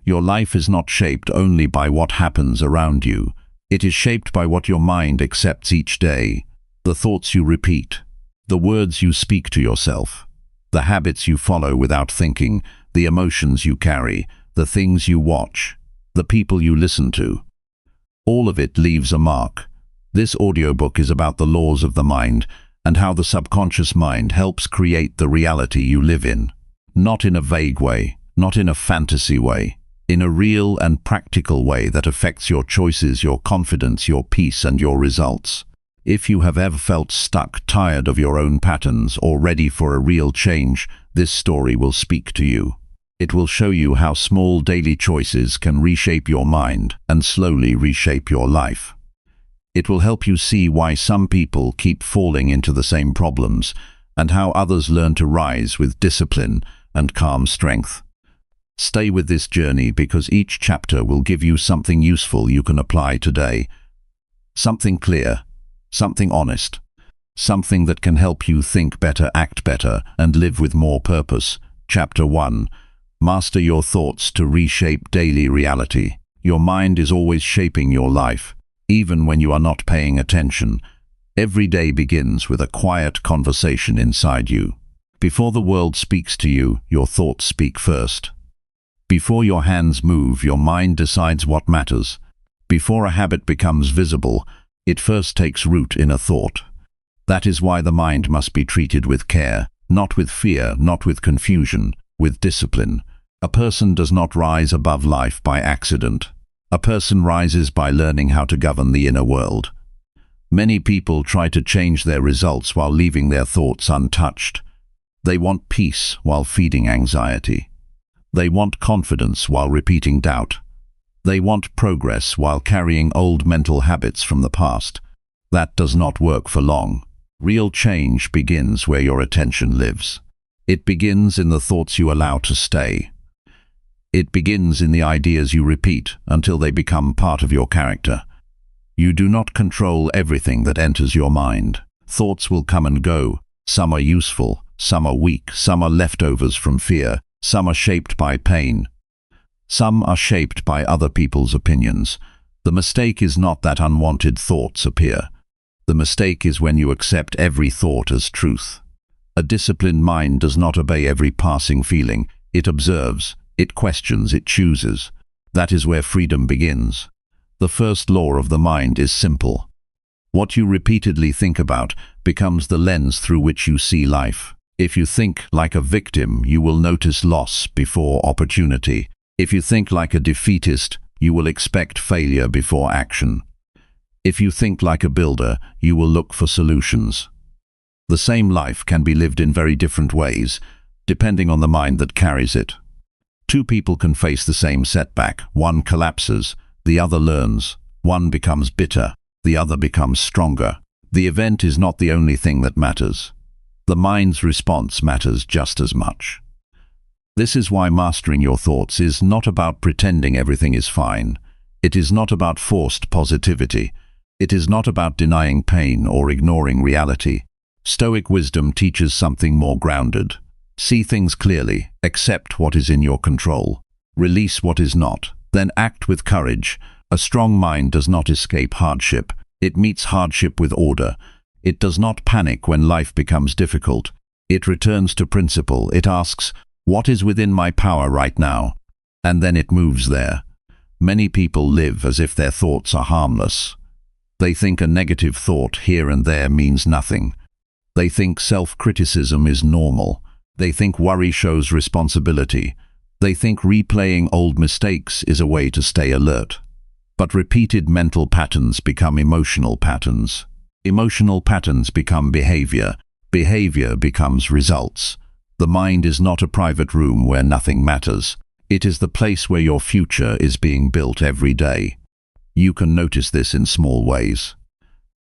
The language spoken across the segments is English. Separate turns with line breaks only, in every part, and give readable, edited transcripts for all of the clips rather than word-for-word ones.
Your life is not shaped only by what happens around you. It is shaped by what your mind accepts each day, the thoughts you repeat, the words you speak to yourself, the habits you follow without thinking, the emotions you carry, the things you watch, the people you listen to. All of it leaves a mark. This audiobook is about the laws of the mind and how the subconscious mind helps create the reality you live in. Not in a vague way, not in a fantasy way, in a real and practical way that affects your choices, your confidence, your peace, and your results. If you have ever felt stuck, tired of your own patterns, or ready for a real change, this story will speak to you. It will show you how small daily choices can reshape your mind and slowly reshape your life. It will help you see why some people keep falling into the same problems and how others learn to rise with discipline and calm strength. Stay with this journey because each chapter will give you something useful you can apply today. Something clear, something honest, something that can help you think better, act better, and live with more purpose. Chapter 1. Master your thoughts to reshape daily reality. Your mind is always shaping your life, even when you are not paying attention. Every day begins with a quiet conversation inside you. Before the world speaks to you, your thoughts speak first. Before your hands move, your mind decides what matters. Before a habit becomes visible, it first takes root in a thought. That is why the mind must be treated with care, not with fear, not with confusion, with discipline. A person does not rise above life by accident. A person rises by learning how to govern the inner world. Many people try to change their results while leaving their thoughts untouched. They want peace while feeding anxiety. They want confidence while repeating doubt. They want progress while carrying old mental habits from the past. That does not work for long. Real change begins where your attention lives. It begins in the thoughts you allow to stay. It begins in the ideas you repeat until they become part of your character. You do not control everything that enters your mind. Thoughts will come and go. Some are useful, some are weak, some are leftovers from fear, some are shaped by pain. Some are shaped by other people's opinions. The mistake is not that unwanted thoughts appear. The mistake is when you accept every thought as truth. A disciplined mind does not obey every passing feeling. It observes, it questions, it chooses. That is where freedom begins. The first law of the mind is simple. What you repeatedly think about becomes the lens through which you see life. If you think like a victim, you will notice loss before opportunity. If you think like a defeatist, you will expect failure before action. If you think like a builder, you will look for solutions. The same life can be lived in very different ways, depending on the mind that carries it. Two people can face the same setback. One collapses, the other learns. One becomes bitter, the other becomes stronger. The event is not the only thing that matters. The mind's response matters just as much. This is why mastering your thoughts is not about pretending everything is fine. It is not about forced positivity. It is not about denying pain or ignoring reality. Stoic wisdom teaches something more grounded. See things clearly, accept what is in your control, release what is not, then act with courage. A strong mind does not escape hardship. It meets hardship with order. It does not panic when life becomes difficult. It returns to principle. It asks, what is within my power right now? And then it moves there. Many people live as if their thoughts are harmless. They think a negative thought here and there means nothing. They think self-criticism is normal. They think worry shows responsibility. They think replaying old mistakes is a way to stay alert. But repeated mental patterns become emotional patterns. Emotional patterns become behavior. Behavior becomes results. The mind is not a private room where nothing matters. It is the place where your future is being built every day. You can notice this in small ways.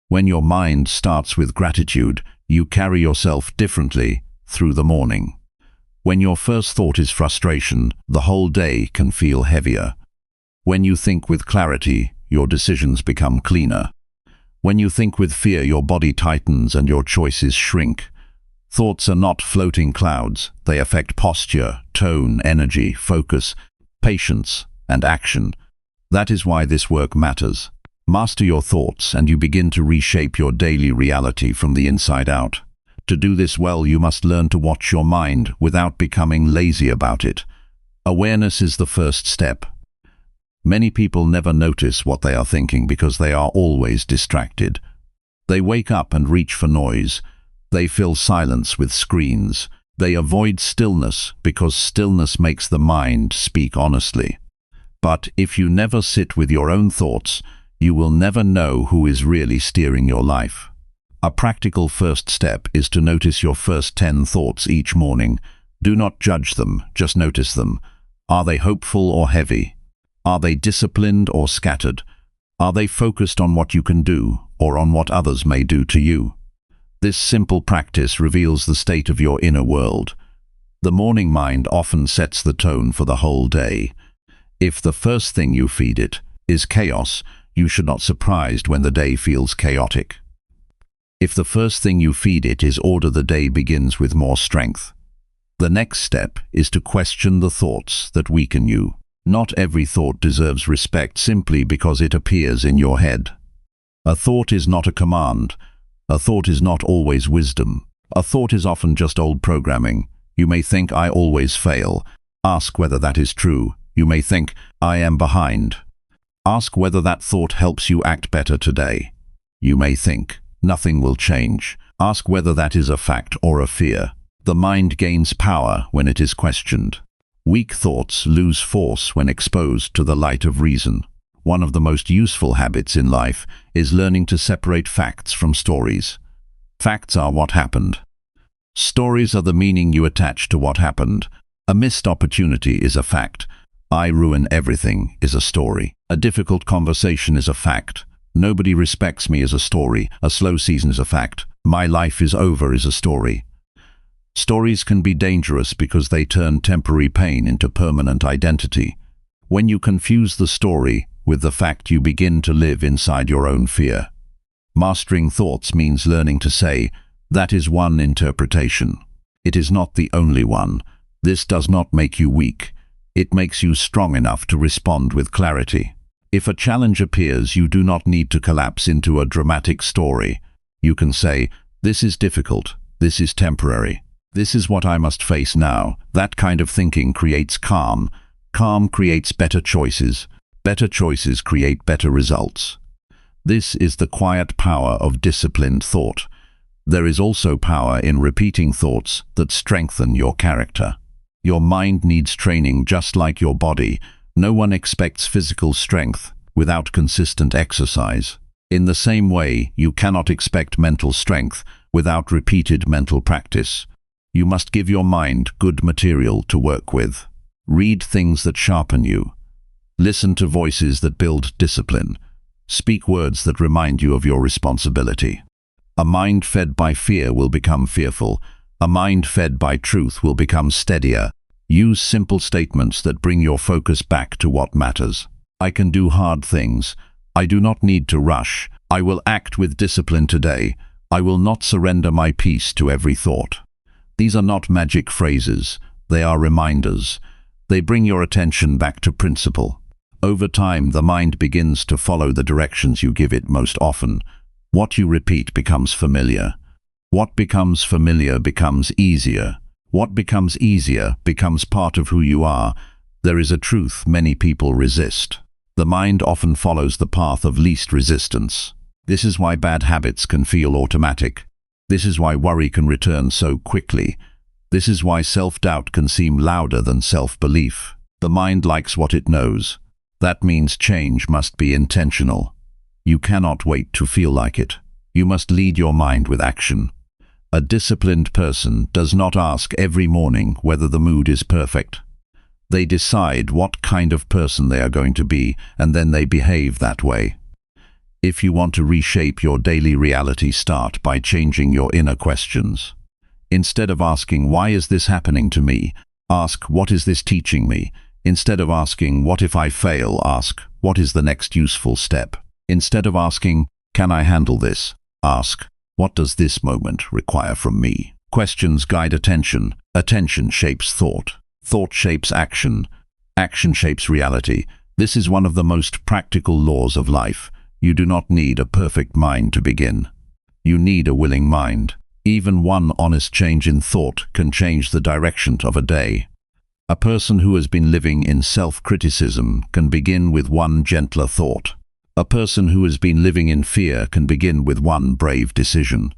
When your mind starts with gratitude, you carry yourself differently through the morning. When your first thought is frustration, the whole day can feel heavier. When you think with clarity, your decisions become cleaner. When you think with fear, your body tightens and your choices shrink. Thoughts are not floating clouds. They affect posture, tone, energy, focus. patience, and action. That is why this work matters. Master your thoughts and you begin to reshape your daily reality from the inside out. To do this well, you must learn to watch your mind without becoming lazy about it. Awareness is the first step. Many people never notice what they are thinking because they are always distracted. They wake up and reach for noise. They fill silence with screens. They avoid stillness because stillness makes the mind speak honestly. But if you never sit with your own thoughts, you will never know who is really steering your life. A practical first step is to notice your first 10 thoughts each morning. Do not judge them, just notice them. Are they hopeful or heavy? Are they disciplined or scattered? Are they focused on what you can do or on what others may do to you? This simple practice reveals the state of your inner world. The morning mind often sets the tone for the whole day. If the first thing you feed it is chaos, you should not be surprised when the day feels chaotic. If the first thing you feed it is order, the day begins with more strength. The next step is to question the thoughts that weaken you. Not every thought deserves respect simply because it appears in your head. A thought is not a command. A thought is not always wisdom. A thought is often just old programming. You may think, I always fail. Ask whether that is true. You may think, I am behind. Ask whether that thought helps you act better today. You may think, nothing will change. Ask whether that is a fact or a fear. The mind gains power when it is questioned. Weak thoughts lose force when exposed to the light of reason. One of the most useful habits in life is learning to separate facts from stories. Facts are what happened. Stories are the meaning you attach to what happened. A missed opportunity is a fact. I ruin everything is a story. A difficult conversation is a fact. Nobody respects me is a story. A slow season is a fact. My life is over is a story. Stories can be dangerous because they turn temporary pain into permanent identity. When you confuse the story with the fact, you begin to live inside your own fear. Mastering thoughts means learning to say, that is one interpretation. It is not the only one. This does not make you weak. It makes you strong enough to respond with clarity. If a challenge appears, you do not need to collapse into a dramatic story. You can say, this is difficult. This is temporary. This is what I must face now. That kind of thinking creates calm. Calm creates better choices. Better choices create better results. This is the quiet power of disciplined thought. There is also power in repeating thoughts that strengthen your character. Your mind needs training just like your body. No one expects physical strength without consistent exercise. In the same way, you cannot expect mental strength without repeated mental practice. You must give your mind good material to work with. Read things that sharpen you. Listen to voices that build discipline. Speak words that remind you of your responsibility. A mind fed by fear will become fearful. A mind fed by truth will become steadier. Use simple statements that bring your focus back to what matters. I can do hard things. I do not need to rush. I will act with discipline today. I will not surrender my peace to every thought. These are not magic phrases. They are reminders. They bring your attention back to principle. Over time, the mind begins to follow the directions you give it most often. What you repeat becomes familiar. What becomes familiar becomes easier. What becomes easier becomes part of who you are. There is a truth many people resist. The mind often follows the path of least resistance. This is why bad habits can feel automatic. This is why worry can return so quickly. This is why self-doubt can seem louder than self-belief. The mind likes what it knows. That means change must be intentional. You cannot wait to feel like it. You must lead your mind with action. A disciplined person does not ask every morning whether the mood is perfect. They decide what kind of person they are going to be, and then they behave that way. If you want to reshape your daily reality, start by changing your inner questions. Instead of asking, why is this happening to me? Ask, what is this teaching me? Instead of asking, what if I fail? Ask, what is the next useful step? Instead of asking, can I handle this? Ask, what does this moment require from me? Questions guide attention. Attention shapes thought. Thought shapes action. Action shapes reality. This is one of the most practical laws of life. You do not need a perfect mind to begin. You need a willing mind. Even one honest change in thought can change the direction of a day. A person who has been living in self-criticism can begin with one gentler thought. A person who has been living in fear can begin with one brave decision.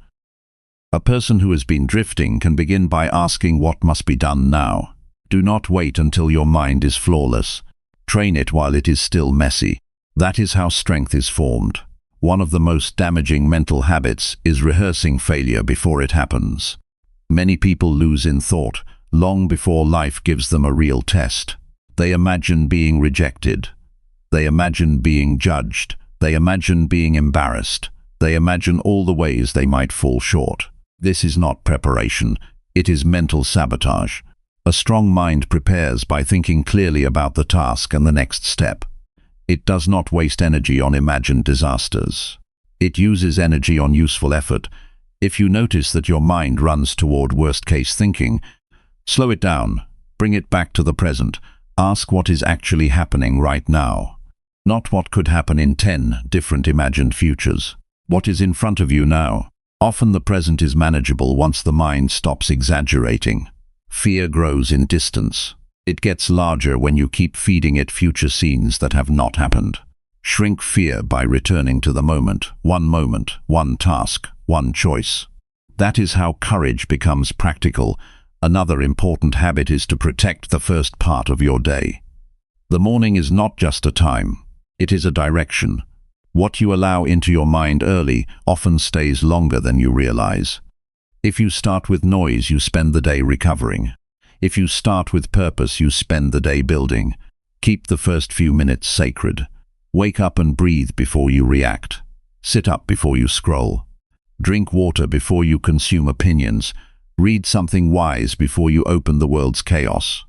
A person who has been drifting can begin by asking what must be done now. Do not wait until your mind is flawless. Train it while it is still messy. That is how strength is formed. One of the most damaging mental habits is rehearsing failure before it happens. Many people lose in thought, long before life gives them a real test. They imagine being rejected. They imagine being judged. They imagine being embarrassed. They imagine all the ways they might fall short. This is not preparation. It is mental sabotage. A strong mind prepares by thinking clearly about the task and the next step. It does not waste energy on imagined disasters. It uses energy on useful effort. If you notice that your mind runs toward worst-case thinking, slow it down, bring it back to the present. Ask what is actually happening right now. Not what could happen in 10 different imagined futures. What is in front of you now? Often the present is manageable once the mind stops exaggerating. Fear grows in distance. It gets larger when you keep feeding it future scenes that have not happened. Shrink fear by returning to the moment, one task, one choice. That is how courage becomes practical. Another important habit is to protect the first part of your day. The morning is not just a time, it is a direction. What you allow into your mind early often stays longer than you realize. If you start with noise, you spend the day recovering. If you start with purpose, you spend the day building. Keep the first few minutes sacred. Wake up and breathe before you react. Sit up before you scroll. Drink water before you consume opinions. Read something wise before you open the world's chaos.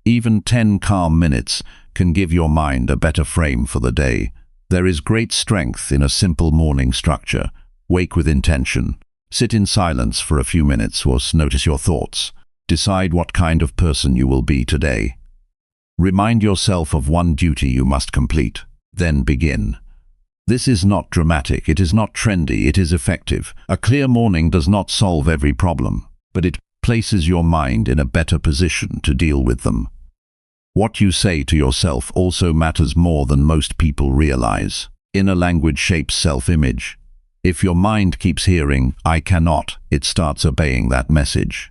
Even 10 calm minutes can give your mind a better frame for the day. There is great strength in a simple morning structure. Wake with intention. Sit in silence for a few minutes or notice your thoughts. Decide what kind of person you will be today. Remind yourself of one duty you must complete. Then begin. This is not dramatic, it is not trendy, it is effective. A clear morning does not solve every problem, but it places your mind in a better position to deal with them. What you say to yourself also matters more than most people realize. Inner language shapes self-image. If your mind keeps hearing, "I cannot," it starts obeying that message.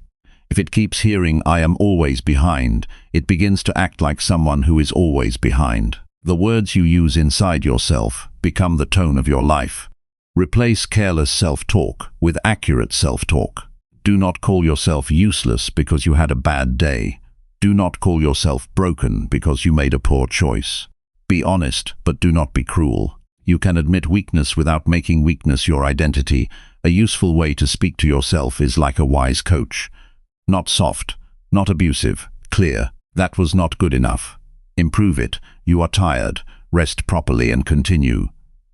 If it keeps hearing, "I am always behind," it begins to act like someone who is always behind. The words you use inside yourself become the tone of your life. Replace careless self-talk with accurate self-talk. Do not call yourself useless because you had a bad day. Do not call yourself broken because you made a poor choice. Be honest, but do not be cruel. You can admit weakness without making weakness your identity. A useful way to speak to yourself is like a wise coach. Not soft, not abusive, clear. That was not good enough. Improve it. You are tired. Rest properly and continue.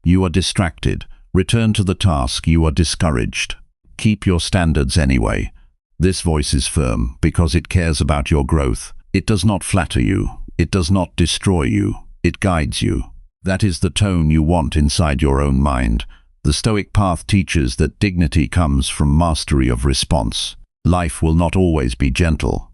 You are distracted. Return to the task. You are discouraged. Keep your standards anyway. This voice is firm because it cares about your growth. It does not flatter you. It does not destroy you. It guides you. That is the tone you want inside your own mind. The Stoic path teaches that dignity comes from mastery of response. Life will not always be gentle.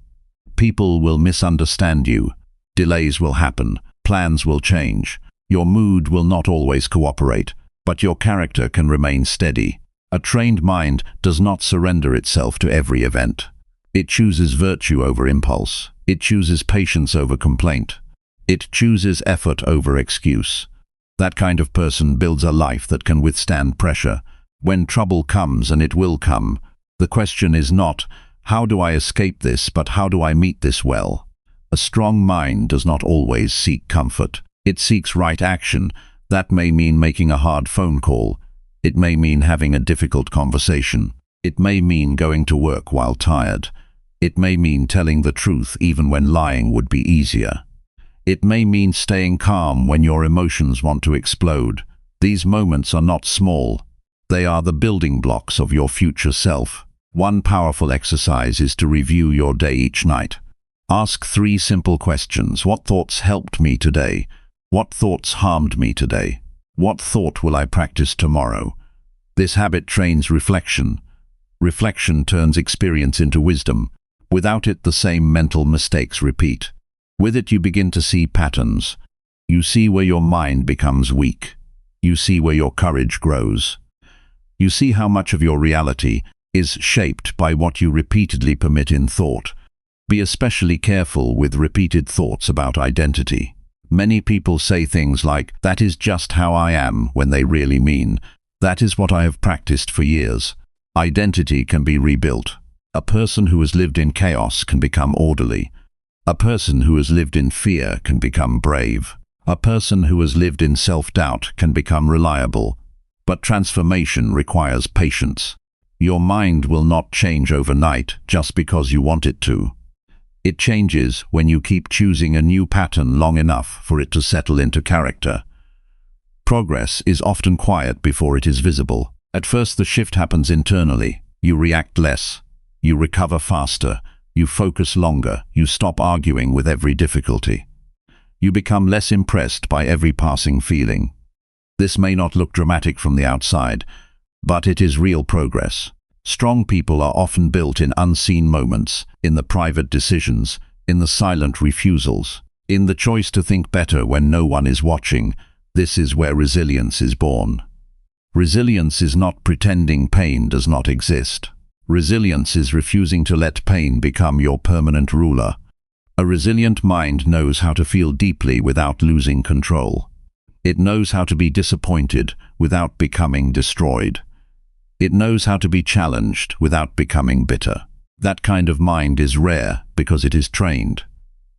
People will misunderstand you. Delays will happen. Plans will change. Your mood will not always cooperate, but your character can remain steady. A trained mind does not surrender itself to every event. It chooses virtue over impulse. It chooses patience over complaint. It chooses effort over excuse. That kind of person builds a life that can withstand pressure. When trouble comes, and it will come, the question is not, "How do I escape this?" but "How do I meet this well?" A strong mind does not always seek comfort. It seeks right action. That may mean making a hard phone call. It may mean having a difficult conversation. It may mean going to work while tired. It may mean telling the truth even when lying would be easier. It may mean staying calm when your emotions want to explode. These moments are not small. They are the building blocks of your future self. One powerful exercise is to review your day each night. Ask 3 simple questions. What thoughts helped me today? What thoughts harmed me today? What thought will I practice tomorrow? This habit trains reflection. Reflection turns experience into wisdom. Without it, the same mental mistakes repeat. With it, you begin to see patterns. You see where your mind becomes weak. You see where your courage grows. You see how much of your reality is shaped by what you repeatedly permit in thought. Be especially careful with repeated thoughts about identity. Many people say things like, "That is just how I am," when they really mean, "That is what I have practiced for years." Identity can be rebuilt. A person who has lived in chaos can become orderly. A person who has lived in fear can become brave. A person who has lived in self-doubt can become reliable. But transformation requires patience. Your mind will not change overnight just because you want it to. It changes when you keep choosing a new pattern long enough for it to settle into character. Progress is often quiet before it is visible. At first, the shift happens internally. You react less. You recover faster. You focus longer. You stop arguing with every difficulty. You become less impressed by every passing feeling. This may not look dramatic from the outside, but it is real progress. Strong people are often built in unseen moments, in the private decisions, in the silent refusals, in the choice to think better when no one is watching. This is where resilience is born. Resilience is not pretending pain does not exist. Resilience is refusing to let pain become your permanent ruler. A resilient mind knows how to feel deeply without losing control. It knows how to be disappointed without becoming destroyed. It knows how to be challenged without becoming bitter. That kind of mind is rare because it is trained.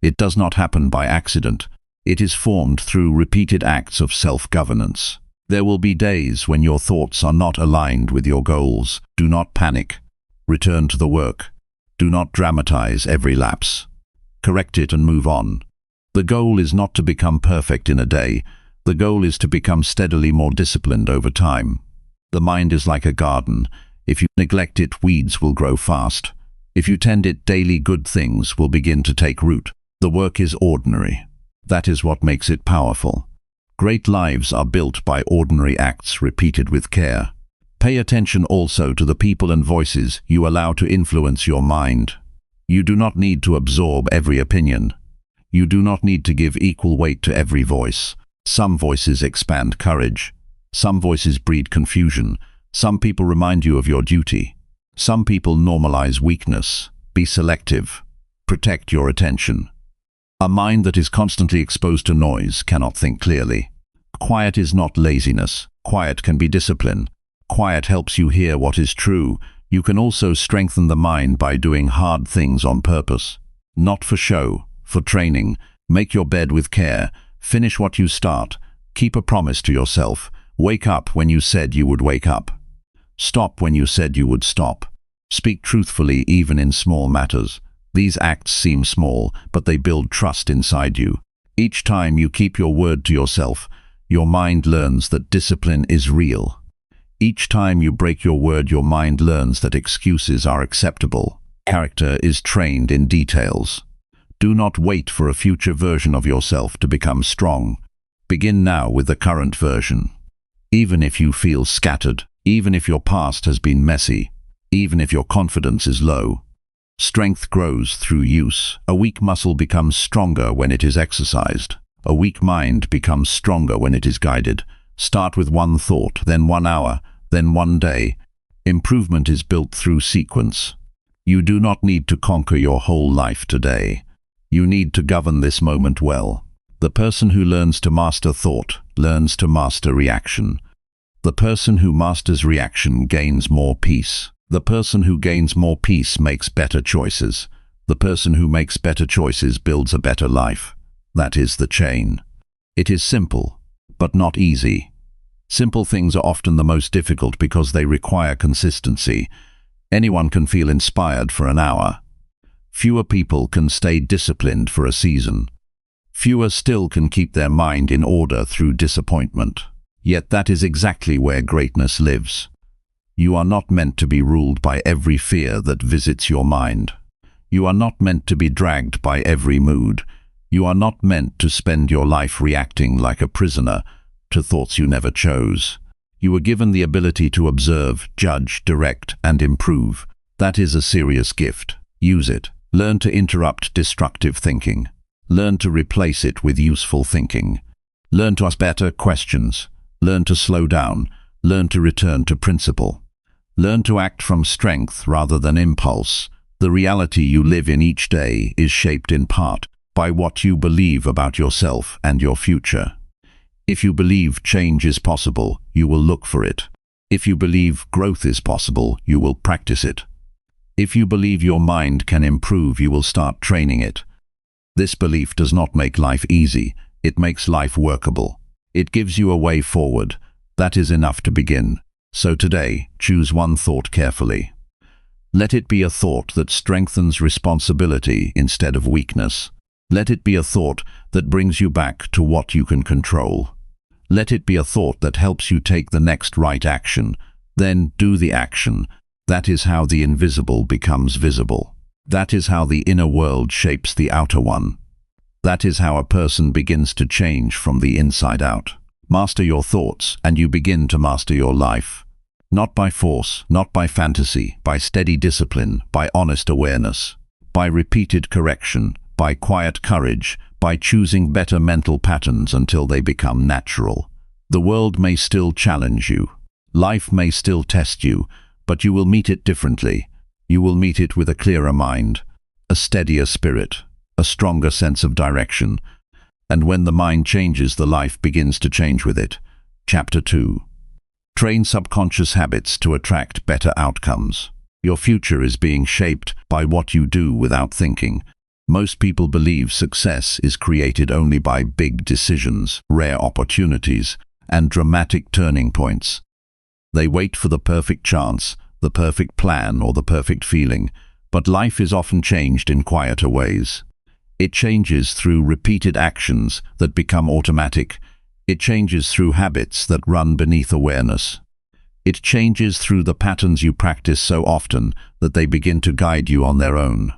It does not happen by accident. It is formed through repeated acts of self-governance. There will be days when your thoughts are not aligned with your goals. Do not panic. Return to the work. Do not dramatize every lapse. Correct it and move on. The goal is not to become perfect in a day. The goal is to become steadily more disciplined over time. The mind is like a garden. If you neglect it, weeds will grow fast. If you tend it daily, good things will begin to take root. The work is ordinary. That is what makes it powerful. Great lives are built by ordinary acts repeated with care. Pay attention also to the people and voices you allow to influence your mind. You do not need to absorb every opinion. You do not need to give equal weight to every voice. Some voices expand courage. Some voices breed confusion. Some people remind you of your duty. Some people normalize weakness. Be selective. Protect your attention. A mind that is constantly exposed to noise cannot think clearly. Quiet is not laziness. Quiet can be discipline. Quiet helps you hear what is true. You can also strengthen the mind by doing hard things on purpose. Not for show, for training. Make your bed with care. Finish what you start. Keep a promise to yourself. Wake up when you said you would wake up. Stop when you said you would stop. Speak truthfully even in small matters. These acts seem small, but they build trust inside you. Each time you keep your word to yourself, your mind learns that discipline is real. Each time you break your word, your mind learns that excuses are acceptable. Character is trained in details. Do not wait for a future version of yourself to become strong. Begin now with the current version. Even if you feel scattered, even if your past has been messy, even if your confidence is low, strength grows through use. A weak muscle becomes stronger when it is exercised. A weak mind becomes stronger when it is guided. Start with one thought, then 1 hour, then 1 day. Improvement is built through sequence. You do not need to conquer your whole life today. You need to govern this moment well. The person who learns to master thought learns to master reaction. The person who masters reaction gains more peace. The person who gains more peace makes better choices. The person who makes better choices builds a better life. That is the chain. It is simple, but not easy. Simple things are often the most difficult because they require consistency. Anyone can feel inspired for an hour. Fewer people can stay disciplined for a season. Fewer still can keep their mind in order through disappointment. Yet that is exactly where greatness lives. You are not meant to be ruled by every fear that visits your mind. You are not meant to be dragged by every mood. You are not meant to spend your life reacting like a prisoner to thoughts you never chose. You were given the ability to observe, judge, direct, and improve. That is a serious gift. Use it. Learn to interrupt destructive thinking. Learn to replace it with useful thinking. Learn to ask better questions. Learn to slow down. Learn to return to principle. Learn to act from strength rather than impulse. The reality you live in each day is shaped in part by what you believe about yourself and your future. If you believe change is possible, you will look for it. If you believe growth is possible, you will practice it. If you believe your mind can improve, you will start training it. This belief does not make life easy. It makes life workable. It gives you a way forward. That is enough to begin. So today, choose one thought carefully. Let it be a thought that strengthens responsibility instead of weakness. Let it be a thought that brings you back to what you can control. Let it be a thought that helps you take the next right action. Then do the action. That is how the invisible becomes visible. That is how the inner world shapes the outer one. That is how a person begins to change from the inside out. Master your thoughts, and you begin to master your life. Not by force, not by fantasy, by steady discipline, by honest awareness, by repeated correction, by quiet courage, by choosing better mental patterns until they become natural. The world may still challenge you. Life may still test you, but you will meet it differently. You will meet it with a clearer mind, a steadier spirit, a stronger sense of direction. And when the mind changes, the life begins to change with it. Chapter 2. Train subconscious habits to attract better outcomes. Your future is being shaped by what you do without thinking. Most people believe success is created only by big decisions, rare opportunities, and dramatic turning points. They wait for the perfect chance, the perfect plan, or the perfect feeling, but life is often changed in quieter ways. It changes through repeated actions that become automatic. It changes through habits that run beneath awareness. It changes through the patterns you practice so often that they begin to guide you on their own.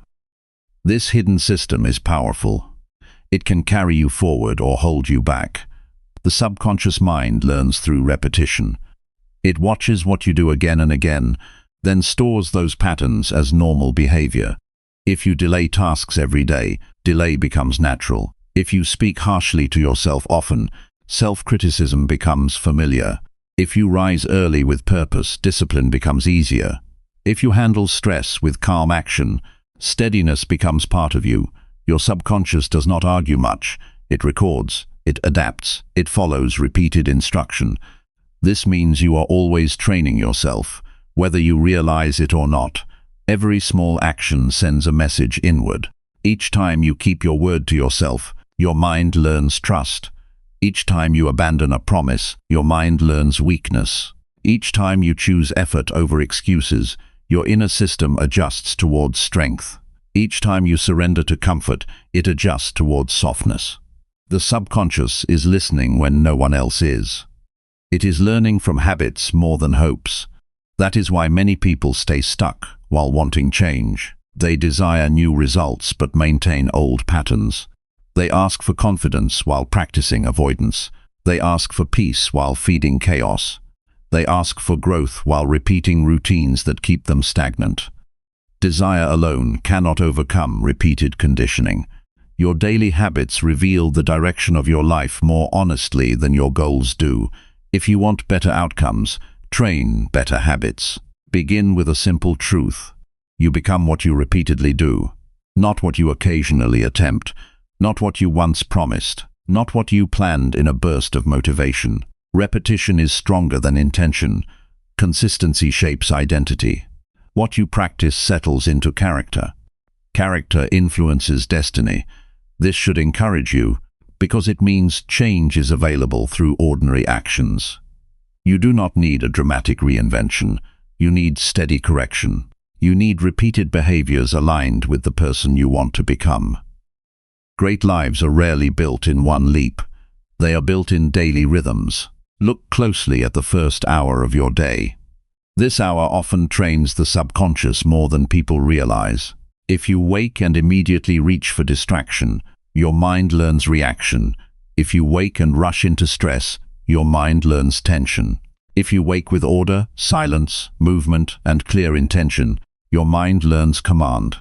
This hidden system is powerful. It can carry you forward or hold you back. The subconscious mind learns through repetition. It watches what you do again and again, then stores those patterns as normal behavior. If you delay tasks every day, delay becomes natural. If you speak harshly to yourself often, self-criticism becomes familiar. If you rise early with purpose, discipline becomes easier. If you handle stress with calm action, steadiness becomes part of you. Your subconscious does not argue much. It records, it adapts, it follows repeated instruction. This means you are always training yourself, whether you realize it or not. Every small action sends a message inward. Each time you keep your word to yourself, your mind learns trust. Each time you abandon a promise, your mind learns weakness. Each time you choose effort over excuses, your inner system adjusts towards strength. Each time you surrender to comfort, it adjusts towards softness. The subconscious is listening when no one else is. It is learning from habits more than hopes. That is why many people stay stuck while wanting change. They desire new results but maintain old patterns. They ask for confidence while practicing avoidance. They ask for peace while feeding chaos. They ask for growth while repeating routines that keep them stagnant. Desire alone cannot overcome repeated conditioning. Your daily habits reveal the direction of your life more honestly than your goals do. If you want better outcomes, train better habits. Begin with a simple truth. You become what you repeatedly do, not what you occasionally attempt, not what you once promised, not what you planned in a burst of motivation. Repetition is stronger than intention. Consistency shapes identity. What you practice settles into character. Character influences destiny. This should encourage you, because it means change is available through ordinary actions. You do not need a dramatic reinvention. You need steady correction. You need repeated behaviors aligned with the person you want to become. Great lives are rarely built in one leap. They are built in daily rhythms. Look closely at the first hour of your day. This hour often trains the subconscious more than people realize. If you wake and immediately reach for distraction, your mind learns reaction. If you wake and rush into stress, your mind learns tension. If you wake with order, silence, movement, and clear intention, your mind learns command.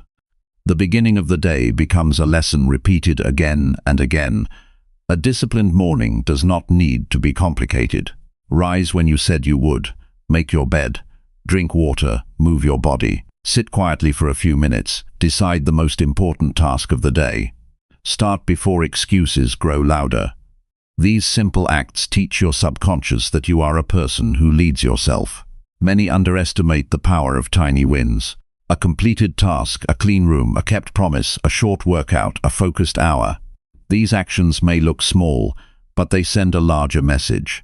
The beginning of the day becomes a lesson repeated again and again. A disciplined morning does not need to be complicated. Rise when you said you would. Make your bed. Drink water. Move your body. Sit quietly for a few minutes. Decide the most important task of the day. Start before excuses grow louder. These simple acts teach your subconscious that you are a person who leads yourself. Many underestimate the power of tiny wins. A completed task, a clean room, a kept promise, a short workout, a focused hour. These actions may look small, but they send a larger message.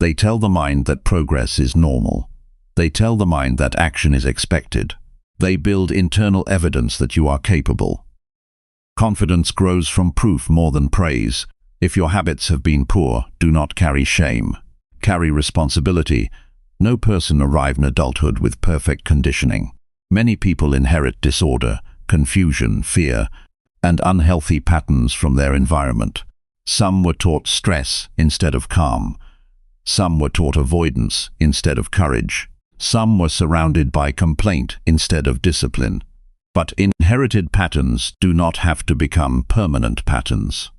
They tell the mind that progress is normal. They tell the mind that action is expected. They build internal evidence that you are capable. Confidence grows from proof more than praise. If your habits have been poor, do not carry shame. Carry responsibility. No person arrived in adulthood with perfect conditioning. Many people inherit disorder, confusion, fear, and unhealthy patterns from their environment. Some were taught stress instead of calm. Some were taught avoidance instead of courage. Some were surrounded by complaint instead of discipline. But inherited patterns do not have to become permanent patterns.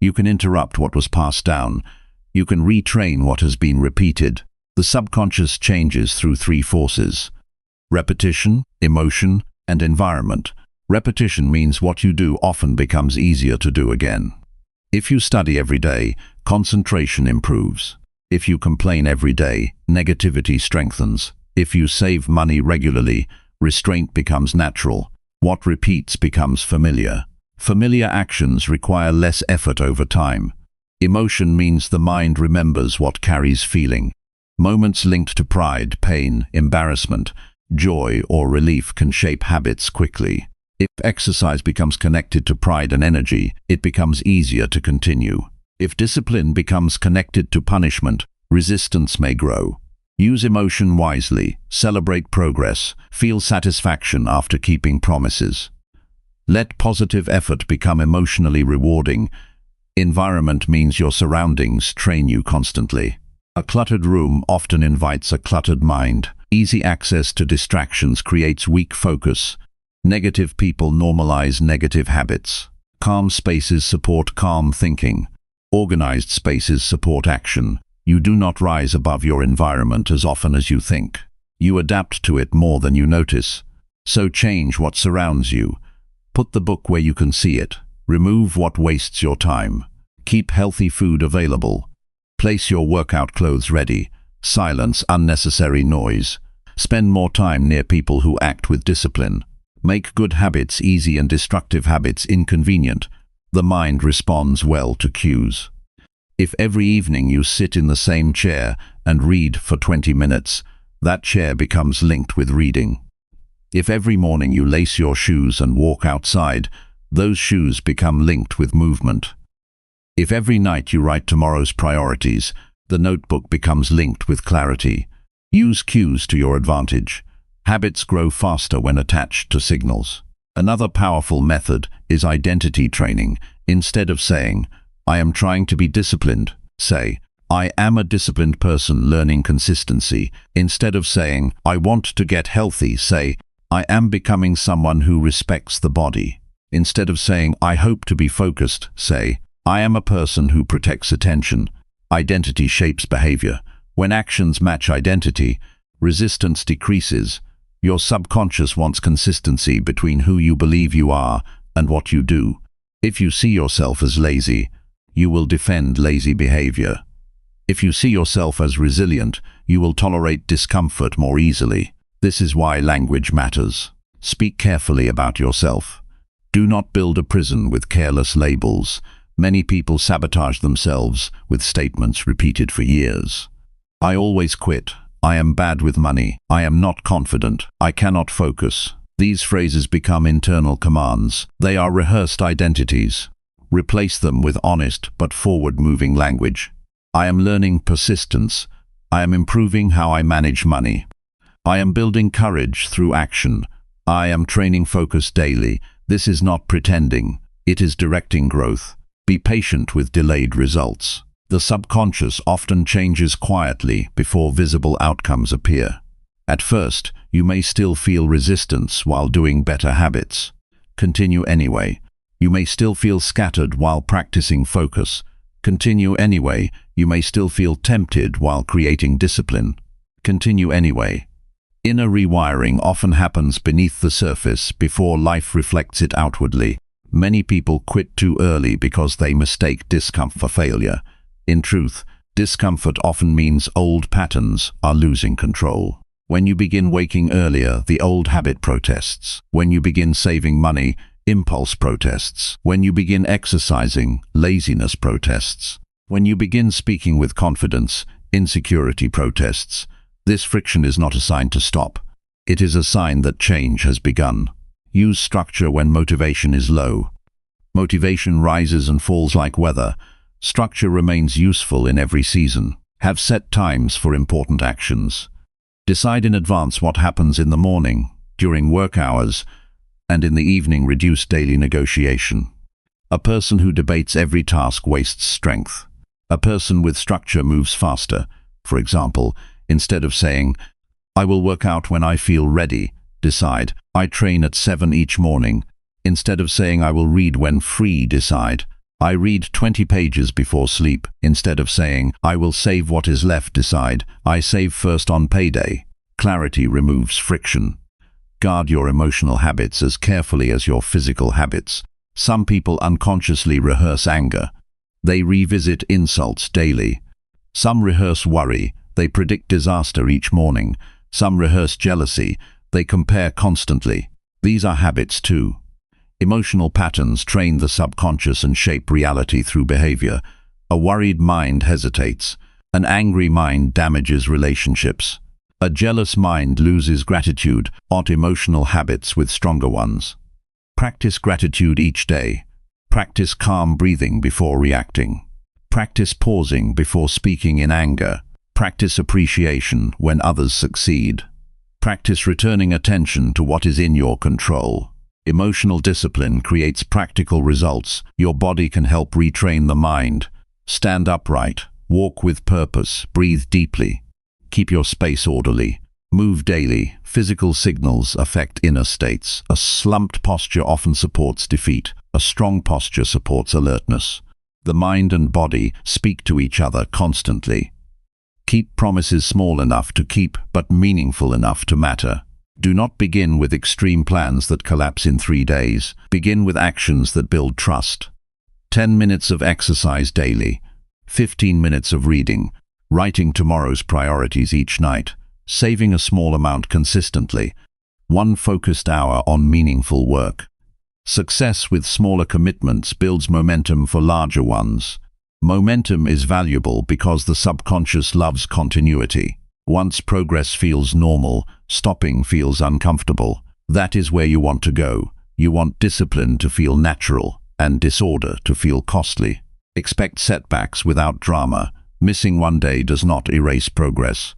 You can interrupt what was passed down. You can retrain what has been repeated. The subconscious changes through three forces: repetition, emotion, and environment. Repetition means what you do often becomes easier to do again. If you study every day, concentration improves. If you complain every day, negativity strengthens. If you save money regularly, restraint becomes natural. What repeats becomes familiar. Familiar actions require less effort over time. Emotion means the mind remembers what carries feeling. Moments linked to pride, pain, embarrassment, joy, or relief can shape habits quickly. If exercise becomes connected to pride and energy, it becomes easier to continue. If discipline becomes connected to punishment, resistance may grow. Use emotion wisely, celebrate progress, feel satisfaction after keeping promises. Let positive effort become emotionally rewarding. Environment means your surroundings train you constantly. A cluttered room often invites a cluttered mind. Easy access to distractions creates weak focus. Negative people normalize negative habits. Calm spaces support calm thinking. Organized spaces support action. You do not rise above your environment as often as you think. You adapt to it more than you notice. So change what surrounds you. Put the book where you can see it. Remove what wastes your time. Keep healthy food available. Place your workout clothes ready. Silence unnecessary noise. Spend more time near people who act with discipline. Make good habits easy and destructive habits inconvenient. The mind responds well to cues. If every evening you sit in the same chair and read for 20 minutes, that chair becomes linked with reading. If every morning you lace your shoes and walk outside, those shoes become linked with movement. If every night you write tomorrow's priorities, the notebook becomes linked with clarity. Use cues to your advantage. Habits grow faster when attached to signals. Another powerful method is identity training. Instead of saying, "I am trying to be disciplined," say, "I am a disciplined person learning consistency." Instead of saying, "I want to get healthy," say, "I am becoming someone who respects the body." Instead of saying, "I hope to be focused," say, "I am a person who protects attention." Identity shapes behavior. When actions match identity, resistance decreases. Your subconscious wants consistency between who you believe you are and what you do. If you see yourself as lazy, you will defend lazy behavior. If you see yourself as resilient, you will tolerate discomfort more easily. This is why language matters. Speak carefully about yourself. Do not build a prison with careless labels. Many people sabotage themselves with statements repeated for years. I always quit. I am bad with money. I am not confident. I cannot focus. These phrases become internal commands. They are rehearsed identities. Replace them with honest but forward-moving language. I am learning persistence. I am improving how I manage money. I am building courage through action. I am training focus daily. This is not pretending. It is directing growth. Be patient with delayed results. The subconscious often changes quietly before visible outcomes appear. At first, you may still feel resistance while doing better habits. Continue anyway. You may still feel scattered while practicing focus. Continue anyway. You may still feel tempted while creating discipline. Continue anyway. Inner rewiring often happens beneath the surface before life reflects it outwardly. Many people quit too early because they mistake discomfort for failure. In truth, discomfort often means old patterns are losing control. When you begin waking earlier, the old habit protests. When you begin saving money, impulse protests. When you begin exercising, laziness protests. When you begin speaking with confidence, insecurity protests. This friction is not a sign to stop. It is a sign that change has begun. Use structure when motivation is low. Motivation rises and falls like weather. Structure remains useful in every season. Have set times for important actions. Decide in advance what happens in the morning, during work hours, and in the evening. Reduce daily negotiation. A person who debates every task wastes strength. A person with structure moves faster. For example, instead of saying, "I will work out when I feel ready," decide, "I train at 7 each morning." Instead of saying, "I will read when free," decide, "I read 20 pages before sleep." Instead of saying, "I will save what is left," decide, "I save first on payday." Clarity removes friction. Guard your emotional habits as carefully as your physical habits. Some people unconsciously rehearse anger. They revisit insults daily. Some rehearse worry. They predict disaster each morning. Some rehearse jealousy. They compare constantly. These are habits too. Emotional patterns train the subconscious and shape reality through behavior. A worried mind hesitates. An angry mind damages relationships. A jealous mind loses gratitude. Odd emotional habits with stronger ones. Practice gratitude each day. Practice calm breathing before reacting. Practice pausing before speaking in anger. Practice appreciation when others succeed. Practice returning attention to what is in your control. Emotional discipline creates practical results. Your body can help retrain the mind. Stand upright. Walk with purpose. Breathe deeply. Keep your space orderly. Move daily. Physical signals affect inner states. A slumped posture often supports defeat. A strong posture supports alertness. The mind and body speak to each other constantly. Keep promises small enough to keep, but meaningful enough to matter. Do not begin with extreme plans that collapse in 3 days. Begin with actions that build trust. 10 minutes of exercise daily. 15 minutes of reading. Writing tomorrow's priorities each night. Saving a small amount consistently. 1 focused hour on meaningful work. Success with smaller commitments builds momentum for larger ones. Momentum is valuable because the subconscious loves continuity. Once progress feels normal, stopping feels uncomfortable. That is where you want to go. You want discipline to feel natural and disorder to feel costly. Expect setbacks without drama. Missing 1 day does not erase progress.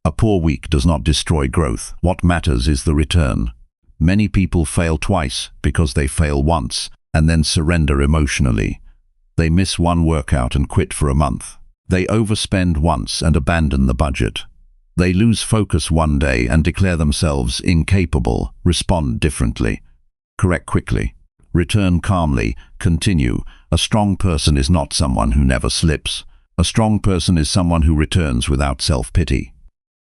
A poor week does not destroy growth. What matters is the return. Many people fail twice because they fail once and then surrender emotionally. They miss 1 workout and quit for a month. They overspend once and abandon the budget. They lose focus 1 day and declare themselves incapable. Respond differently. Correct quickly. Return calmly. Continue. A strong person is not someone who never slips. A strong person is someone who returns without self-pity.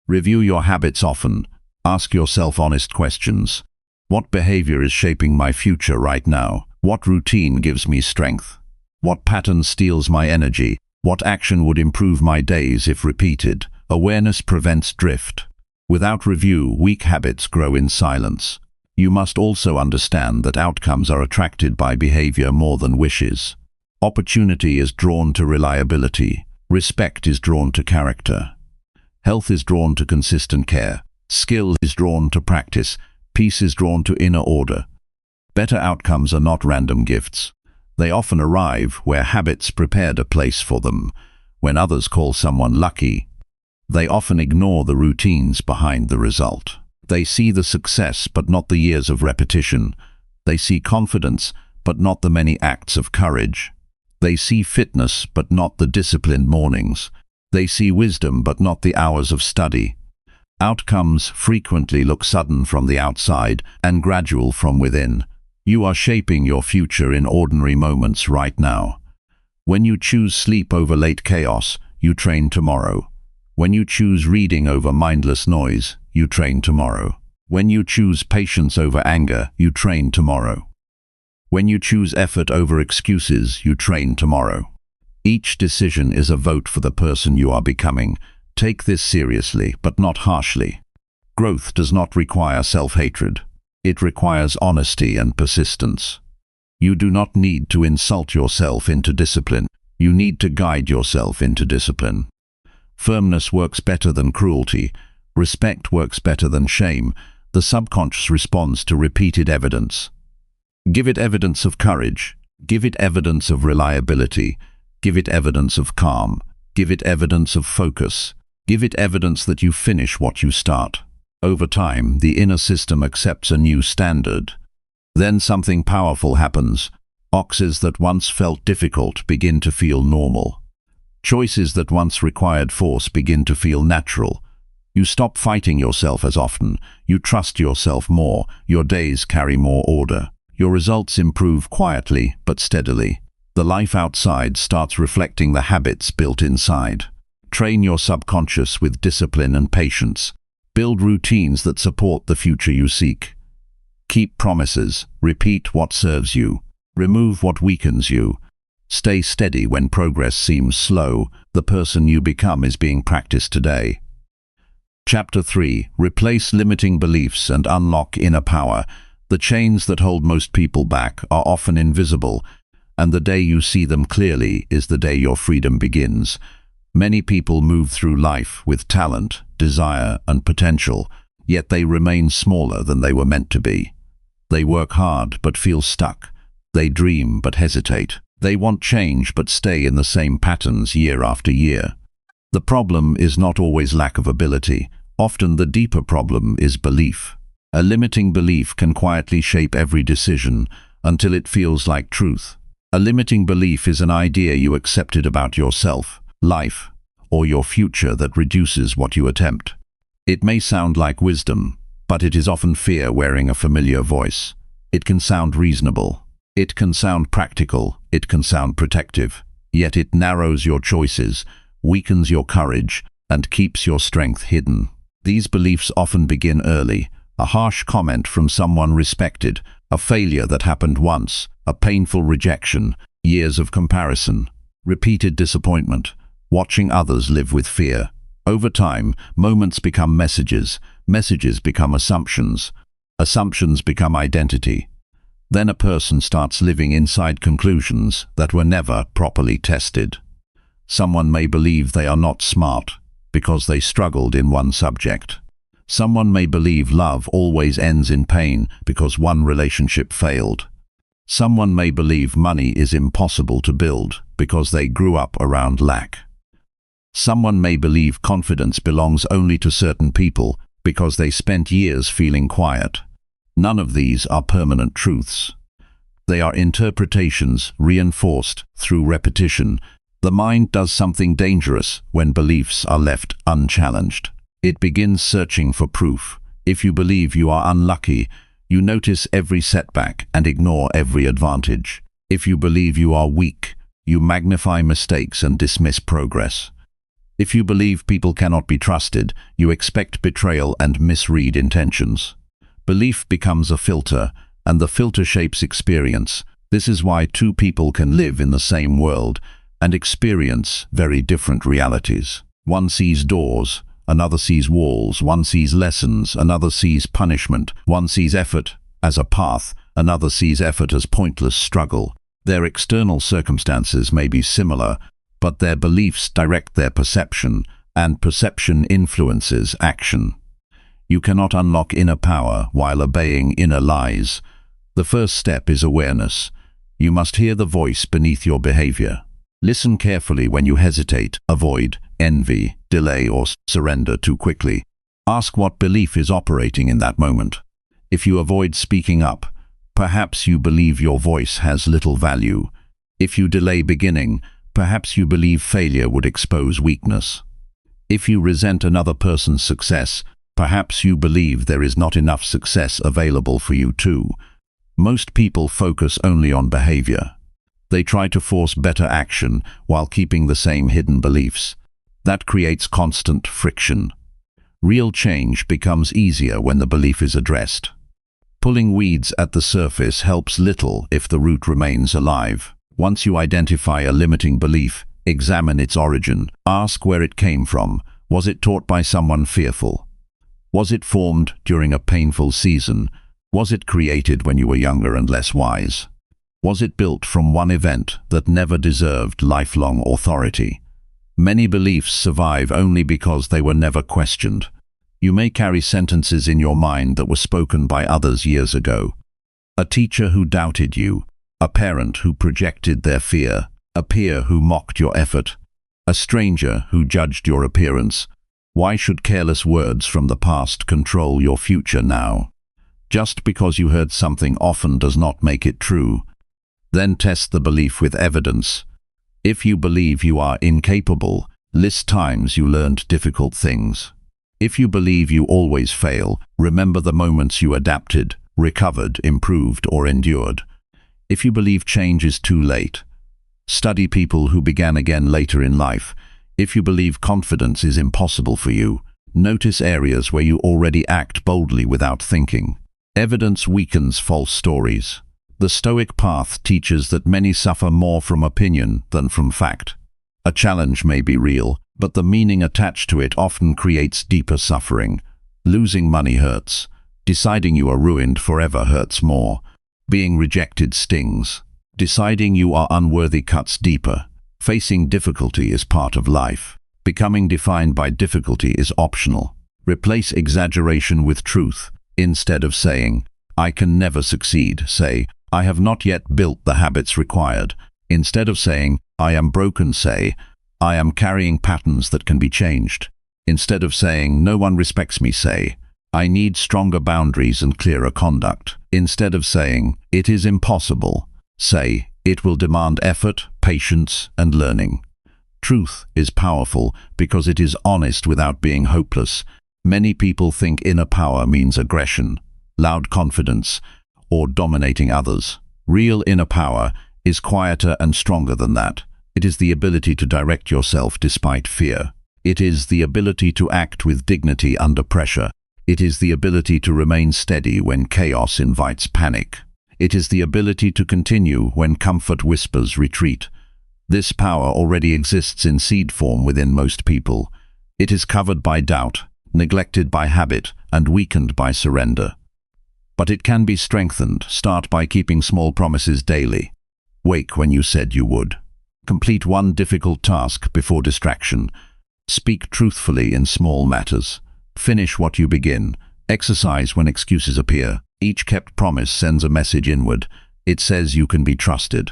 Review your habits often. Ask yourself honest questions. What behavior is shaping my future right now? What routine gives me strength? What pattern steals my energy? What action would improve my days if repeated? Awareness prevents drift. Without review, weak habits grow in silence. You must also understand that outcomes are attracted by behavior more than wishes. Opportunity is drawn to reliability. Respect is drawn to character. Health is drawn to consistent care. Skill is drawn to practice. Peace is drawn to inner order. Better outcomes are not random gifts. They often arrive where habits prepared a place for them. When others call someone lucky, they often ignore the routines behind the result. They see the success but not the years of repetition. They see confidence but not the many acts of courage. They see fitness but not the disciplined mornings. They see wisdom but not the hours of study. Outcomes frequently look sudden from the outside and gradual from within. You are shaping your future in ordinary moments right now. When you choose sleep over late chaos, you train tomorrow. When you choose reading over mindless noise, you train tomorrow. When you choose patience over anger, you train tomorrow. When you choose effort over excuses, you train tomorrow. Each decision is a vote for the person you are becoming. Take this seriously, but not harshly. Growth does not require self-hatred. It requires honesty and persistence. You do not need to insult yourself into discipline. You need to guide yourself into discipline. Firmness works better than cruelty. Respect works better than shame. The subconscious responds to repeated evidence. Give it evidence of courage. Give it evidence of reliability. Give it evidence of calm. Give it evidence of focus. Give it evidence that you finish what you start. Over time, the inner system accepts a new standard. Then something powerful happens. Boxes that once felt difficult begin to feel normal. Choices that once required force begin to feel natural. You stop fighting yourself as often. You trust yourself more. Your days carry more order. Your results improve quietly but steadily. The life outside starts reflecting the habits built inside. Train your subconscious with discipline and patience. Build routines that support the future you seek. Keep promises. Repeat what serves you. Remove what weakens you. Stay steady when progress seems slow. The person you become is being practiced today. Chapter 3. Replace limiting beliefs and unlock inner power. The chains that hold most people back are often invisible, and the day you see them clearly is the day your freedom begins. Many people move through life with talent, desire, and potential, yet they remain smaller than they were meant to be. They work hard but feel stuck. They dream but hesitate. They want change but stay in the same patterns year after year. The problem is not always lack of ability. Often the deeper problem is belief. A limiting belief can quietly shape every decision until it feels like truth. A limiting belief is an idea you accepted about yourself, life, or your future that reduces what you attempt. It may sound like wisdom, but it is often fear wearing a familiar voice. It can sound reasonable. It can sound practical. It can sound protective. Yet it narrows your choices, weakens your courage, and keeps your strength hidden. These beliefs often begin early. A harsh comment from someone respected, a failure that happened once, a painful rejection, years of comparison, repeated disappointment, watching others live with fear. Over time, moments become messages, messages become assumptions, assumptions become identity. Then a person starts living inside conclusions that were never properly tested. Someone may believe they are not smart because they struggled in one subject. Someone may believe love always ends in pain because one relationship failed. Someone may believe money is impossible to build because they grew up around lack. Someone may believe confidence belongs only to certain people because they spent years feeling quiet. None of these are permanent truths. They are interpretations reinforced through repetition. The mind does something dangerous when beliefs are left unchallenged. It begins searching for proof. If you believe you are unlucky, you notice every setback and ignore every advantage. If you believe you are weak, you magnify mistakes and dismiss progress. If you believe people cannot be trusted, you expect betrayal and misread intentions. Belief becomes a filter, and the filter shapes experience. This is why two people can live in the same world and experience very different realities. One sees doors, another sees walls. One sees lessons, another sees punishment. One sees effort as a path, another sees effort as pointless struggle. Their external circumstances may be similar, but their beliefs direct their perception, and perception influences action. You cannot unlock inner power while obeying inner lies. The first step is awareness. You must hear the voice beneath your behavior. Listen carefully when you hesitate, avoid, envy, delay, or surrender too quickly. Ask what belief is operating in that moment. If you avoid speaking up, perhaps you believe your voice has little value. If you delay beginning, perhaps you believe failure would expose weakness. If you resent another person's success, perhaps you believe there is not enough success available for you too. Most people focus only on behavior. They try to force better action while keeping the same hidden beliefs. That creates constant friction. Real change becomes easier when the belief is addressed. Pulling weeds at the surface helps little if the root remains alive. Once you identify a limiting belief, examine its origin. Ask where it came from. Was it taught by someone fearful? Was it formed during a painful season? Was it created when you were younger and less wise? Was it built from one event that never deserved lifelong authority? Many beliefs survive only because they were never questioned. You may carry sentences in your mind that were spoken by others years ago. A teacher who doubted you, a parent who projected their fear, a peer who mocked your effort, a stranger who judged your appearance. Why should careless words from the past control your future now? Just because you heard something often does not make it true. Then test the belief with evidence. If you believe you are incapable, list times you learned difficult things. If you believe you always fail, remember the moments you adapted, recovered, improved, or endured. If you believe change is too late, study people who began again later in life. If you believe confidence is impossible for you, notice areas where you already act boldly without thinking. Evidence weakens false stories. The Stoic path teaches that many suffer more from opinion than from fact. A challenge may be real, but the meaning attached to it often creates deeper suffering. Losing money hurts. Deciding you are ruined forever hurts more. Being rejected stings. Deciding you are unworthy cuts deeper. Facing difficulty is part of life. Becoming defined by difficulty is optional. Replace exaggeration with truth. Instead of saying, "I can never succeed," say, "I have not yet built the habits required." Instead of saying, "I am broken," say, "I am carrying patterns that can be changed." Instead of saying, "No one respects me," say, "I need stronger boundaries and clearer conduct." Instead of saying, "It is impossible," say, "It will demand effort, patience, and learning." Truth is powerful because it is honest without being hopeless. Many people think inner power means aggression, loud confidence, or dominating others. Real inner power is quieter and stronger than that. It is the ability to direct yourself despite fear. It is the ability to act with dignity under pressure. It is the ability to remain steady when chaos invites panic. It is the ability to continue when comfort whispers retreat. This power already exists in seed form within most people. It is covered by doubt, neglected by habit, and weakened by surrender. But it can be strengthened. Start by keeping small promises daily. Wake when you said you would. Complete one difficult task before distraction. Speak truthfully in small matters. Finish what you begin. Exercise when excuses appear. Each kept promise sends a message inward. It says you can be trusted.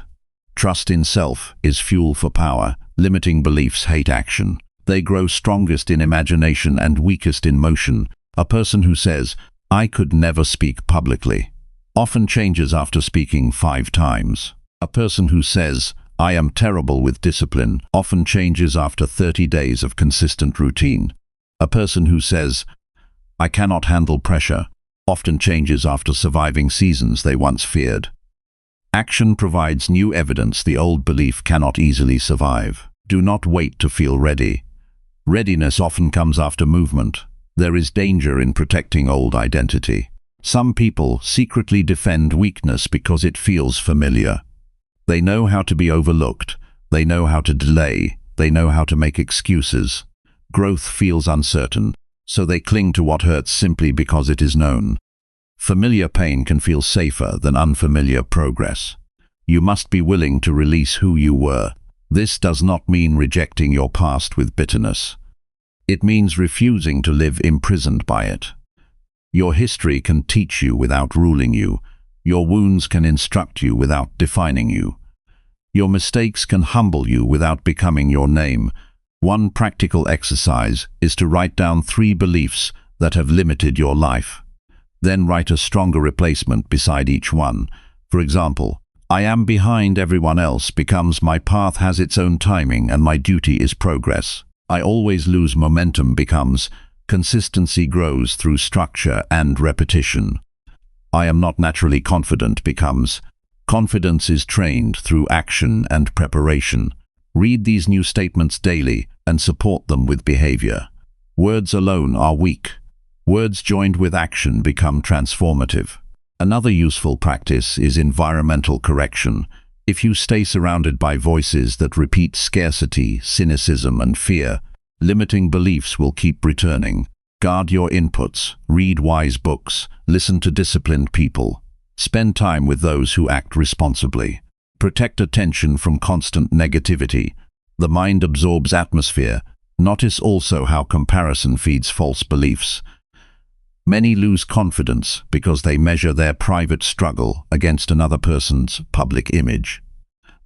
Trust in self is fuel for power. Limiting beliefs hate action. They grow strongest in imagination and weakest in motion. A person who says, "I could never speak publicly," often changes after speaking 5 times. A person who says, "I am terrible with discipline," often changes after 30 days of consistent routine. A person who says, "I cannot handle pressure," often changes after surviving seasons they once feared. Action provides new evidence the old belief cannot easily survive. Do not wait to feel ready. Readiness often comes after movement. There is danger in protecting old identity. Some people secretly defend weakness because it feels familiar. They know how to be overlooked. They know how to delay. They know how to make excuses. Growth feels uncertain, so they cling to what hurts simply because it is known. Familiar pain can feel safer than unfamiliar progress. You must be willing to release who you were. This does not mean rejecting your past with bitterness. It means refusing to live imprisoned by it. Your history can teach you without ruling you. Your wounds can instruct you without defining you. Your mistakes can humble you without becoming your name. One practical exercise is to write down 3 beliefs that have limited your life. Then write a stronger replacement beside each one. For example, I am behind everyone else becomes my path has its own timing and my duty is progress. I always lose momentum becomes consistency grows through structure and repetition. I am not naturally confident becomes confidence is trained through action and preparation. Read these new statements daily and support them with behavior. Words alone are weak. Words joined with action become transformative. Another useful practice is environmental correction. If you stay surrounded by voices that repeat scarcity, cynicism, and fear, limiting beliefs will keep returning. Guard your inputs, read wise books, listen to disciplined people. Spend time with those who act responsibly. Protect attention from constant negativity. The mind absorbs atmosphere. Notice also how comparison feeds false beliefs. Many lose confidence because they measure their private struggle against another person's public image.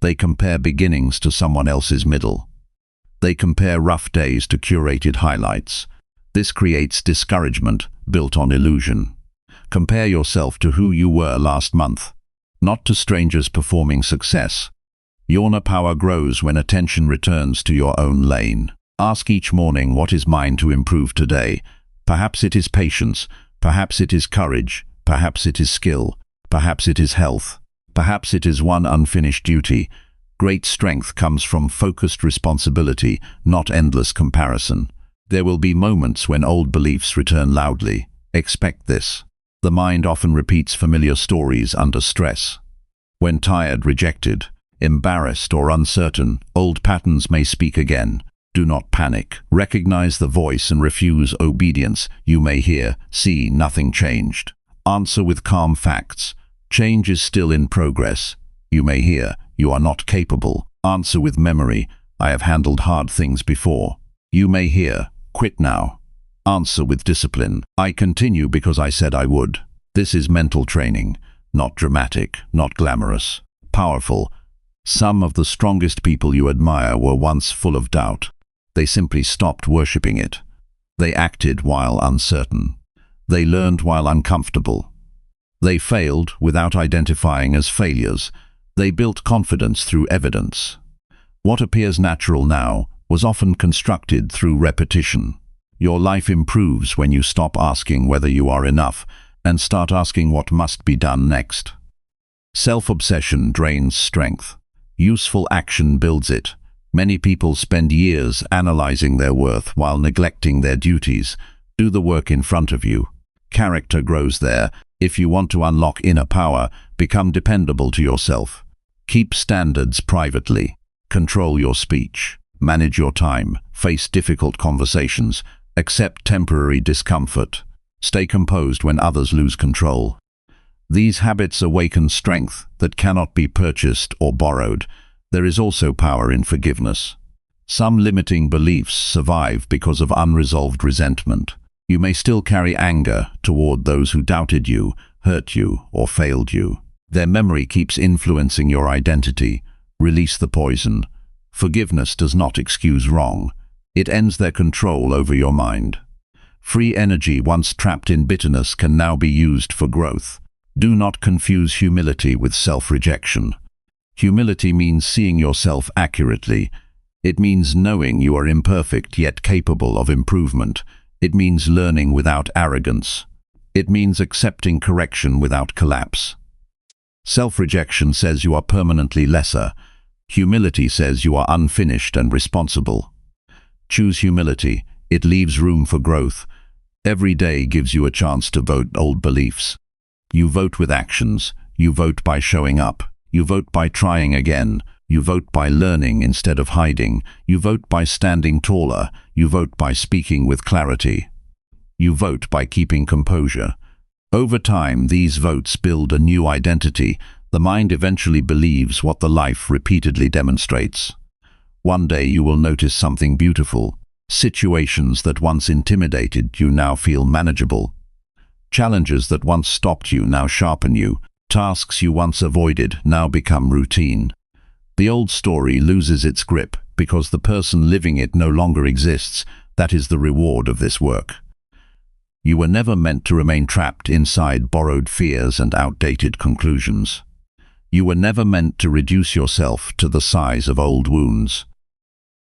They compare beginnings to someone else's middle. They compare rough days to curated highlights. This creates discouragement built on illusion. Compare yourself to who you were last month, not to strangers performing success. Your power grows when attention returns to your own lane. Ask each morning, what is mine to improve today? Perhaps it is patience, perhaps it is courage, perhaps it is skill, perhaps it is health, perhaps it is one unfinished duty. Great strength comes from focused responsibility, not endless comparison. There will be moments when old beliefs return loudly. Expect this. The mind often repeats familiar stories under stress. When tired, rejected, embarrassed, or uncertain, old patterns may speak again. Do not panic. Recognize the voice and refuse obedience. You may hear, see, nothing changed. Answer with calm facts. Change is still in progress. You may hear, you are not capable. Answer with memory. I have handled hard things before. You may hear, quit now. Answer with discipline. I continue because I said I would. This is mental training. Not dramatic, not glamorous. Powerful. Some of the strongest people you admire were once full of doubt. They simply stopped worshipping it. They acted while uncertain. They learned while uncomfortable. They failed without identifying as failures. They built confidence through evidence. What appears natural now was often constructed through repetition. Your life improves when you stop asking whether you are enough and start asking what must be done next. Self-obsession drains strength. Useful action builds it. Many people spend years analyzing their worth while neglecting their duties. Do the work in front of you. Character grows there. If you want to unlock inner power, become dependable to yourself. Keep standards privately. Control your speech. Manage your time. Face difficult conversations. Accept temporary discomfort. Stay composed when others lose control. These habits awaken strength that cannot be purchased or borrowed. There is also power in forgiveness. Some limiting beliefs survive because of unresolved resentment. You may still carry anger toward those who doubted you, hurt you, or failed you. Their memory keeps influencing your identity. Release the poison. Forgiveness does not excuse wrong. It ends their control over your mind. Free energy once trapped in bitterness can now be used for growth. Do not confuse humility with self-rejection. Humility means seeing yourself accurately. It means knowing you are imperfect yet capable of improvement. It means learning without arrogance. It means accepting correction without collapse. Self-rejection says you are permanently lesser. Humility says you are unfinished and responsible. Choose humility. It leaves room for growth. Every day gives you a chance to vote old beliefs. You vote with actions. You vote by showing up. You vote by trying again. You vote by learning instead of hiding. You vote by standing taller. You vote by speaking with clarity. You vote by keeping composure. Over time, these votes build a new identity. The mind eventually believes what the life repeatedly demonstrates. One day you will notice something beautiful. Situations that once intimidated you now feel manageable. Challenges that once stopped you now sharpen you. Tasks you once avoided now become routine. The old story loses its grip because the person living it no longer exists. That is the reward of this work. You were never meant to remain trapped inside borrowed fears and outdated conclusions. You were never meant to reduce yourself to the size of old wounds.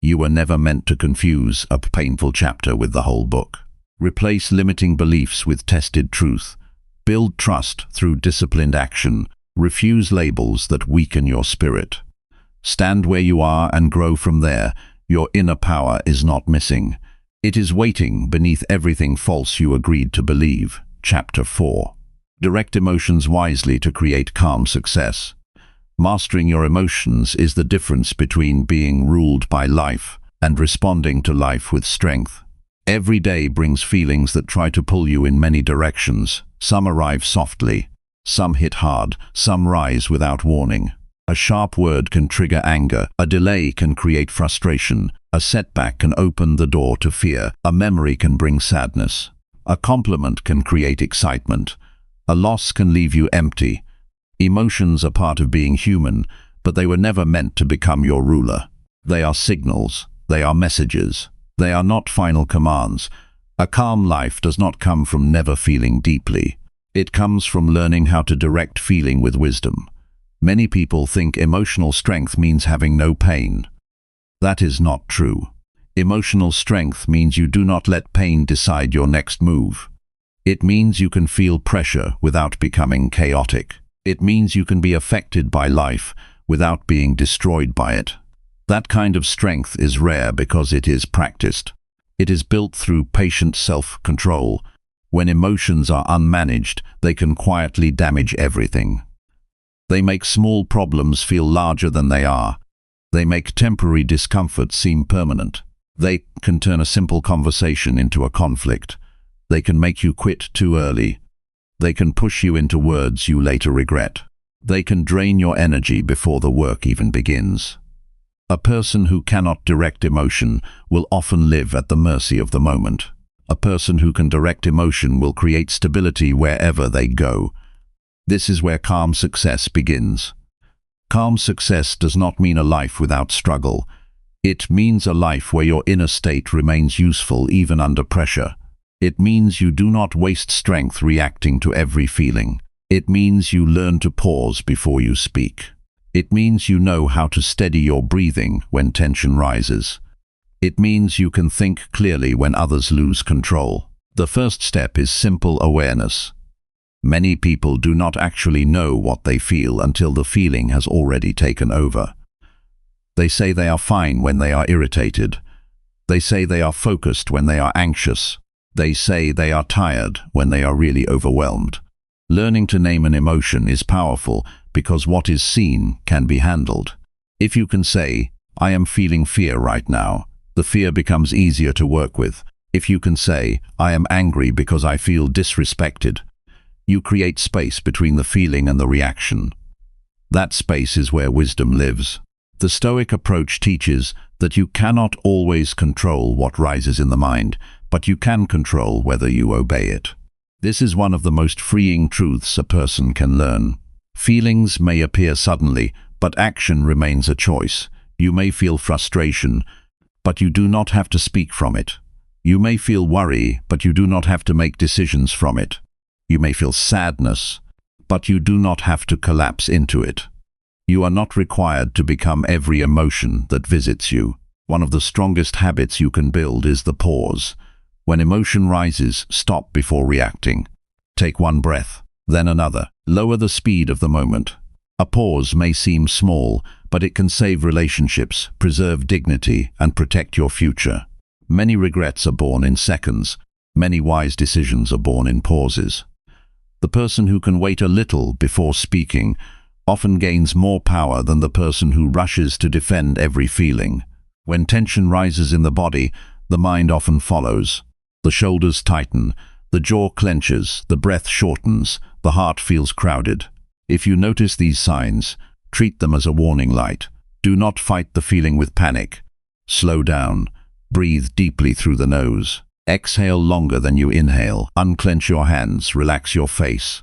You were never meant to confuse a painful chapter with the whole book. Replace limiting beliefs with tested truth. Build trust through disciplined action. Refuse labels that weaken your spirit. Stand where you are and grow from there. Your inner power is not missing. It is waiting beneath everything false you agreed to believe. Chapter 4. Direct emotions wisely to create calm success. Mastering your emotions is the difference between being ruled by life and responding to life with strength. Every day brings feelings that try to pull you in many directions. Some arrive softly, some hit hard, some rise without warning. A sharp word can trigger anger, a delay can create frustration, a setback can open the door to fear, a memory can bring sadness. A compliment can create excitement. A loss can leave you empty. Emotions are part of being human, but they were never meant to become your ruler. They are signals. They are messages. They are not final commands. A calm life does not come from never feeling deeply. It comes from learning how to direct feeling with wisdom. Many people think emotional strength means having no pain. That is not true. Emotional strength means you do not let pain decide your next move. It means you can feel pressure without becoming chaotic. It means you can be affected by life without being destroyed by it. That kind of strength is rare because it is practiced. It is built through patient self-control. When emotions are unmanaged, they can quietly damage everything. They make small problems feel larger than they are. They make temporary discomfort seem permanent. They can turn a simple conversation into a conflict. They can make you quit too early. They can push you into words you later regret. They can drain your energy before the work even begins. A person who cannot direct emotion will often live at the mercy of the moment. A person who can direct emotion will create stability wherever they go. This is where calm success begins. Calm success does not mean a life without struggle. It means a life where your inner state remains useful even under pressure. It means you do not waste strength reacting to every feeling. It means you learn to pause before you speak. It means you know how to steady your breathing when tension rises. It means you can think clearly when others lose control. The first step is simple awareness. Many people do not actually know what they feel until the feeling has already taken over. They say they are fine when they are irritated. They say they are focused when they are anxious. They say they are tired when they are really overwhelmed. Learning to name an emotion is powerful because what is seen can be handled. If you can say, "I am feeling fear right now," the fear becomes easier to work with. If you can say, "I am angry because I feel disrespected," you create space between the feeling and the reaction. That space is where wisdom lives. The Stoic approach teaches that you cannot always control what rises in the mind, but you can control whether you obey it. This is one of the most freeing truths a person can learn. Feelings may appear suddenly, but action remains a choice. You may feel frustration, but you do not have to speak from it. You may feel worry, but you do not have to make decisions from it. You may feel sadness, but you do not have to collapse into it. You are not required to become every emotion that visits you. One of the strongest habits you can build is the pause. When emotion rises, stop before reacting. Take one breath, then another. Lower the speed of the moment. A pause may seem small, but it can save relationships, preserve dignity, and protect your future. Many regrets are born in seconds. Many wise decisions are born in pauses. The person who can wait a little before speaking often gains more power than the person who rushes to defend every feeling. When tension rises in the body, the mind often follows. The shoulders tighten, the jaw clenches, the breath shortens, the heart feels crowded. If you notice these signs, treat them as a warning light. Do not fight the feeling with panic. Slow down. Breathe deeply through the nose. Exhale longer than you inhale. Unclench your hands, relax your face.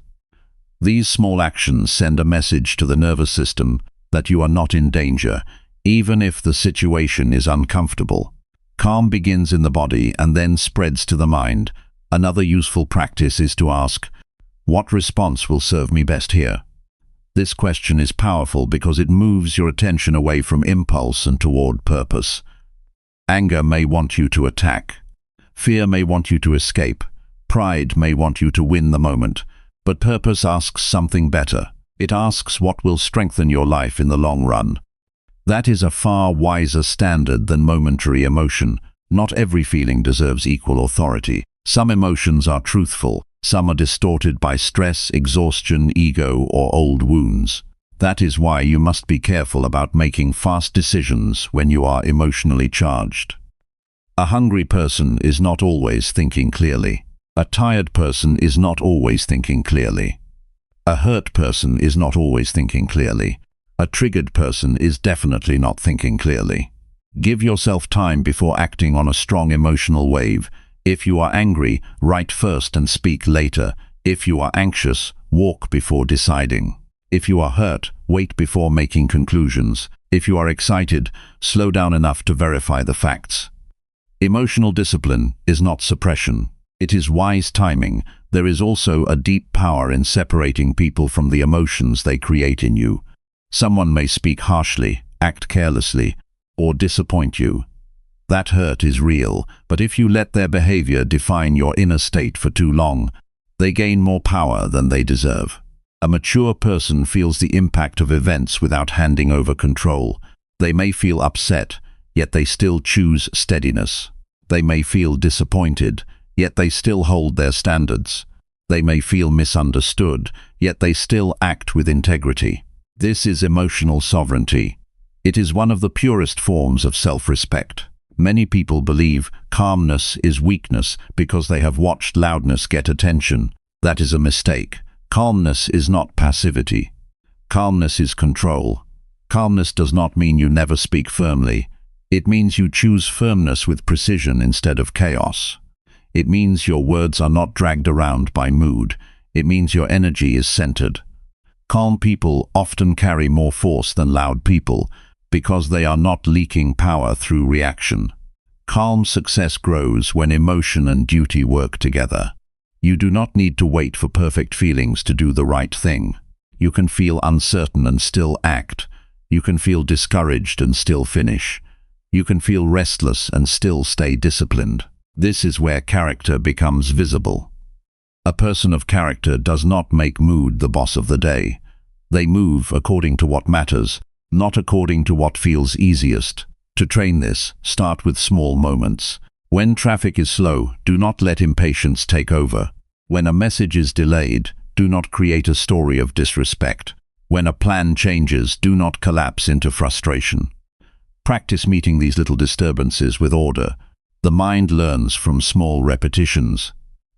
These small actions send a message to the nervous system that you are not in danger, even if the situation is uncomfortable. Calm begins in the body and then spreads to the mind. Another useful practice is to ask, what response will serve me best here? This question is powerful because it moves your attention away from impulse and toward purpose. Anger may want you to attack. Fear may want you to escape. Pride may want you to win the moment. But purpose asks something better. It asks what will strengthen your life in the long run. That is a far wiser standard than momentary emotion. Not every feeling deserves equal authority. Some emotions are truthful. Some are distorted by stress, exhaustion, ego, or old wounds. That is why you must be careful about making fast decisions when you are emotionally charged. A hungry person is not always thinking clearly. A tired person is not always thinking clearly. A hurt person is not always thinking clearly. A triggered person is definitely not thinking clearly. Give yourself time before acting on a strong emotional wave. If you are angry, write first and speak later. If you are anxious, walk before deciding. If you are hurt, wait before making conclusions. If you are excited, slow down enough to verify the facts. Emotional discipline is not suppression. It is wise timing. There is also a deep power in separating people from the emotions they create in you. Someone may speak harshly, act carelessly, or disappoint you. That hurt is real, but if you let their behavior define your inner state for too long, they gain more power than they deserve. A mature person feels the impact of events without handing over control. They may feel upset, yet they still choose steadiness. They may feel disappointed, yet they still hold their standards. They may feel misunderstood, yet they still act with integrity. This is emotional sovereignty. It is one of the purest forms of self-respect. Many people believe calmness is weakness because they have watched loudness get attention. That is a mistake. Calmness is not passivity. Calmness is control. Calmness does not mean you never speak firmly. It means you choose firmness with precision instead of chaos. It means your words are not dragged around by mood. It means your energy is centered. Calm people often carry more force than loud people, because they are not leaking power through reaction. Calm success grows when emotion and duty work together. You do not need to wait for perfect feelings to do the right thing. You can feel uncertain and still act. You can feel discouraged and still finish. You can feel restless and still stay disciplined. This is where character becomes visible. A person of character does not make mood the boss of the day. They move according to what matters, not according to what feels easiest. To train this, start with small moments. When traffic is slow, do not let impatience take over. When a message is delayed, do not create a story of disrespect. When a plan changes, do not collapse into frustration. Practice meeting these little disturbances with order. The mind learns from small repetitions.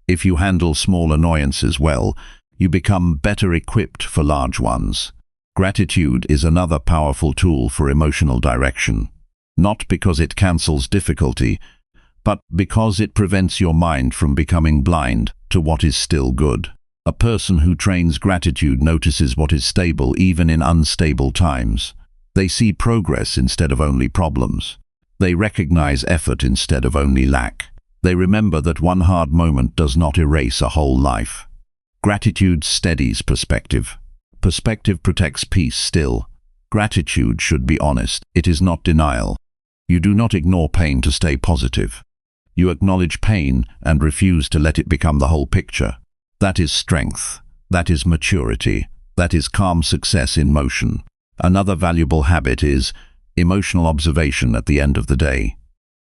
If you handle small annoyances well, you become better equipped for large ones. Gratitude is another powerful tool for emotional direction. Not because it cancels difficulty, but because it prevents your mind from becoming blind to what is still good. A person who trains gratitude notices what is stable even in unstable times. They see progress instead of only problems. They recognize effort instead of only lack. They remember that one hard moment does not erase a whole life. Gratitude steadies perspective. Perspective protects peace still. Gratitude should be honest. It is not denial. You do not ignore pain to stay positive. You acknowledge pain and refuse to let it become the whole picture. That is strength. That is maturity. That is calm success in motion. Another valuable habit is emotional observation at the end of the day.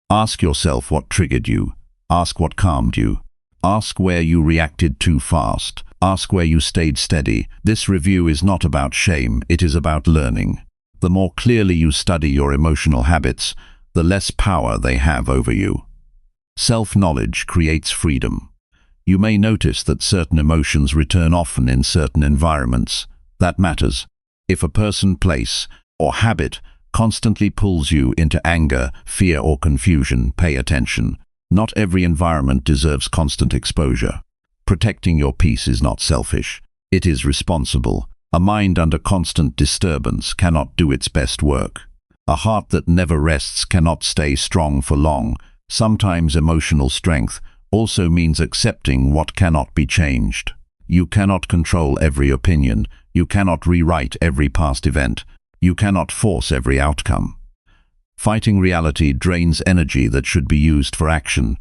Ask yourself what triggered you. Ask what calmed you. Ask where you reacted too fast. Ask where you stayed steady. This review is not about shame, it is about learning. The more clearly you study your emotional habits, the less power they have over you. Self-knowledge creates freedom. You may notice that certain emotions return often in certain environments. That matters. If a person, place, or habit constantly pulls you into anger, fear, or confusion, pay attention. Not every environment deserves constant exposure. Protecting your peace is not selfish. It is responsible. A mind under constant disturbance cannot do its best work. A heart that never rests cannot stay strong for long. Sometimes emotional strength, also means accepting what cannot be changed. You cannot control every opinion. You cannot rewrite every past event. You cannot force every outcome. Fighting reality drains energy that should be used for action.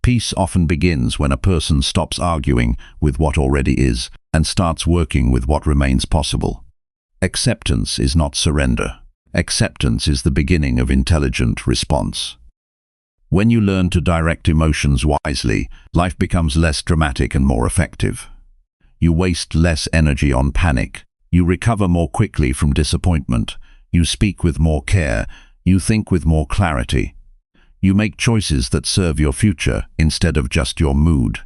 Peace often begins when a person stops arguing with what already is and starts working with what remains possible. Acceptance is not surrender. Acceptance is the beginning of intelligent response. When you learn to direct emotions wisely, life becomes less dramatic and more effective. You waste less energy on panic. You recover more quickly from disappointment. You speak with more care. You think with more clarity. You make choices that serve your future instead of just your mood.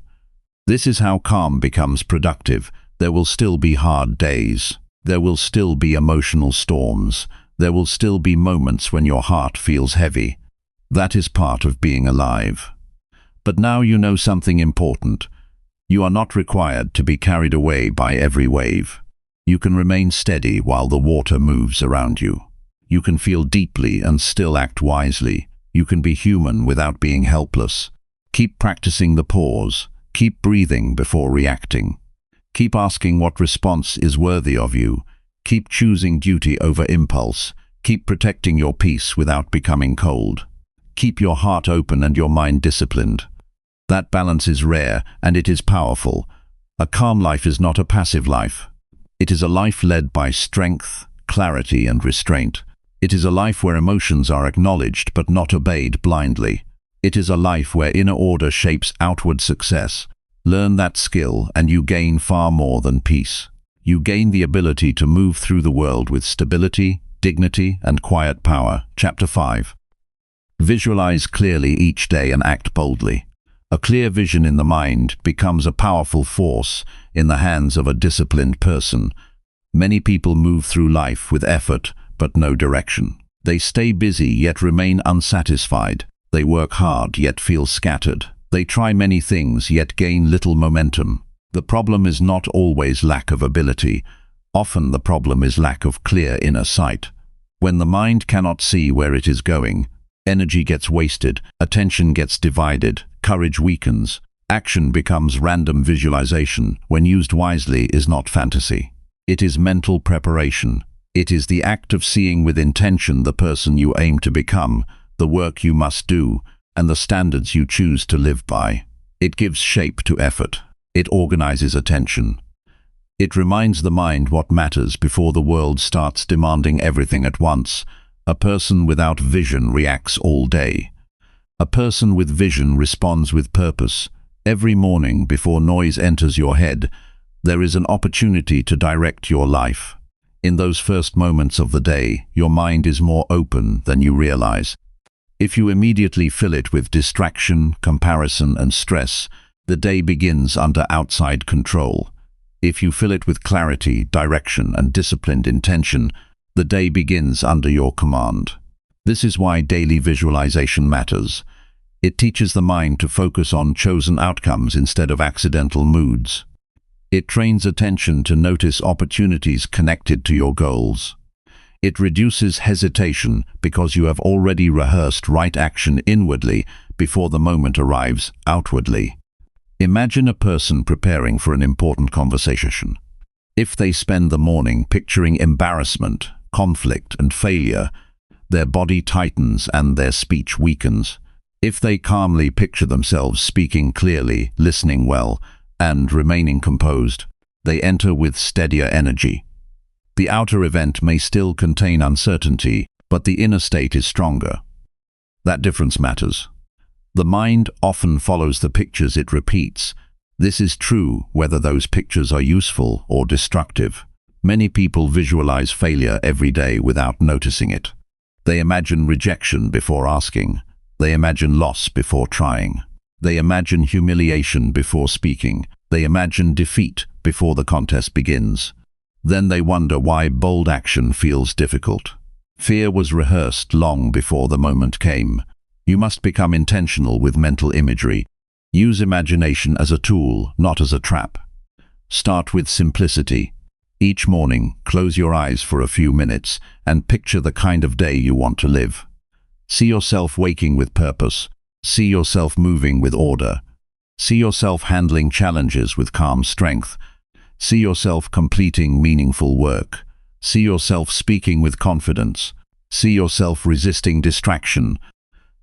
This is how calm becomes productive. There will still be hard days. There will still be emotional storms. There will still be moments when your heart feels heavy. That is part of being alive. But now you know something important. You are not required to be carried away by every wave. You can remain steady while the water moves around you. You can feel deeply and still act wisely. You can be human without being helpless. Keep practicing the pause. Keep breathing before reacting. Keep asking what response is worthy of you. Keep choosing duty over impulse. Keep protecting your peace without becoming cold. Keep your heart open and your mind disciplined. That balance is rare and it is powerful. A calm life is not a passive life. It is a life led by strength, clarity, and restraint. It is a life where emotions are acknowledged but not obeyed blindly. It is a life where inner order shapes outward success. Learn that skill and you gain far more than peace. You gain the ability to move through the world with stability, dignity, and quiet power. Chapter 5. Visualize clearly each day and act boldly. A clear vision in the mind becomes a powerful force in the hands of a disciplined person. Many people move through life with effort but no direction. They stay busy yet remain unsatisfied. They work hard yet feel scattered. They try many things yet gain little momentum. The problem is not always lack of ability. Often the problem is lack of clear inner sight. When the mind cannot see where it is going, energy gets wasted, attention gets divided, courage weakens. Action becomes random visualization. When used wisely is not fantasy. It is mental preparation. It is the act of seeing with intention the person you aim to become, the work you must do, and the standards you choose to live by. It gives shape to effort. It organizes attention. It reminds the mind what matters before the world starts demanding everything at once. A person without vision reacts all day. A person with vision responds with purpose. Every morning before noise enters your head, there is an opportunity to direct your life. In those first moments of the day, your mind is more open than you realize. If you immediately fill it with distraction, comparison, and stress, the day begins under outside control. If you fill it with clarity, direction, and disciplined intention, the day begins under your command. This is why daily visualization matters. It teaches the mind to focus on chosen outcomes instead of accidental moods. It trains attention to notice opportunities connected to your goals. It reduces hesitation because you have already rehearsed right action inwardly before the moment arrives outwardly. Imagine a person preparing for an important conversation. If they spend the morning picturing embarrassment, conflict, and failure, their body tightens and their speech weakens. If they calmly picture themselves speaking clearly, listening well, and remaining composed, they enter with steadier energy. The outer event may still contain uncertainty, but the inner state is stronger. That difference matters. The mind often follows the pictures it repeats. This is true whether those pictures are useful or destructive. Many people visualize failure every day without noticing it. They imagine rejection before asking. They imagine loss before trying. They imagine humiliation before speaking. They imagine defeat before the contest begins. Then they wonder why bold action feels difficult. Fear was rehearsed long before the moment came. You must become intentional with mental imagery. Use imagination as a tool, not as a trap. Start with simplicity. Each morning, close your eyes for a few minutes and picture the kind of day you want to live. See yourself waking with purpose. See yourself moving with order. See yourself handling challenges with calm strength. See yourself completing meaningful work. See yourself speaking with confidence. See yourself resisting distraction.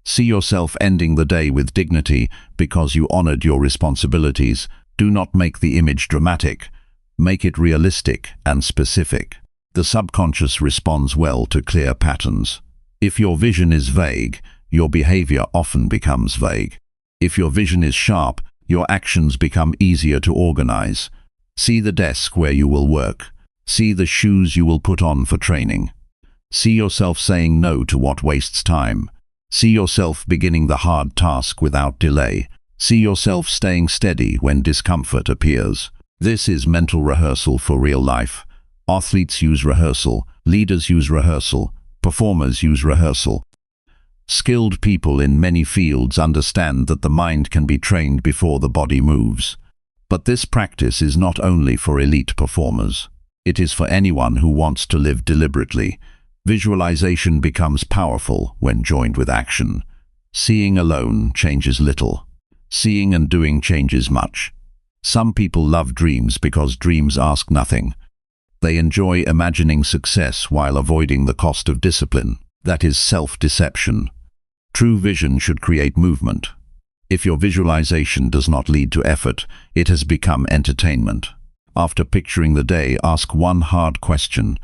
See yourself ending the day with dignity because you honored your responsibilities. Do not make the image dramatic. Make it realistic and specific. The subconscious responds well to clear patterns. If your vision is vague, your behavior often becomes vague. If your vision is sharp, your actions become easier to organize. See the desk where you will work. See the shoes you will put on for training. See yourself saying no to what wastes time. See yourself beginning the hard task without delay. See yourself staying steady when discomfort appears. This is mental rehearsal for real life. Athletes use rehearsal, leaders use rehearsal, performers use rehearsal. Skilled people in many fields understand that the mind can be trained before the body moves. But this practice is not only for elite performers. It is for anyone who wants to live deliberately. Visualization becomes powerful when joined with action. Seeing alone changes little. Seeing and doing changes much. Some people love dreams because dreams ask nothing. They enjoy imagining success while avoiding the cost of discipline. That is self-deception. True vision should create movement. If your visualization does not lead to effort, it has become entertainment. After picturing the day, ask one hard question.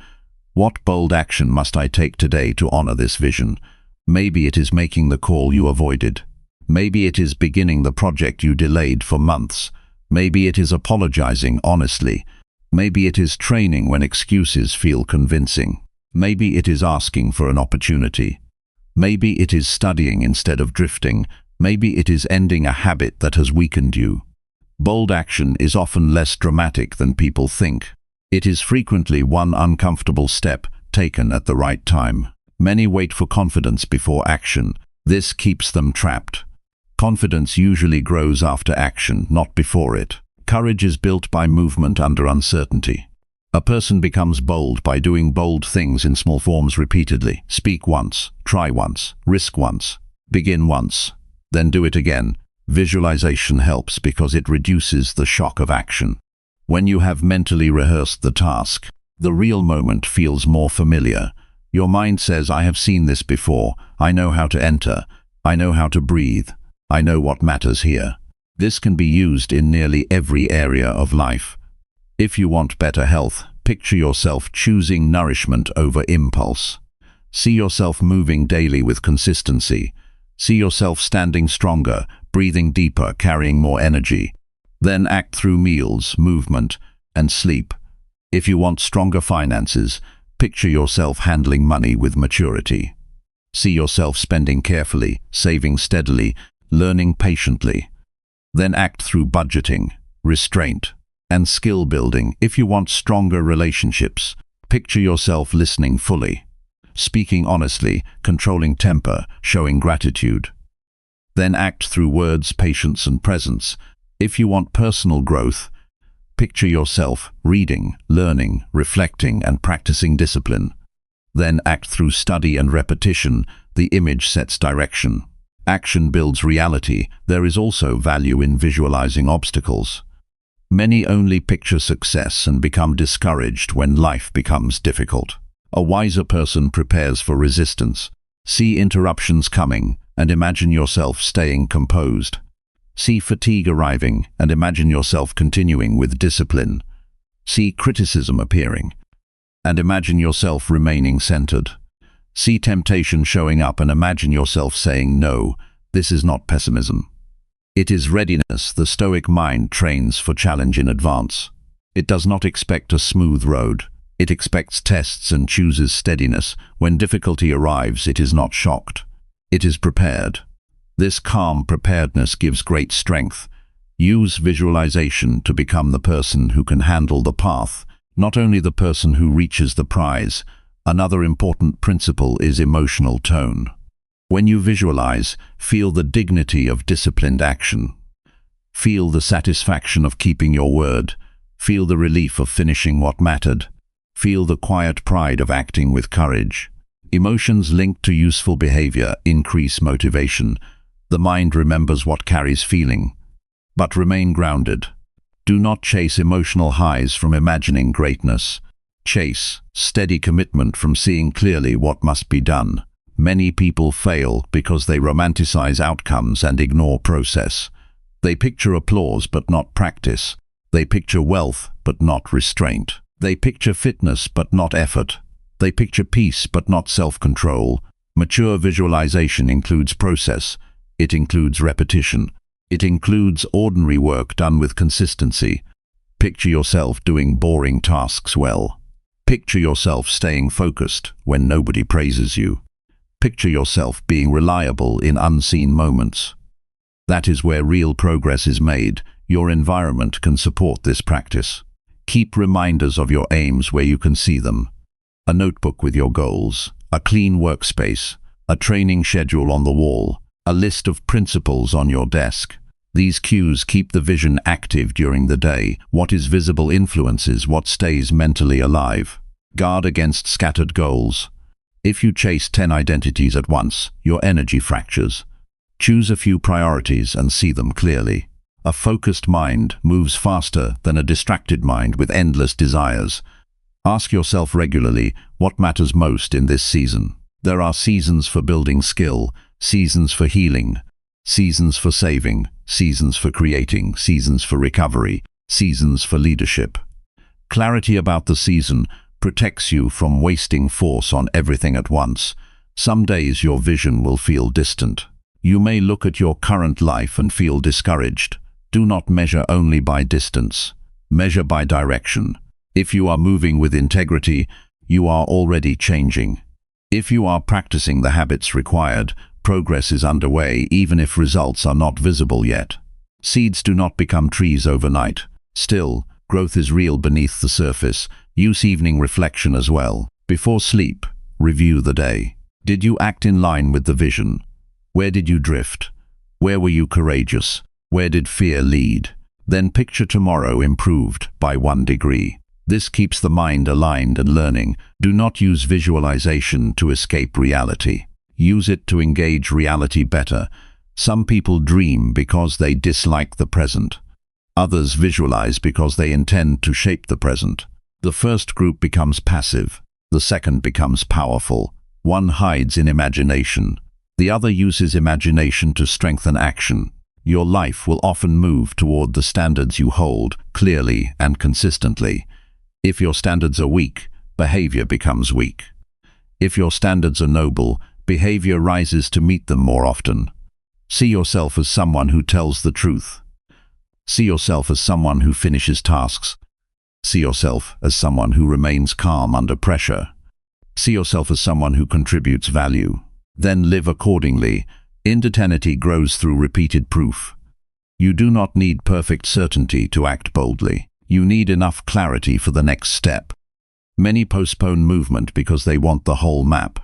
What bold action must I take today to honor this vision? Maybe it is making the call you avoided. Maybe it is beginning the project you delayed for months. Maybe it is apologizing honestly. Maybe it is training when excuses feel convincing. Maybe it is asking for an opportunity. Maybe it is studying instead of drifting. Maybe it is ending a habit that has weakened you. Bold action is often less dramatic than people think. It is frequently one uncomfortable step taken at the right time. Many wait for confidence before action. This keeps them trapped. Confidence usually grows after action, not before it. Courage is built by movement under uncertainty. A person becomes bold by doing bold things in small forms repeatedly. Speak once, try once, risk once, begin once, then do it again. Visualization helps because it reduces the shock of action. When you have mentally rehearsed the task, the real moment feels more familiar. Your mind says, I have seen this before. I know how to enter. I know how to breathe. I know what matters here. This can be used in nearly every area of life. If you want better health, picture yourself choosing nourishment over impulse. See yourself moving daily with consistency. See yourself standing stronger, breathing deeper, carrying more energy. Then act through meals, movement, and sleep. If you want stronger finances, picture yourself handling money with maturity. See yourself spending carefully, saving steadily, learning patiently. Then act through budgeting, restraint, and skill building. If you want stronger relationships, picture yourself listening fully, speaking honestly, controlling temper, showing gratitude. Then act through words, patience, and presence. If you want personal growth, picture yourself reading, learning, reflecting, and practicing discipline. Then act through study and repetition. The image sets direction. Action builds reality. There is also value in visualizing obstacles. Many only picture success and become discouraged when life becomes difficult. A wiser person prepares for resistance. See interruptions coming and imagine yourself staying composed. See fatigue arriving and imagine yourself continuing with discipline. See criticism appearing and imagine yourself remaining centered. See temptation showing up and imagine yourself saying no. This is not pessimism. It is readiness. The stoic mind trains for challenge in advance. It does not expect a smooth road. It expects tests and chooses steadiness. When difficulty arrives, it is not shocked. It is prepared. This calm preparedness gives great strength. Use visualization to become the person who can handle the path, not only the person who reaches the prize. Another important principle is emotional tone. When you visualize, feel the dignity of disciplined action. Feel the satisfaction of keeping your word. Feel the relief of finishing what mattered. Feel the quiet pride of acting with courage. Emotions linked to useful behavior increase motivation. The mind remembers what carries feeling. but remain grounded. Do not chase emotional highs from imagining greatness. Chase steady commitment from seeing clearly what must be done. Many people fail because they romanticize outcomes and ignore process. They picture applause but not practice. They picture wealth but not restraint. They picture fitness but not effort. They picture peace but not self-control. Mature visualization includes process. It includes repetition. It includes ordinary work done with consistency. Picture yourself doing boring tasks well. Picture yourself staying focused when nobody praises you. Picture yourself being reliable in unseen moments. That is where real progress is made. Your environment can support this practice. Keep reminders of your aims where you can see them. A notebook with your goals, a clean workspace, a training schedule on the wall, a list of principles on your desk. These cues keep the vision active during the day. What is visible influences what stays mentally alive. Guard against scattered goals. If you chase 10 identities at once, your energy fractures. Choose a few priorities and see them clearly. A focused mind moves faster than a distracted mind with endless desires. Ask yourself regularly, what matters most in this season? There are seasons for building skill, seasons for healing, seasons for saving, seasons for creating, seasons for recovery, seasons for leadership. Clarity about the season protects you from wasting force on everything at once. Some days your vision will feel distant. You may look at your current life and feel discouraged. Do not measure only by distance. Measure by direction. If you are moving with integrity, you are already changing. If you are practicing the habits required, progress is underway even if results are not visible yet. Seeds do not become trees overnight. Still, growth is real beneath the surface. Use evening reflection as well. Before sleep, review the day. Did you act in line with the vision? Where did you drift? Where were you courageous? Where did fear lead? Then picture tomorrow improved by 1 degree. This keeps the mind aligned and learning. Do not use visualization to escape reality. Use it to engage reality better. Some people dream because they dislike the present. Others visualize because they intend to shape the present. The first group becomes passive. The second becomes powerful. One hides in imagination. The other uses imagination to strengthen action. Your life will often move toward the standards you hold clearly and consistently. If your standards are weak, behavior becomes weak. If your standards are noble, behavior rises to meet them more often. See yourself as someone who tells the truth. See yourself as someone who finishes tasks. See yourself as someone who remains calm under pressure. See yourself as someone who contributes value. Then live accordingly. Identity grows through repeated proof. You do not need perfect certainty to act boldly. You need enough clarity for the next step. Many postpone movement because they want the whole map.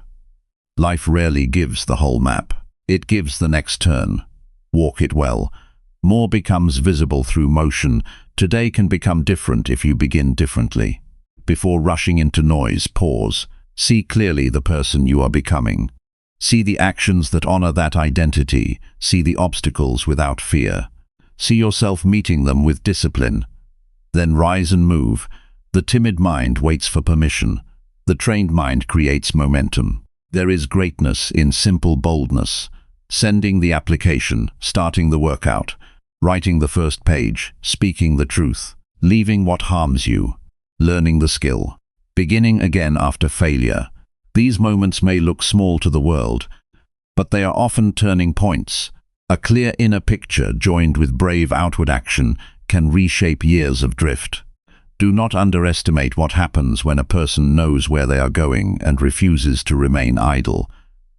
Life rarely gives the whole map. It gives the next turn. Walk it well. More becomes visible through motion. Today can become different if you begin differently. Before rushing into noise, pause. See clearly the person you are becoming. See the actions that honor that identity. See the obstacles without fear. See yourself meeting them with discipline. Then rise and move. The timid mind waits for permission. The trained mind creates momentum. There is greatness in simple boldness. Sending the application, starting the workout, writing the first page, speaking the truth, leaving what harms you, learning the skill, beginning again after failure. These moments may look small to the world, but they are often turning points. A clear inner picture joined with brave outward action can reshape years of drift. Do not underestimate what happens when a person knows where they are going and refuses to remain idle.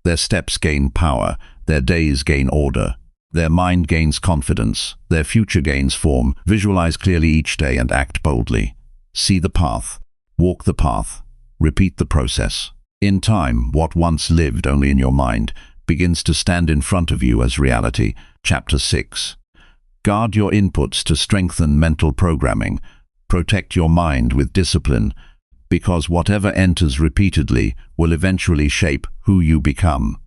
Their steps gain power, their days gain order, their mind gains confidence, their future gains form. Visualize clearly each day and act boldly. See the path, walk the path, repeat the process. In time, what once lived only in your mind begins to stand in front of you as reality. Chapter 6. Guard your inputs to strengthen mental programming. Protect your mind with discipline, because whatever enters repeatedly will eventually shape who you become.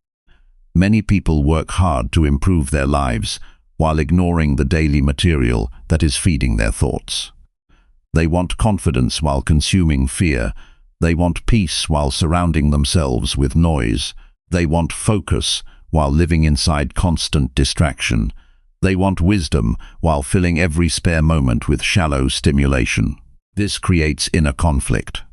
Many people work hard to improve their lives, while ignoring the daily material that is feeding their thoughts. They want confidence while consuming fear. They want peace while surrounding themselves with noise. They want focus while living inside constant distraction. They want wisdom while filling every spare moment with shallow stimulation. This creates inner conflict.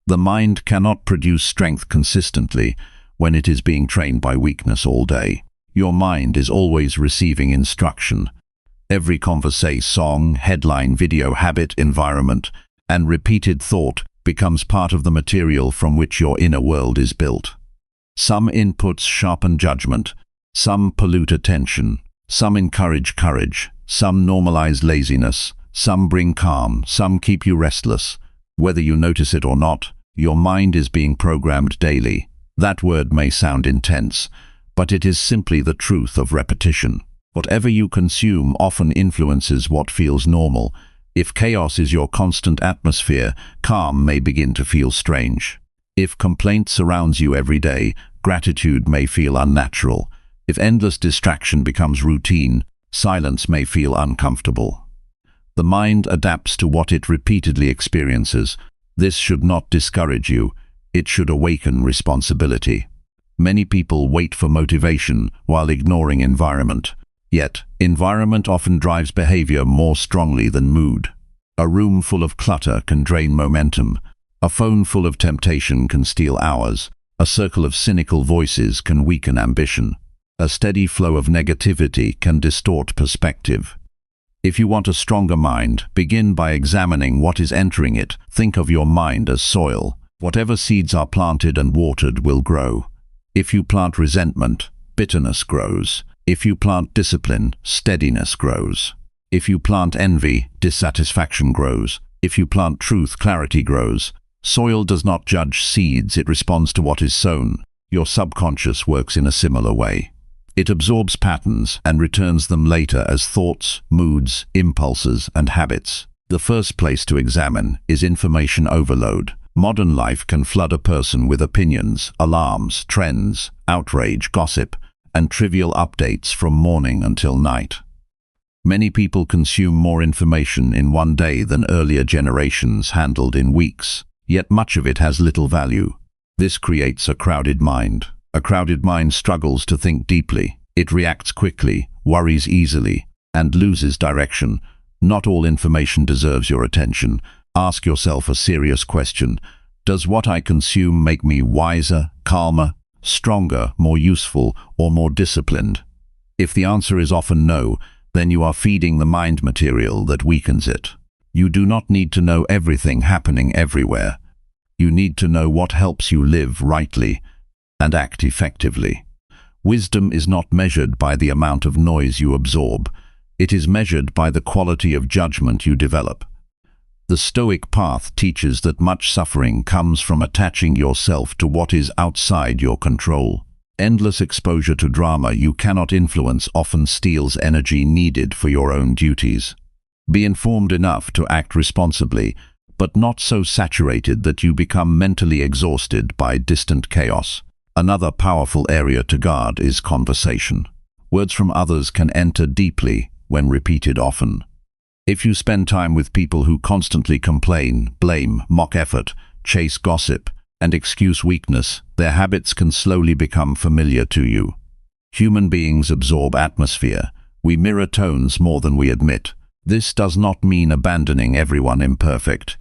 The mind cannot produce strength consistently when it is being trained by weakness all day. Your mind is always receiving instruction. Every conversation, song, headline, video, habit, environment, and repeated thought becomes part of the material from which your inner world is built. Some inputs sharpen judgment, some pollute attention, some encourage courage, some normalize laziness, some bring calm, some keep you restless. Whether you notice it or not, your mind is being programmed daily. That word may sound intense, but it is simply the truth of repetition. Whatever you consume often influences what feels normal. If chaos is your constant atmosphere, calm may begin to feel strange. If complaint surrounds you every day, gratitude may feel unnatural. If endless distraction becomes routine, silence may feel uncomfortable. The mind adapts to what it repeatedly experiences. This should not discourage you. It should awaken responsibility. Many people wait for motivation while ignoring environment. Yet, environment often drives behavior more strongly than mood. A room full of clutter can drain momentum. A phone full of temptation can steal hours. A circle of cynical voices can weaken ambition. A steady flow of negativity can distort perspective. If you want a stronger mind, begin by examining what is entering it. Think of your mind as soil. Whatever seeds are planted and watered will grow. If you plant resentment, bitterness grows. If you plant discipline, steadiness grows. If you plant envy, dissatisfaction grows. If you plant truth, clarity grows. Soil does not judge seeds, it responds to what is sown. Your subconscious works in a similar way. It absorbs patterns and returns them later as thoughts, moods, impulses, and habits. The first place to examine is information overload. Modern life can flood a person with opinions, alarms, trends, outrage, gossip, and trivial updates from morning until night. Many people consume more information in one day than earlier generations handled in weeks, yet much of it has little value. This creates a crowded mind. A crowded mind struggles to think deeply. It reacts quickly, worries easily, and loses direction. Not all information deserves your attention. Ask yourself a serious question. Does what I consume make me wiser, calmer, stronger, more useful, or more disciplined? If the answer is often no, then you are feeding the mind material that weakens it. You do not need to know everything happening everywhere. You need to know what helps you live rightly and act effectively. Wisdom is not measured by the amount of noise you absorb. It is measured by the quality of judgment you develop. The Stoic path teaches that much suffering comes from attaching yourself to what is outside your control. Endless exposure to drama you cannot influence often steals energy needed for your own duties. Be informed enough to act responsibly, but not so saturated that you become mentally exhausted by distant chaos. Another powerful area to guard is conversation. Words from others can enter deeply when repeated often. If you spend time with people who constantly complain, blame, mock effort, chase gossip, and excuse weakness, their habits can slowly become familiar to you. Human beings absorb atmosphere. We mirror tones more than we admit. This does not mean abandoning everyone imperfect.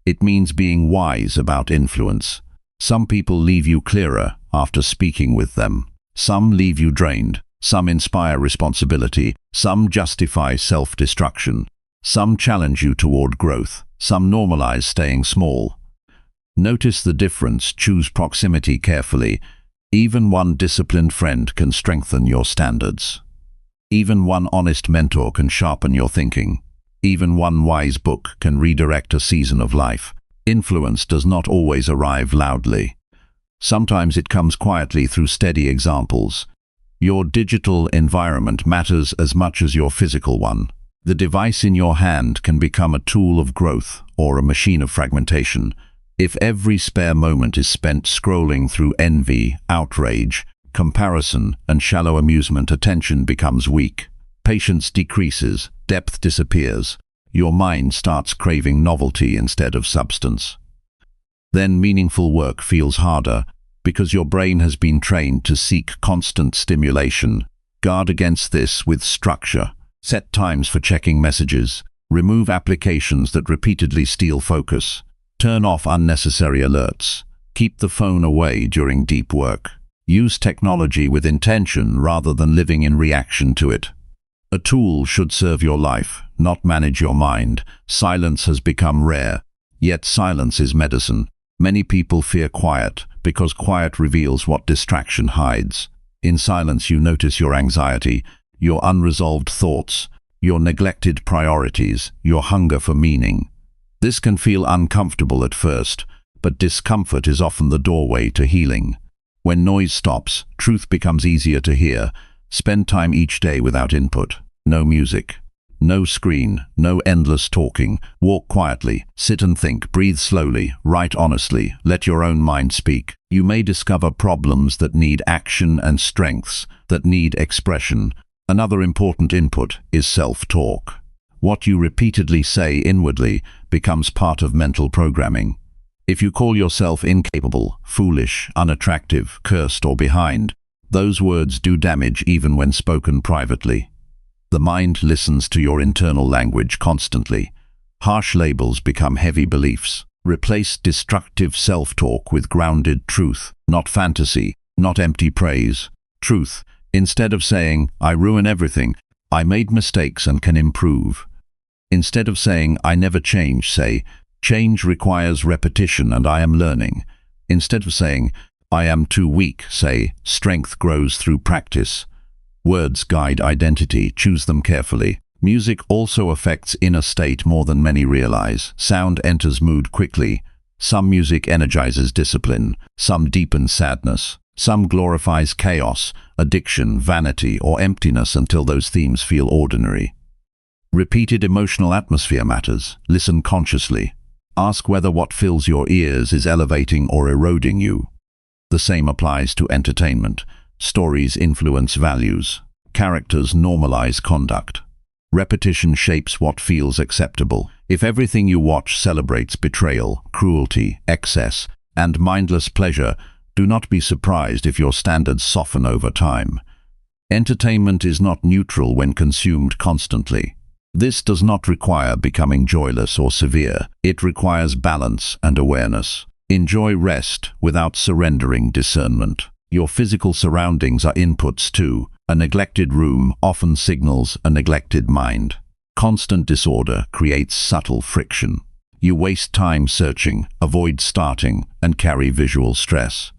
It means being wise about influence. Some people leave you clearer after speaking with them. Some leave you drained. Some inspire responsibility. Some justify self-destruction. Some challenge you toward growth. Some normalize staying small. Notice the difference. Choose proximity carefully. Even one disciplined friend can strengthen your standards. Even one honest mentor can sharpen your thinking. Even one wise book can redirect a season of life. Influence does not always arrive loudly. Sometimes it comes quietly through steady examples. Your digital environment matters as much as your physical one. The device in your hand can become a tool of growth or a machine of fragmentation. If every spare moment is spent scrolling through envy, outrage, comparison, and shallow amusement, attention becomes weak. Patience decreases, depth disappears. Your mind starts craving novelty instead of substance. Then meaningful work feels harder because your brain has been trained to seek constant stimulation. Guard against this with structure. Set times for checking messages. Remove applications that repeatedly steal focus. Turn off unnecessary alerts. Keep the phone away during deep work. Use technology with intention rather than living in reaction to it. A tool should serve your life, not manage your mind. Silence has become rare, yet silence is medicine. Many people fear quiet because quiet reveals what distraction hides. In silence you notice your anxiety, your unresolved thoughts, your neglected priorities, your hunger for meaning. This can feel uncomfortable at first, but discomfort is often the doorway to healing. When noise stops, truth becomes easier to hear. Spend time each day without input. No music, no screen, no endless talking. Walk quietly, sit and think, breathe slowly, write honestly, let your own mind speak. You may discover problems that need action and strengths that need expression. Another important input is self-talk. What you repeatedly say inwardly becomes part of mental programming. If you call yourself incapable, foolish, unattractive, cursed or behind, those words do damage even when spoken privately. The mind listens to your internal language constantly. Harsh labels become heavy beliefs. Replace destructive self-talk with grounded truth, not fantasy, not empty praise. Truth. Instead of saying, "I ruin everything," "I made mistakes and can improve." Instead of saying, "I never change," say, "Change requires repetition and I am learning." Instead of saying, "I am too weak," say, "Strength grows through practice." Words guide identity, choose them carefully. Music also affects inner state more than many realize. Sound enters mood quickly. Some music energizes discipline, some deepens sadness, some glorifies chaos, addiction, vanity, or emptiness until those themes feel ordinary. Repeated emotional atmosphere matters. Listen consciously. Ask whether what fills your ears is elevating or eroding you. The same applies to entertainment. Stories influence values. Characters normalize conduct. Repetition shapes what feels acceptable. If everything you watch celebrates betrayal, cruelty, excess, and mindless pleasure, do not be surprised if your standards soften over time. Entertainment is not neutral when consumed constantly. This does not require becoming joyless or severe. It requires balance and awareness. Enjoy rest without surrendering discernment. Your physical surroundings are inputs too. A neglected room often signals a neglected mind. Constant disorder creates subtle friction. You waste time searching, avoid starting, and carry visual stress.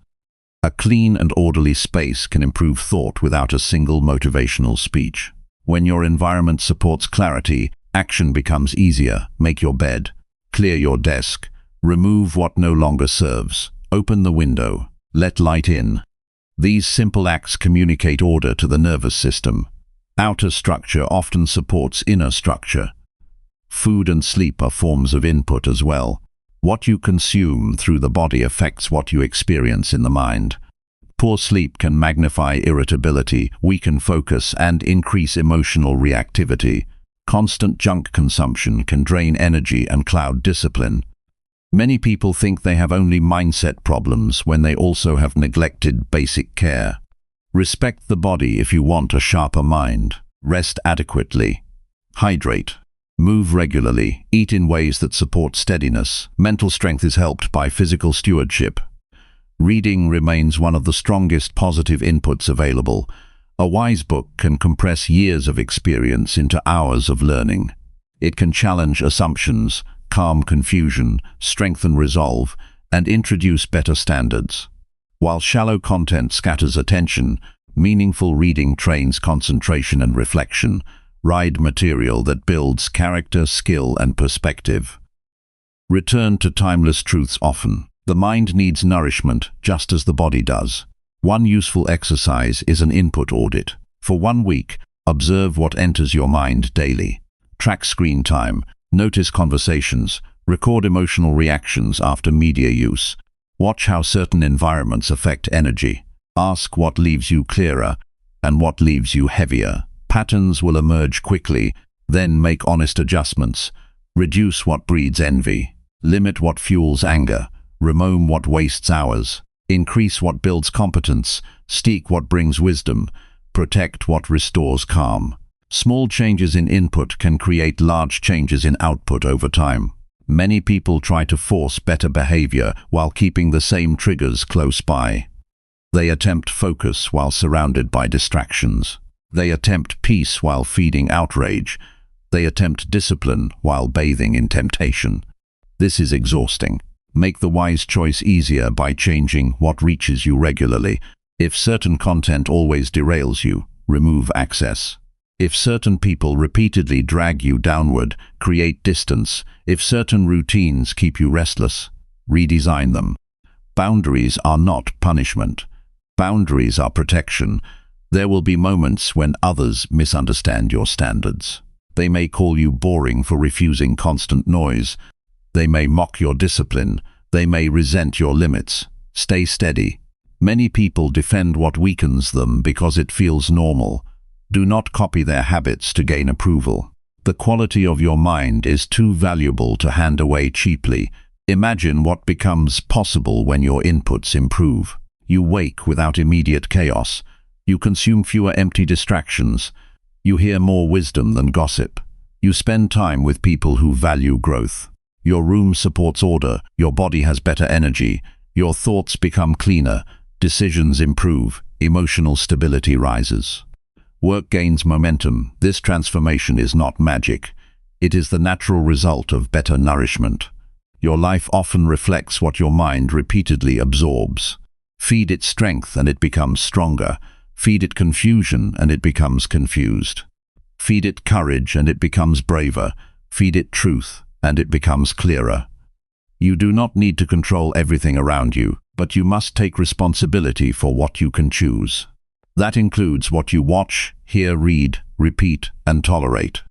A clean and orderly space can improve thought without a single motivational speech. When your environment supports clarity, action becomes easier. Make your bed. Clear your desk. Remove what no longer serves. Open the window. Let light in. These simple acts communicate order to the nervous system. Outer structure often supports inner structure. Food and sleep are forms of input as well. What you consume through the body affects what you experience in the mind. Poor sleep can magnify irritability, weaken focus, and increase emotional reactivity. Constant junk consumption can drain energy and cloud discipline. Many people think they have only mindset problems when they also have neglected basic care. Respect the body if you want a sharper mind. Rest adequately. Hydrate. Move regularly. Eat in ways that support steadiness. Mental strength is helped by physical stewardship. Reading remains one of the strongest positive inputs available. A wise book can compress years of experience into hours of learning. It can challenge assumptions, calm confusion, strengthen resolve, and introduce better standards. While shallow content scatters attention, meaningful reading trains concentration and reflection. Read material that builds character, skill, and perspective. Return to timeless truths often. The mind needs nourishment just as the body does. One useful exercise is an input audit. For 1 week, observe what enters your mind daily. Track screen time. Notice conversations. Record emotional reactions after media use. Watch how certain environments affect energy. Ask what leaves you clearer and what leaves you heavier. Patterns will emerge quickly, then make honest adjustments. Reduce what breeds envy. Limit what fuels anger. Remove what wastes hours. Increase what builds competence. Seek what brings wisdom. Protect what restores calm. Small changes in input can create large changes in output over time. Many people try to force better behavior while keeping the same triggers close by. They attempt focus while surrounded by distractions. They attempt peace while feeding outrage. They attempt discipline while bathing in temptation. This is exhausting. Make the wise choice easier by changing what reaches you regularly. If certain content always derails you, remove access. If certain people repeatedly drag you downward, create distance. If certain routines keep you restless, redesign them. Boundaries are not punishment. Boundaries are protection. There will be moments when others misunderstand your standards. They may call you boring for refusing constant noise. They may mock your discipline. They may resent your limits. Stay steady. Many people defend what weakens them because it feels normal. Do not copy their habits to gain approval. The quality of your mind is too valuable to hand away cheaply. Imagine what becomes possible when your inputs improve. You wake without immediate chaos. You consume fewer empty distractions. You hear more wisdom than gossip. You spend time with people who value growth. Your room supports order. Your body has better energy. Your thoughts become cleaner. Decisions improve. Emotional stability rises. Work gains momentum. This transformation is not magic. It is the natural result of better nourishment. Your life often reflects what your mind repeatedly absorbs. Feed it strength and it becomes stronger. Feed it confusion and it becomes confused. Feed it courage and it becomes braver. Feed it truth and it becomes clearer. You do not need to control everything around you, but you must take responsibility for what you can choose. That includes what you watch, hear, read, repeat, and tolerate.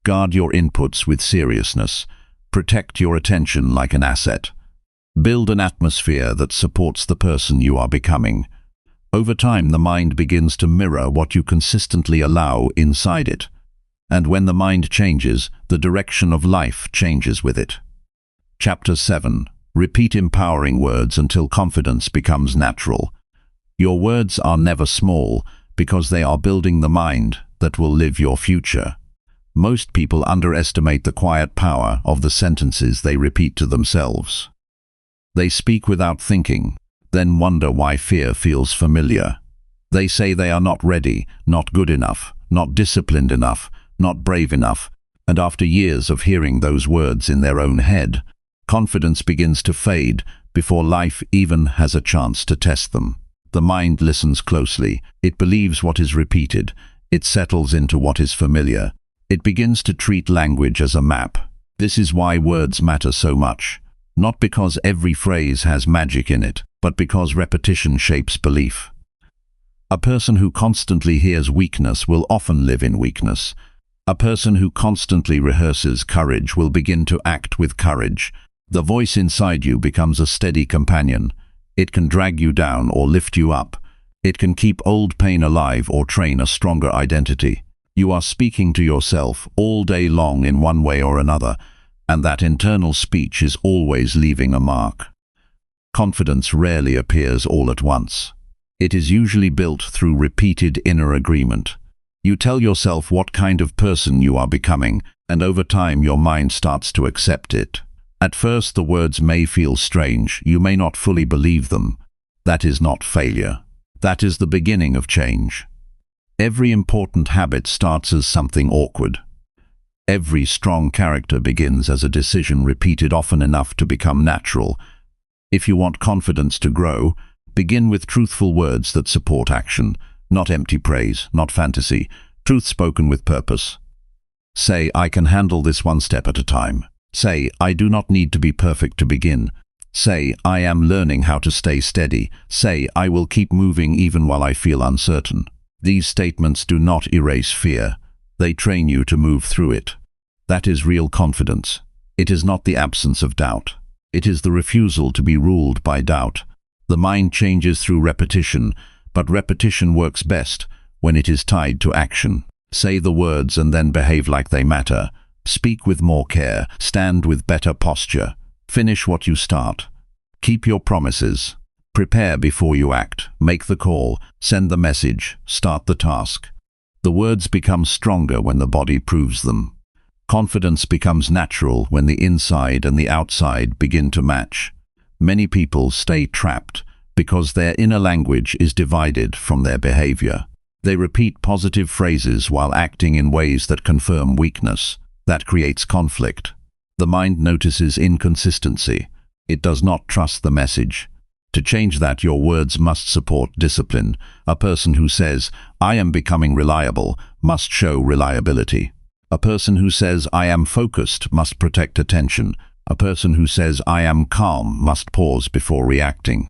Guard your inputs with seriousness. Protect your attention like an asset. Build an atmosphere that supports the person you are becoming. Over time, the mind begins to mirror what you consistently allow inside it. And when the mind changes, the direction of life changes with it. Chapter 7. Repeat empowering words until confidence becomes natural. Your words are never small because they are building the mind that will live your future. Most people underestimate the quiet power of the sentences they repeat to themselves. They speak without thinking, then wonder why fear feels familiar. They say they are not ready, not good enough, not disciplined enough, not brave enough, and after years of hearing those words in their own head, confidence begins to fade before life even has a chance to test them. The mind listens closely. It believes what is repeated. It settles into what is familiar. It begins to treat language as a map. This is why words matter so much. Not because every phrase has magic in it, but because repetition shapes belief. A person who constantly hears weakness will often live in weakness. A person who constantly rehearses courage will begin to act with courage. The voice inside you becomes a steady companion. It can drag you down or lift you up. It can keep old pain alive or train a stronger identity. You are speaking to yourself all day long in one way or another, and that internal speech is always leaving a mark. Confidence rarely appears all at once. It is usually built through repeated inner agreement. You tell yourself what kind of person you are becoming, and over time your mind starts to accept it. At first the words may feel strange, you may not fully believe them. That is not failure. That is the beginning of change. Every important habit starts as something awkward. Every strong character begins as a decision repeated often enough to become natural. If you want confidence to grow, begin with truthful words that support action, not empty praise, not fantasy, truth spoken with purpose. Say, I can handle this one step at a time. Say, I do not need to be perfect to begin. Say, I am learning how to stay steady. Say, I will keep moving even while I feel uncertain. These statements do not erase fear. They train you to move through it. That is real confidence. It is not the absence of doubt. It is the refusal to be ruled by doubt. The mind changes through repetition, but repetition works best when it is tied to action. Say the words and then behave like they matter. Speak with more care. Stand with better posture. Finish what you start. Keep your promises. Prepare before you act. Make the call. Send the message. Start the task. The words become stronger when the body proves them. Confidence becomes natural when the inside and the outside begin to match. Many people stay trapped because their inner language is divided from their behavior. They repeat positive phrases while acting in ways that confirm weakness. That creates conflict. The mind notices inconsistency. It does not trust the message. To change that, your words must support discipline. A person who says, "I am becoming reliable," must show reliability. A person who says, "I am focused," must protect attention. A person who says, "I am calm," must pause before reacting.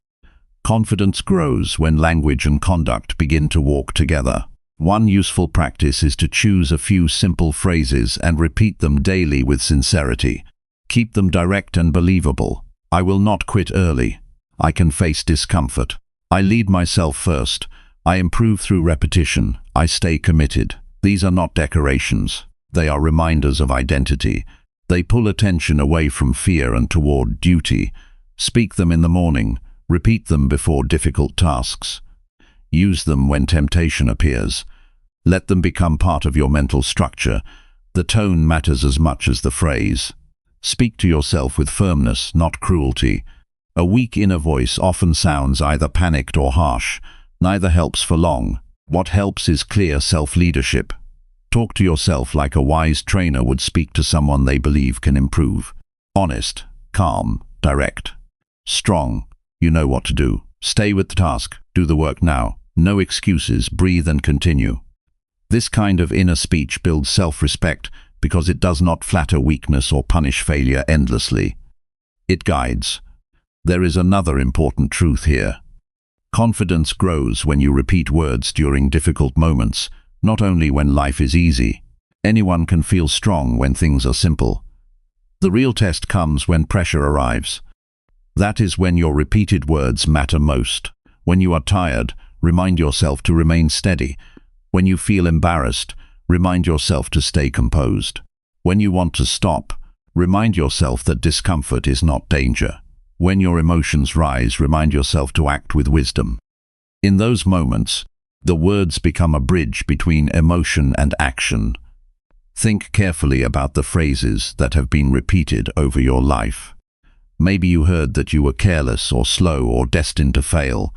Confidence grows when language and conduct begin to walk together. One useful practice is to choose a few simple phrases and repeat them daily with sincerity. Keep them direct and believable. I will not quit early. I can face discomfort. I lead myself first. I improve through repetition. I stay committed. These are not decorations. They are reminders of identity. They pull attention away from fear and toward duty. Speak them in the morning. Repeat them before difficult tasks. Use them when temptation appears. Let them become part of your mental structure. The tone matters as much as the phrase. Speak to yourself with firmness, not cruelty. A weak inner voice often sounds either panicked or harsh. Neither helps for long. What helps is clear self-leadership. Talk to yourself like a wise trainer would speak to someone they believe can improve. Honest, calm, direct. Strong. You know what to do. Stay with the task. Do the work now. No excuses. Breathe and continue. This kind of inner speech builds self-respect because it does not flatter weakness or punish failure endlessly. It guides. There is another important truth here. Confidence grows when you repeat words during difficult moments, not only when life is easy. Anyone can feel strong when things are simple. The real test comes when pressure arrives. That is when your repeated words matter most. When you are tired, remind yourself to remain steady. When you feel embarrassed, remind yourself to stay composed. When you want to stop, remind yourself that discomfort is not danger. When your emotions rise, remind yourself to act with wisdom. In those moments, the words become a bridge between emotion and action. Think carefully about the phrases that have been repeated over your life. Maybe you heard that you were careless or slow or destined to fail.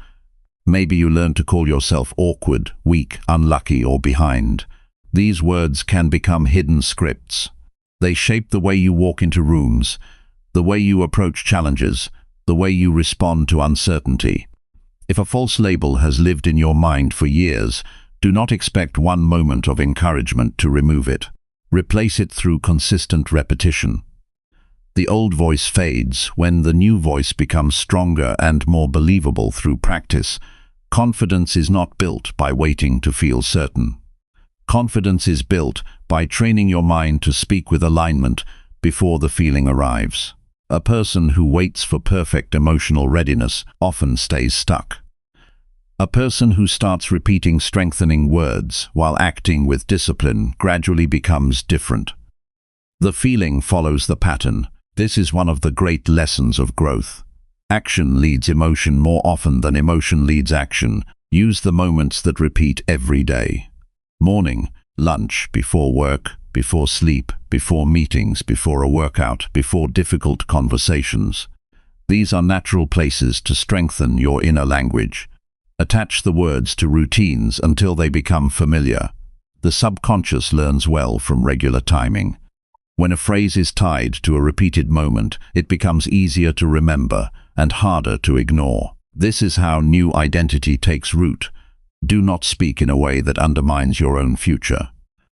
Maybe you learned to call yourself awkward, weak, unlucky, or behind. These words can become hidden scripts. They shape the way you walk into rooms, the way you approach challenges, the way you respond to uncertainty. If a false label has lived in your mind for years, do not expect one moment of encouragement to remove it. Replace it through consistent repetition. The old voice fades when the new voice becomes stronger and more believable through practice. Confidence is not built by waiting to feel certain. Confidence is built by training your mind to speak with alignment before the feeling arrives. A person who waits for perfect emotional readiness often stays stuck. A person who starts repeating strengthening words while acting with discipline gradually becomes different. The feeling follows the pattern. This is one of the great lessons of growth. Action leads emotion more often than emotion leads action. Use the moments that repeat every day. Morning, lunch, before work, before sleep, before meetings, before a workout, before difficult conversations. These are natural places to strengthen your inner language. Attach the words to routines until they become familiar. The subconscious learns well from regular timing. When a phrase is tied to a repeated moment, it becomes easier to remember and harder to ignore. This is how new identity takes root. Do not speak in a way that undermines your own future.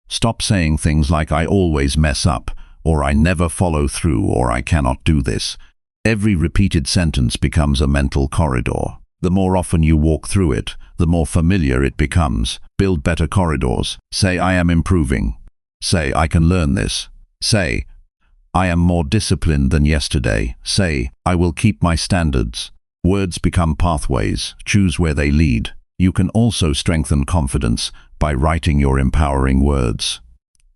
Stop saying things like "I always mess up," or "I never follow through," or "I cannot do this." Every repeated sentence becomes a mental corridor. The more often you walk through it, the more familiar it becomes. Build better corridors. Say, "I am improving." Say, "I can learn this." Say, "I am more disciplined than yesterday." Say, "I will keep my standards." Words become pathways. Choose where they lead. You can also strengthen confidence by writing your empowering words.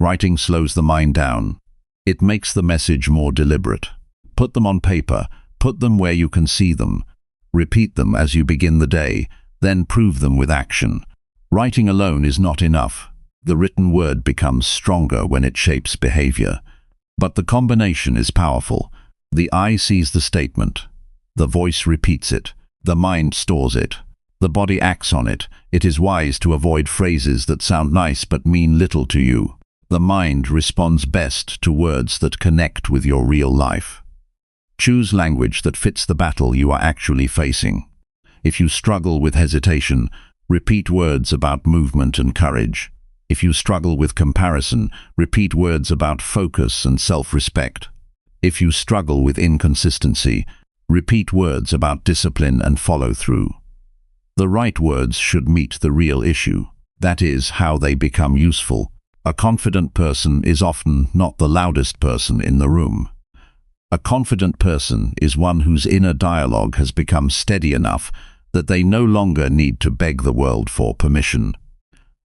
Writing slows the mind down. It makes the message more deliberate. Put them on paper. Put them where you can see them. Repeat them as you begin the day, then prove them with action. Writing alone is not enough. The written word becomes stronger when it shapes behavior. But the combination is powerful. The eye sees the statement. The voice repeats it. The mind stores it. The body acts on it. It is wise to avoid phrases that sound nice but mean little to you. The mind responds best to words that connect with your real life. Choose language that fits the battle you are actually facing. If you struggle with hesitation, repeat words about movement and courage. If you struggle with comparison, repeat words about focus and self-respect. If you struggle with inconsistency, repeat words about discipline and follow-through. The right words should meet the real issue. That is how they become useful. A confident person is often not the loudest person in the room. A confident person is one whose inner dialogue has become steady enough that they no longer need to beg the world for permission.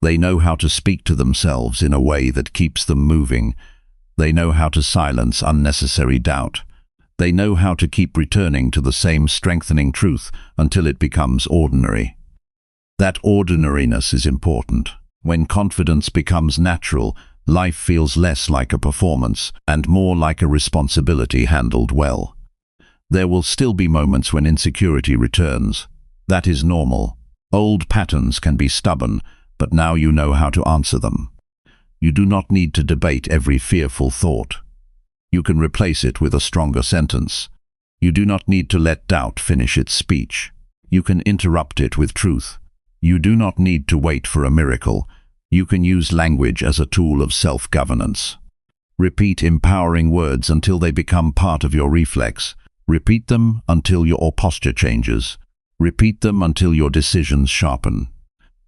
They know how to speak to themselves in a way that keeps them moving. They know how to silence unnecessary doubt. They know how to keep returning to the same strengthening truth until it becomes ordinary. That ordinariness is important. When confidence becomes natural, life feels less like a performance and more like a responsibility handled well. There will still be moments when insecurity returns. That is normal. Old patterns can be stubborn, but now you know how to answer them. You do not need to debate every fearful thought. You can replace it with a stronger sentence. You do not need to let doubt finish its speech. You can interrupt it with truth. You do not need to wait for a miracle. You can use language as a tool of self-governance. Repeat empowering words until they become part of your reflex. Repeat them until your posture changes. Repeat them until your decisions sharpen.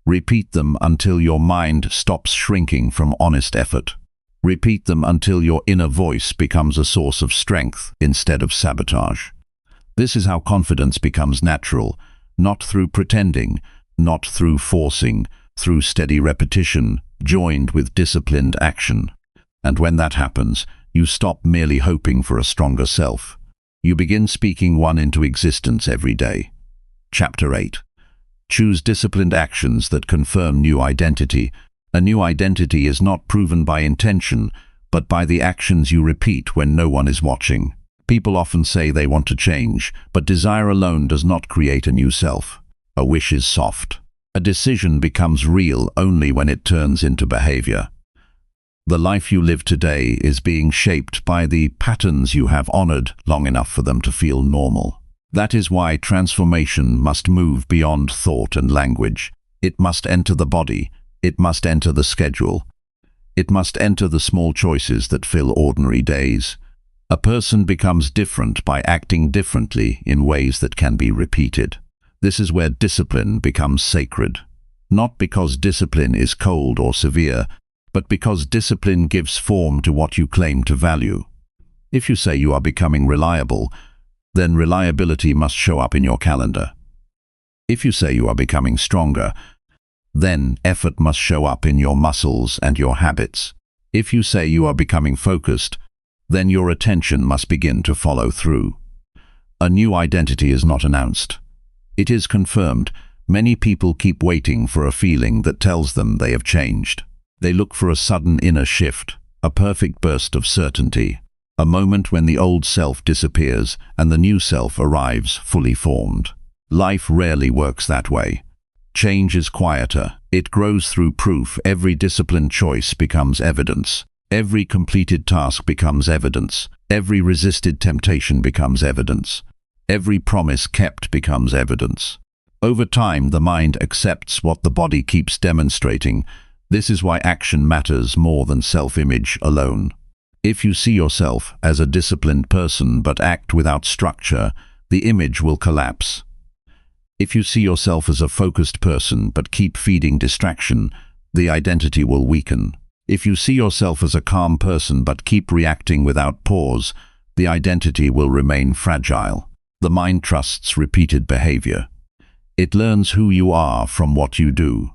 Repeat them until your mind stops shrinking from honest effort. Repeat them until your inner voice becomes a source of strength instead of sabotage. This is how confidence becomes natural, not through pretending, not through forcing, through steady repetition, joined with disciplined action. And when that happens, you stop merely hoping for a stronger self. You begin speaking one into existence every day. Chapter 8. Choose disciplined actions that confirm new identity. A new identity is not proven by intention, but by the actions you repeat when no one is watching. People often say they want to change, but desire alone does not create a new self. A wish is soft. A decision becomes real only when it turns into behavior. The life you live today is being shaped by the patterns you have honored long enough for them to feel normal. That is why transformation must move beyond thought and language. It must enter the body. It must enter the schedule. It must enter the small choices that fill ordinary days. A person becomes different by acting differently in ways that can be repeated. This is where discipline becomes sacred. Not because discipline is cold or severe, but because discipline gives form to what you claim to value. If you say you are becoming reliable, then reliability must show up in your calendar. If you say you are becoming stronger, then effort must show up in your muscles and your habits. If you say you are becoming focused, then your attention must begin to follow through. A new identity is not announced. It is confirmed. Many people keep waiting for a feeling that tells them they have changed. They look for a sudden inner shift, a perfect burst of certainty, a moment when the old self disappears and the new self arrives fully formed. Life rarely works that way. Change is quieter. It grows through proof. Every disciplined choice becomes evidence. Every completed task becomes evidence. Every resisted temptation becomes evidence. Every promise kept becomes evidence. Over time, the mind accepts what the body keeps demonstrating. This is why action matters more than self-image alone. If you see yourself as a disciplined person but act without structure, the image will collapse. If you see yourself as a focused person but keep feeding distraction, the identity will weaken. If you see yourself as a calm person but keep reacting without pause, the identity will remain fragile. The mind trusts repeated behavior. It learns who you are from what you do.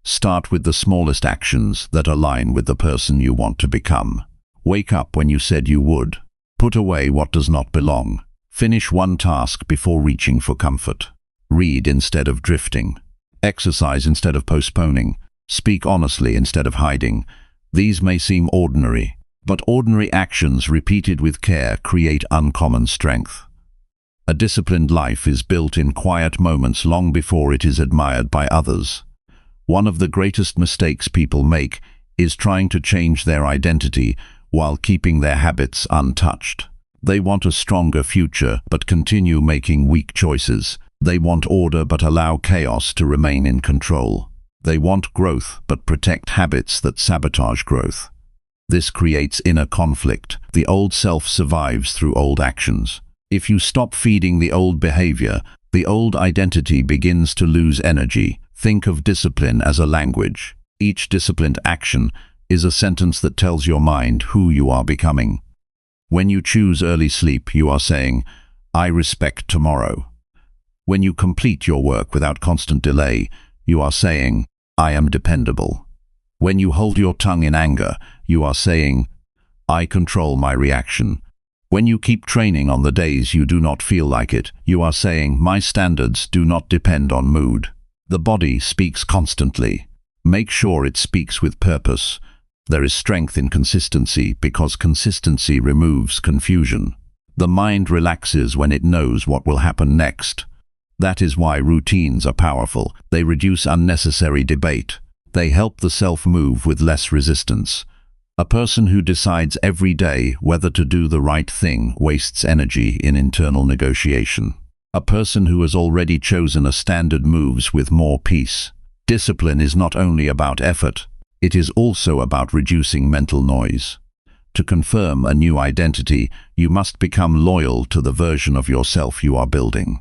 Start with the smallest actions that align with the person you want to become. Wake up when you said you would. Put away what does not belong. Finish one task before reaching for comfort. Read instead of drifting. Exercise instead of postponing. Speak honestly instead of hiding. These may seem ordinary, but ordinary actions repeated with care create uncommon strength. A disciplined life is built in quiet moments long before it is admired by others. One of the greatest mistakes people make is trying to change their identity while keeping their habits untouched. They want a stronger future but continue making weak choices. They want order but allow chaos to remain in control. They want growth but protect habits that sabotage growth. This creates inner conflict. The old self survives through old actions. If you stop feeding the old behavior, the old identity begins to lose energy. Think of discipline as a language. Each disciplined action is a sentence that tells your mind who you are becoming. When you choose early sleep, you are saying, "I respect tomorrow." When you complete your work without constant delay, you are saying, "I am dependable." When you hold your tongue in anger, you are saying, "I control my reaction." When you keep training on the days you do not feel like it, you are saying, "My standards do not depend on mood." The body speaks constantly. Make sure it speaks with purpose. There is strength in consistency because consistency removes confusion. The mind relaxes when it knows what will happen next. That is why routines are powerful. They reduce unnecessary debate. They help the self move with less resistance. A person who decides every day whether to do the right thing wastes energy in internal negotiation. A person who has already chosen a standard moves with more peace. Discipline is not only about effort, it is also about reducing mental noise. To confirm a new identity, you must become loyal to the version of yourself you are building.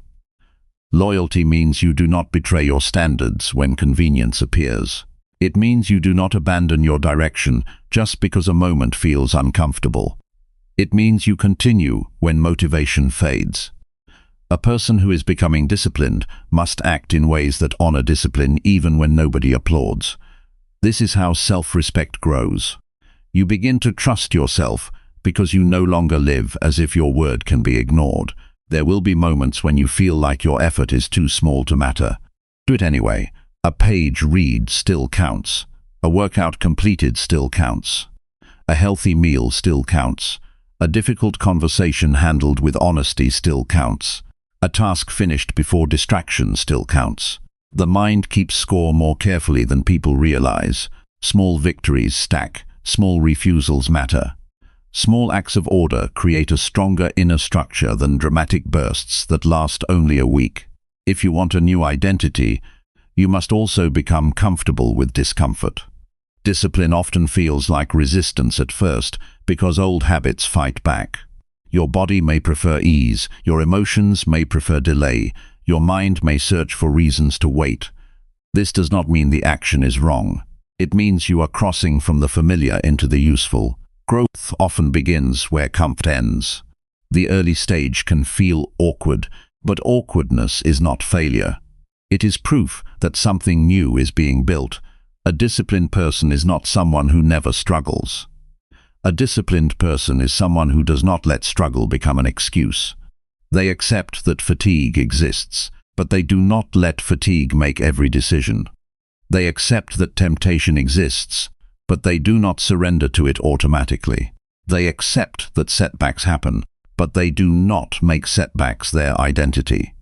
Loyalty means you do not betray your standards when convenience appears. It means you do not abandon your direction just because a moment feels uncomfortable. It means you continue when motivation fades. A person who is becoming disciplined must act in ways that honor discipline even when nobody applauds. This is how self-respect grows. You begin to trust yourself because you no longer live as if your word can be ignored. There will be moments when you feel like your effort is too small to matter. Do it anyway. A page read still counts. A workout completed still counts. A healthy meal still counts. A difficult conversation handled with honesty still counts. A task finished before distraction still counts. The mind keeps score more carefully than people realize. Small victories stack. Small refusals matter. Small acts of order create a stronger inner structure than dramatic bursts that last only a week. If you want a new identity, you must also become comfortable with discomfort. Discipline often feels like resistance at first because old habits fight back. Your body may prefer ease, your emotions may prefer delay, your mind may search for reasons to wait. This does not mean the action is wrong. It means you are crossing from the familiar into the useful. Growth often begins where comfort ends. The early stage can feel awkward, but awkwardness is not failure. It is proof that something new is being built. A disciplined person is not someone who never struggles. A disciplined person is someone who does not let struggle become an excuse. They accept that fatigue exists, but they do not let fatigue make every decision. They accept that temptation exists, but they do not surrender to it automatically. They accept that setbacks happen, but they do not make setbacks their identity.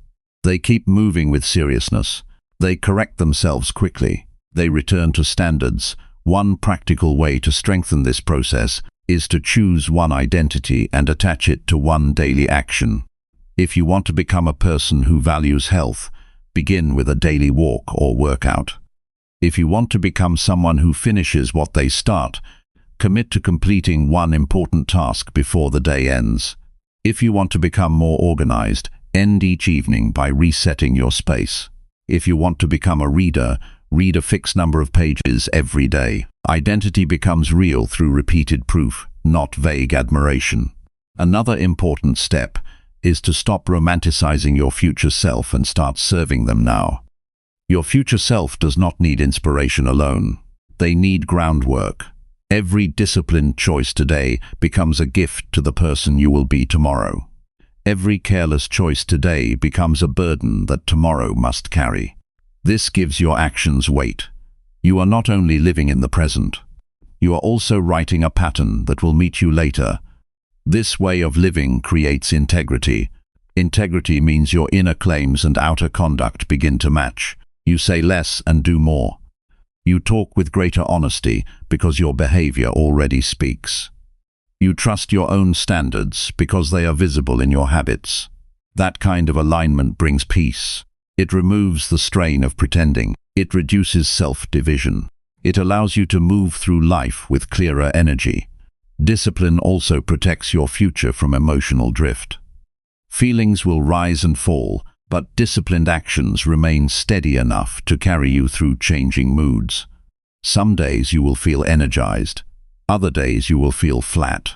They keep moving with seriousness. They correct themselves quickly. They return to standards. One practical way to strengthen this process is to choose one identity and attach it to one daily action. If you want to become a person who values health, begin with a daily walk or workout. If you want to become someone who finishes what they start, commit to completing one important task before the day ends. If you want to become more organized, end each evening by resetting your space. If you want to become a reader, read a fixed number of pages every day. Identity becomes real through repeated proof, not vague admiration. Another important step is to stop romanticizing your future self and start serving them now. Your future self does not need inspiration alone. They need groundwork. Every disciplined choice today becomes a gift to the person you will be tomorrow. Every careless choice today becomes a burden that tomorrow must carry. This gives your actions weight. You are not only living in the present, you are also writing a pattern that will meet you later. This way of living creates integrity. Integrity means your inner claims and outer conduct begin to match. You say less and do more. You talk with greater honesty because your behavior already speaks. You trust your own standards because they are visible in your habits. That kind of alignment brings peace. It removes the strain of pretending. It reduces self-division. It allows you to move through life with clearer energy. Discipline also protects your future from emotional drift. Feelings will rise and fall, but disciplined actions remain steady enough to carry you through changing moods. Some days you will feel energized. Other days you will feel flat.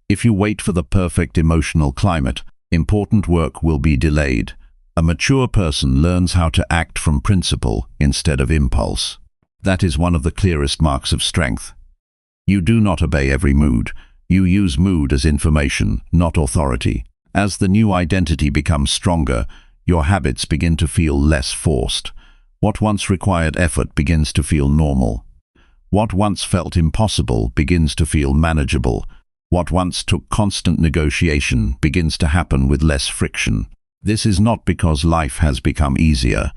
If you wait for the perfect emotional climate, important work will be delayed. A mature person learns how to act from principle instead of impulse. That is one of the clearest marks of strength. You do not obey every mood. You use mood as information, not authority. As the new identity becomes stronger, your habits begin to feel less forced. What once required effort begins to feel normal. What once felt impossible begins to feel manageable. What once took constant negotiation begins to happen with less friction. This is not because life has become easier.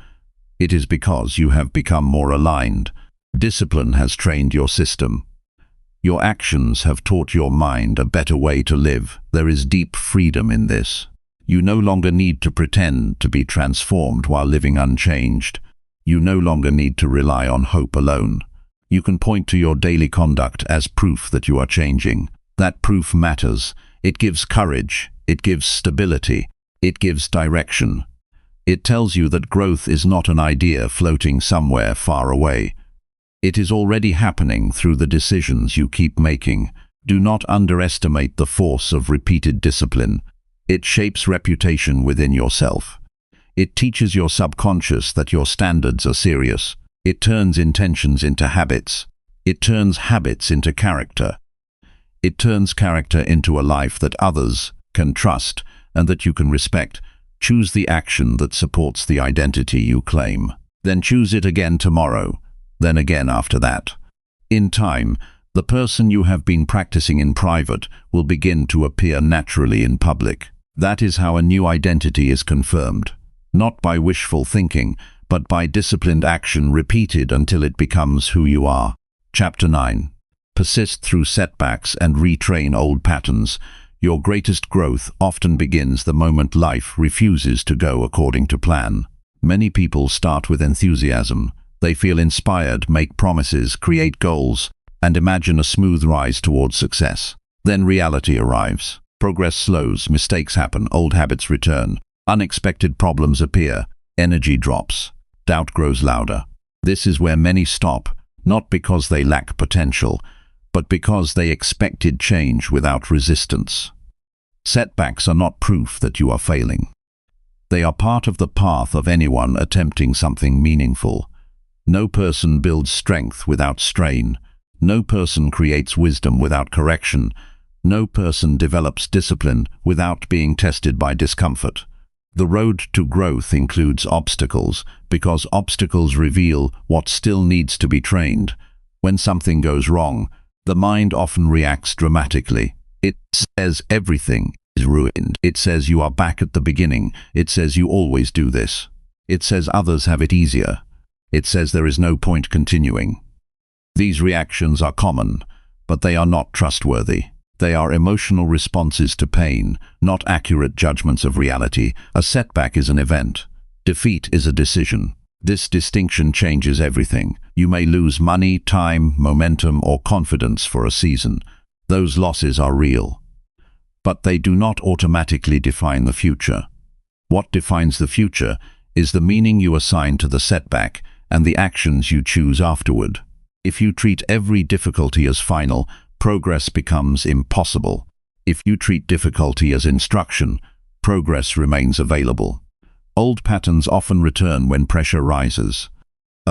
It is because you have become more aligned. Discipline has trained your system. Your actions have taught your mind a better way to live. There is deep freedom in this. You no longer need to pretend to be transformed while living unchanged. You no longer need to rely on hope alone. You can point to your daily conduct as proof that you are changing. That proof matters. It gives courage. It gives stability. It gives direction. It tells you that growth is not an idea floating somewhere far away. It is already happening through the decisions you keep making. Do not underestimate the force of repeated discipline. It shapes reputation within yourself. It teaches your subconscious that your standards are serious. It turns intentions into habits. It turns habits into character. It turns character into a life that others can trust and that you can respect. Choose the action that supports the identity you claim. Then choose it again tomorrow, then again after that. In time, the person you have been practicing in private will begin to appear naturally in public. That is how a new identity is confirmed. Not by wishful thinking, but by disciplined action repeated until it becomes who you are. Chapter 9. Persist through setbacks and retrain old patterns. Your greatest growth often begins the moment life refuses to go according to plan. Many people start with enthusiasm. They feel inspired, make promises, create goals, and imagine a smooth rise towards success. Then reality arrives. Progress slows, mistakes happen, old habits return, unexpected problems appear, energy drops, doubt grows louder. This is where many stop, not because they lack potential, but because they expected change without resistance. Setbacks are not proof that you are failing. They are part of the path of anyone attempting something meaningful. No person builds strength without strain. No person creates wisdom without correction. No person develops discipline without being tested by discomfort. The road to growth includes obstacles, because obstacles reveal what still needs to be trained. When something goes wrong, the mind often reacts dramatically. It says everything is ruined. It says you are back at the beginning. It says you always do this. It says others have it easier. It says there is no point continuing. These reactions are common, but they are not trustworthy. They are emotional responses to pain, not accurate judgments of reality. A setback is an event. Defeat is a decision. This distinction changes everything. You may lose money, time, momentum, or confidence for a season. Those losses are real. But they do not automatically define the future. What defines the future is the meaning you assign to the setback and the actions you choose afterward. If you treat every difficulty as final, progress becomes impossible. If you treat difficulty as instruction, progress remains available. Old patterns often return when pressure rises.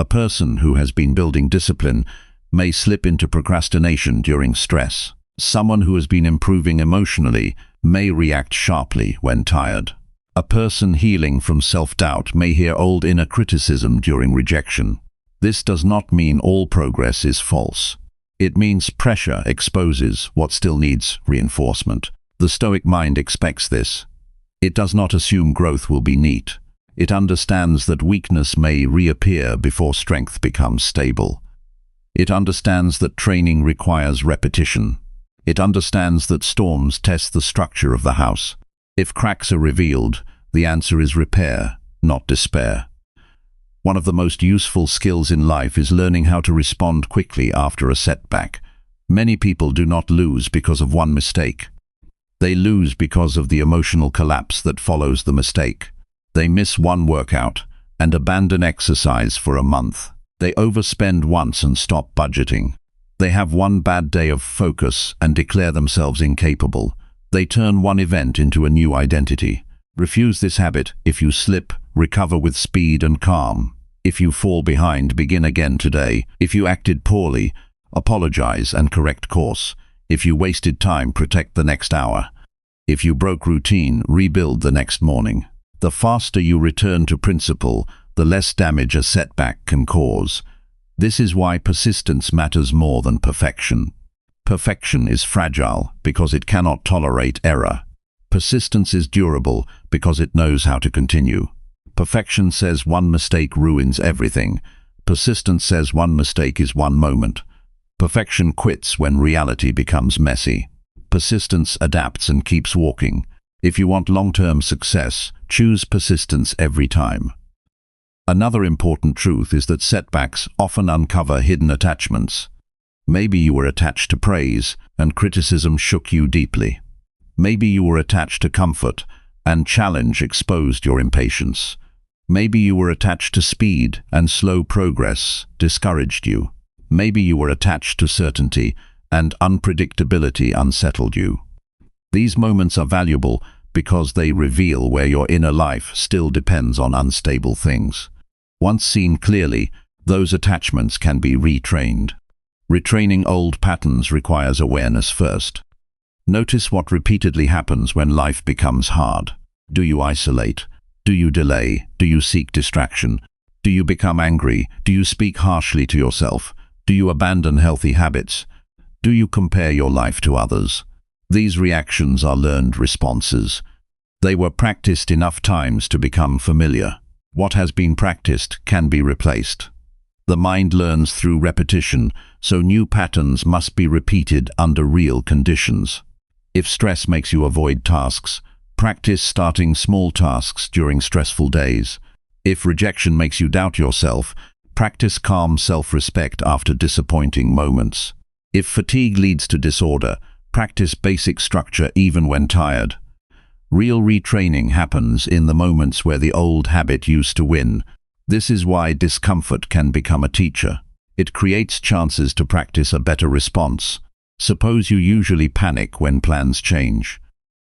A person who has been building discipline may slip into procrastination during stress. Someone who has been improving emotionally may react sharply when tired. A person healing from self-doubt may hear old inner criticism during rejection. This does not mean all progress is false. It means pressure exposes what still needs reinforcement. The Stoic mind expects this. It does not assume growth will be neat. It understands that weakness may reappear before strength becomes stable. It understands that training requires repetition. It understands that storms test the structure of the house. If cracks are revealed, the answer is repair, not despair. One of the most useful skills in life is learning how to respond quickly after a setback. Many people do not lose because of one mistake. They lose because of the emotional collapse that follows the mistake. They miss one workout and abandon exercise for a month. They overspend once and stop budgeting. They have one bad day of focus and declare themselves incapable. They turn one event into a new identity. Refuse this habit. If you slip, recover with speed and calm. If you fall behind, begin again today. If you acted poorly, apologize and correct course. If you wasted time, protect the next hour. If you broke routine, rebuild the next morning. The faster you return to principle, the less damage a setback can cause. This is why persistence matters more than perfection. Perfection is fragile because it cannot tolerate error. Persistence is durable because it knows how to continue. Perfection says one mistake ruins everything. Persistence says one mistake is one moment. Perfection quits when reality becomes messy. Persistence adapts and keeps walking. If you want long-term success, choose persistence every time. Another important truth is that setbacks often uncover hidden attachments. Maybe you were attached to praise, and criticism shook you deeply. Maybe you were attached to comfort, and challenge exposed your impatience. Maybe you were attached to speed, and slow progress discouraged you. Maybe you were attached to certainty, and unpredictability unsettled you. These moments are valuable because they reveal where your inner life still depends on unstable things. Once seen clearly, those attachments can be retrained. Retraining old patterns requires awareness first. Notice what repeatedly happens when life becomes hard. Do you isolate? Do you delay? Do you seek distraction? Do you become angry? Do you speak harshly to yourself? Do you abandon healthy habits? Do you compare your life to others? These reactions are learned responses. They were practiced enough times to become familiar. What has been practiced can be replaced. The mind learns through repetition, so new patterns must be repeated under real conditions. If stress makes you avoid tasks, practice starting small tasks during stressful days. If rejection makes you doubt yourself, practice calm self-respect after disappointing moments. If fatigue leads to disorder, practice basic structure even when tired. Real retraining happens in the moments where the old habit used to win. This is why discomfort can become a teacher. It creates chances to practice a better response. Suppose you usually panic when plans change.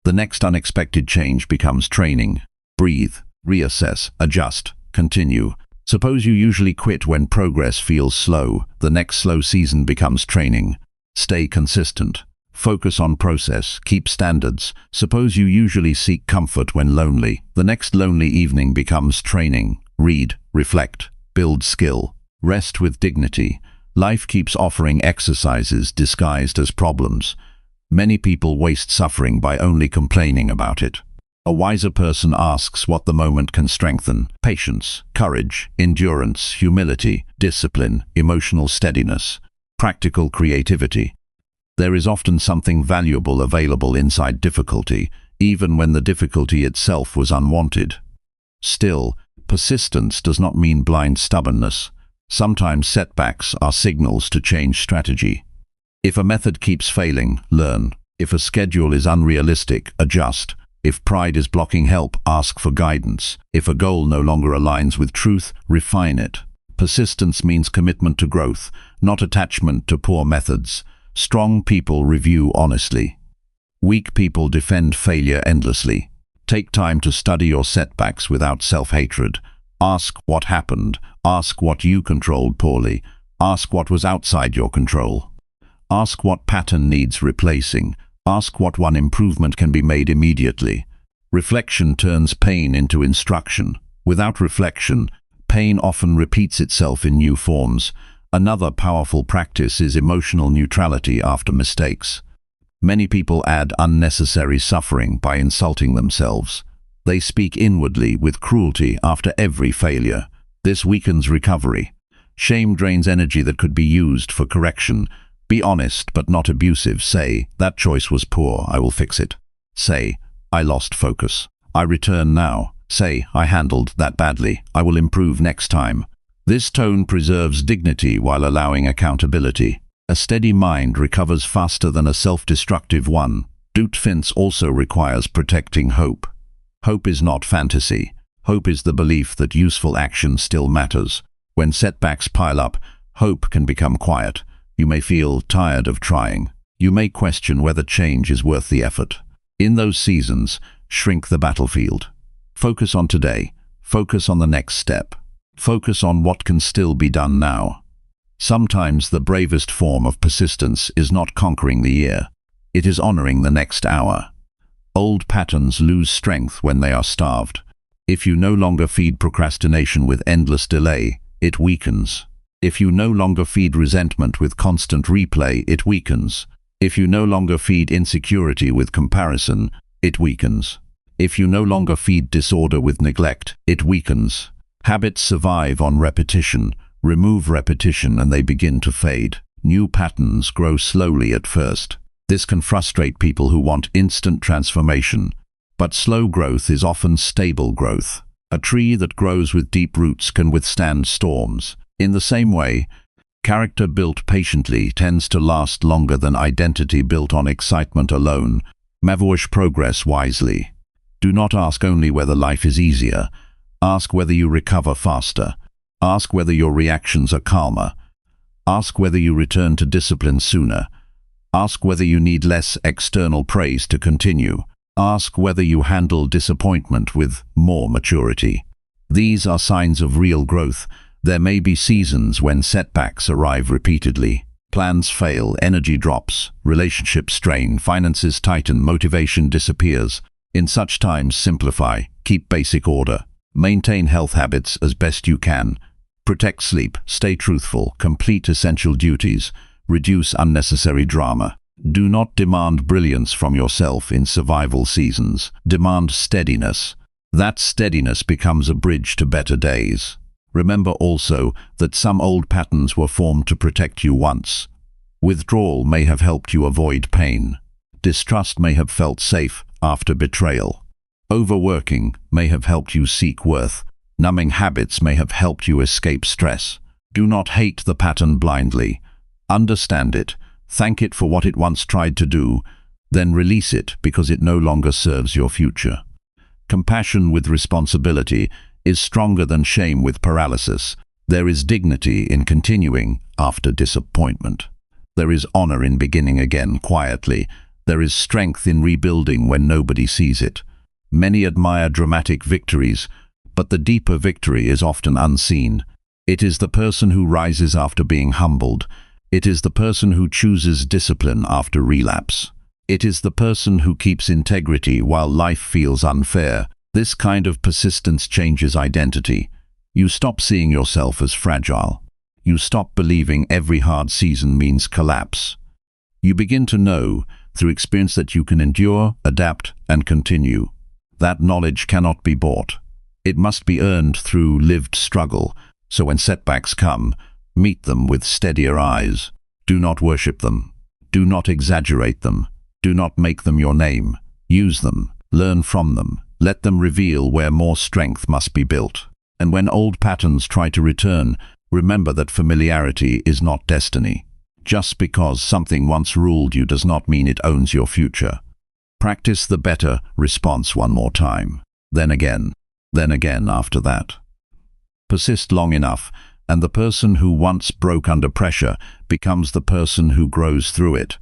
The next unexpected change becomes training. Breathe, reassess, adjust, continue. Suppose you usually quit when progress feels slow. The next slow season becomes training. Stay consistent. Focus on process, keep standards. Suppose you usually seek comfort when lonely. The next lonely evening becomes training. Read, reflect, build skill. Rest with dignity. Life keeps offering exercises disguised as problems. Many people waste suffering by only complaining about it. A wiser person asks what the moment can strengthen: patience, courage, endurance, humility, discipline, emotional steadiness, practical creativity. There is often something valuable available inside difficulty, even when the difficulty itself was unwanted. Still, persistence does not mean blind stubbornness. Sometimes setbacks are signals to change strategy. If a method keeps failing, learn. If a schedule is unrealistic, adjust. If pride is blocking help, ask for guidance. If a goal no longer aligns with truth, refine it. Persistence means commitment to growth, not attachment to poor methods. Strong people review honestly. Weak people defend failure endlessly. Take time to study your setbacks without self-hatred. Ask what happened. Ask what you controlled poorly. Ask what was outside your control. Ask what pattern needs replacing. Ask what one improvement can be made immediately. Reflection turns pain into instruction. Without reflection, pain often repeats itself in new forms. Another powerful practice is emotional neutrality after mistakes. Many people add unnecessary suffering by insulting themselves. They speak inwardly with cruelty after every failure. This weakens recovery. Shame drains energy that could be used for correction. Be honest but not abusive. Say, "That choice was poor, I will fix it." Say, "I lost focus. I return now." Say, "I handled that badly. I will improve next time." This tone preserves dignity while allowing accountability. A steady mind recovers faster than a self-destructive one. Defense also requires protecting hope. Hope is not fantasy. Hope is the belief that useful action still matters. When setbacks pile up, hope can become quiet. You may feel tired of trying. You may question whether change is worth the effort. In those seasons, shrink the battlefield. Focus on today. Focus on the next step. Focus on what can still be done now. Sometimes the bravest form of persistence is not conquering the year. It is honoring the next hour. Old patterns lose strength when they are starved. If you no longer feed procrastination with endless delay, it weakens. If you no longer feed resentment with constant replay, it weakens. If you no longer feed insecurity with comparison, it weakens. If you no longer feed disorder with neglect, it weakens. Habits survive on repetition. Remove repetition and they begin to fade. New patterns grow slowly at first. This can frustrate people who want instant transformation. But slow growth is often stable growth. A tree that grows with deep roots can withstand storms. In the same way, character built patiently tends to last longer than identity built on excitement alone. Mavouche progress wisely. Do not ask only whether life is easier. Ask whether you recover faster. Ask whether your reactions are calmer. Ask whether you return to discipline sooner. Ask whether you need less external praise to continue. Ask whether you handle disappointment with more maturity. These are signs of real growth. There may be seasons when setbacks arrive repeatedly. Plans fail, energy drops, relationships strain, finances tighten, motivation disappears. In such times, simplify, keep basic order, maintain health habits as best you can, protect sleep, stay truthful, complete essential duties, reduce unnecessary drama. Do not demand brilliance from yourself in survival seasons. Demand steadiness. That steadiness becomes a bridge to better days. Remember also that some old patterns were formed to protect you once. Withdrawal may have helped you avoid pain. Distrust may have felt safe after betrayal. Overworking may have helped you seek worth. Numbing habits may have helped you escape stress. Do not hate the pattern blindly. Understand it, thank it for what it once tried to do, then release it because it no longer serves your future. Compassion with responsibility is stronger than shame with paralysis. There is dignity in continuing after disappointment. There is honor in beginning again quietly. There is strength in rebuilding when nobody sees it. Many admire dramatic victories, but the deeper victory is often unseen. It is the person who rises after being humbled. It is the person who chooses discipline after relapse. It is the person who keeps integrity while life feels unfair. This kind of persistence changes identity. You stop seeing yourself as fragile. You stop believing every hard season means collapse. You begin to know, through experience, that you can endure, adapt, and continue. That knowledge cannot be bought. It must be earned through lived struggle. So when setbacks come, meet them with steadier eyes. Do not worship them. Do not exaggerate them. Do not make them your name. Use them. Learn from them. Let them reveal where more strength must be built. And when old patterns try to return, remember that familiarity is not destiny. Just because something once ruled you does not mean it owns your future. Practice the better response one more time. Then again after that. Persist long enough, and the person who once broke under pressure becomes the person who grows through it.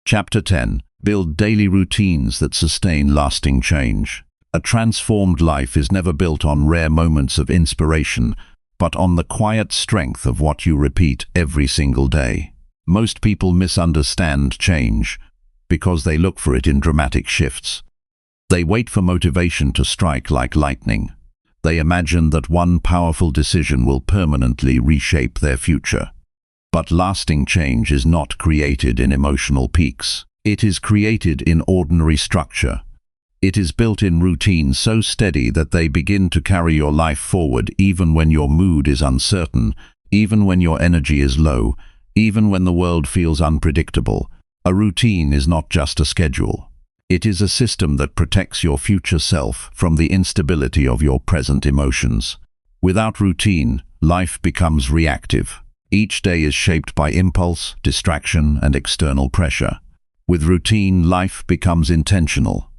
Chapter 10. Build daily routines that sustain lasting change. A transformed life is never built on rare moments of inspiration, but on the quiet strength of what you repeat every single day. Most people misunderstand change because they look for it in dramatic shifts. They wait for motivation to strike like lightning. They imagine that one powerful decision will permanently reshape their future. But lasting change is not created in emotional peaks. It is created in ordinary structure. It is built in routines so steady that they begin to carry your life forward even when your mood is uncertain, even when your energy is low, even when the world feels unpredictable. A routine is not just a schedule. It is a system that protects your future self from the instability of your present emotions. Without routine, life becomes reactive. Each day is shaped by impulse, distraction, and external pressure. With routine, life becomes intentional.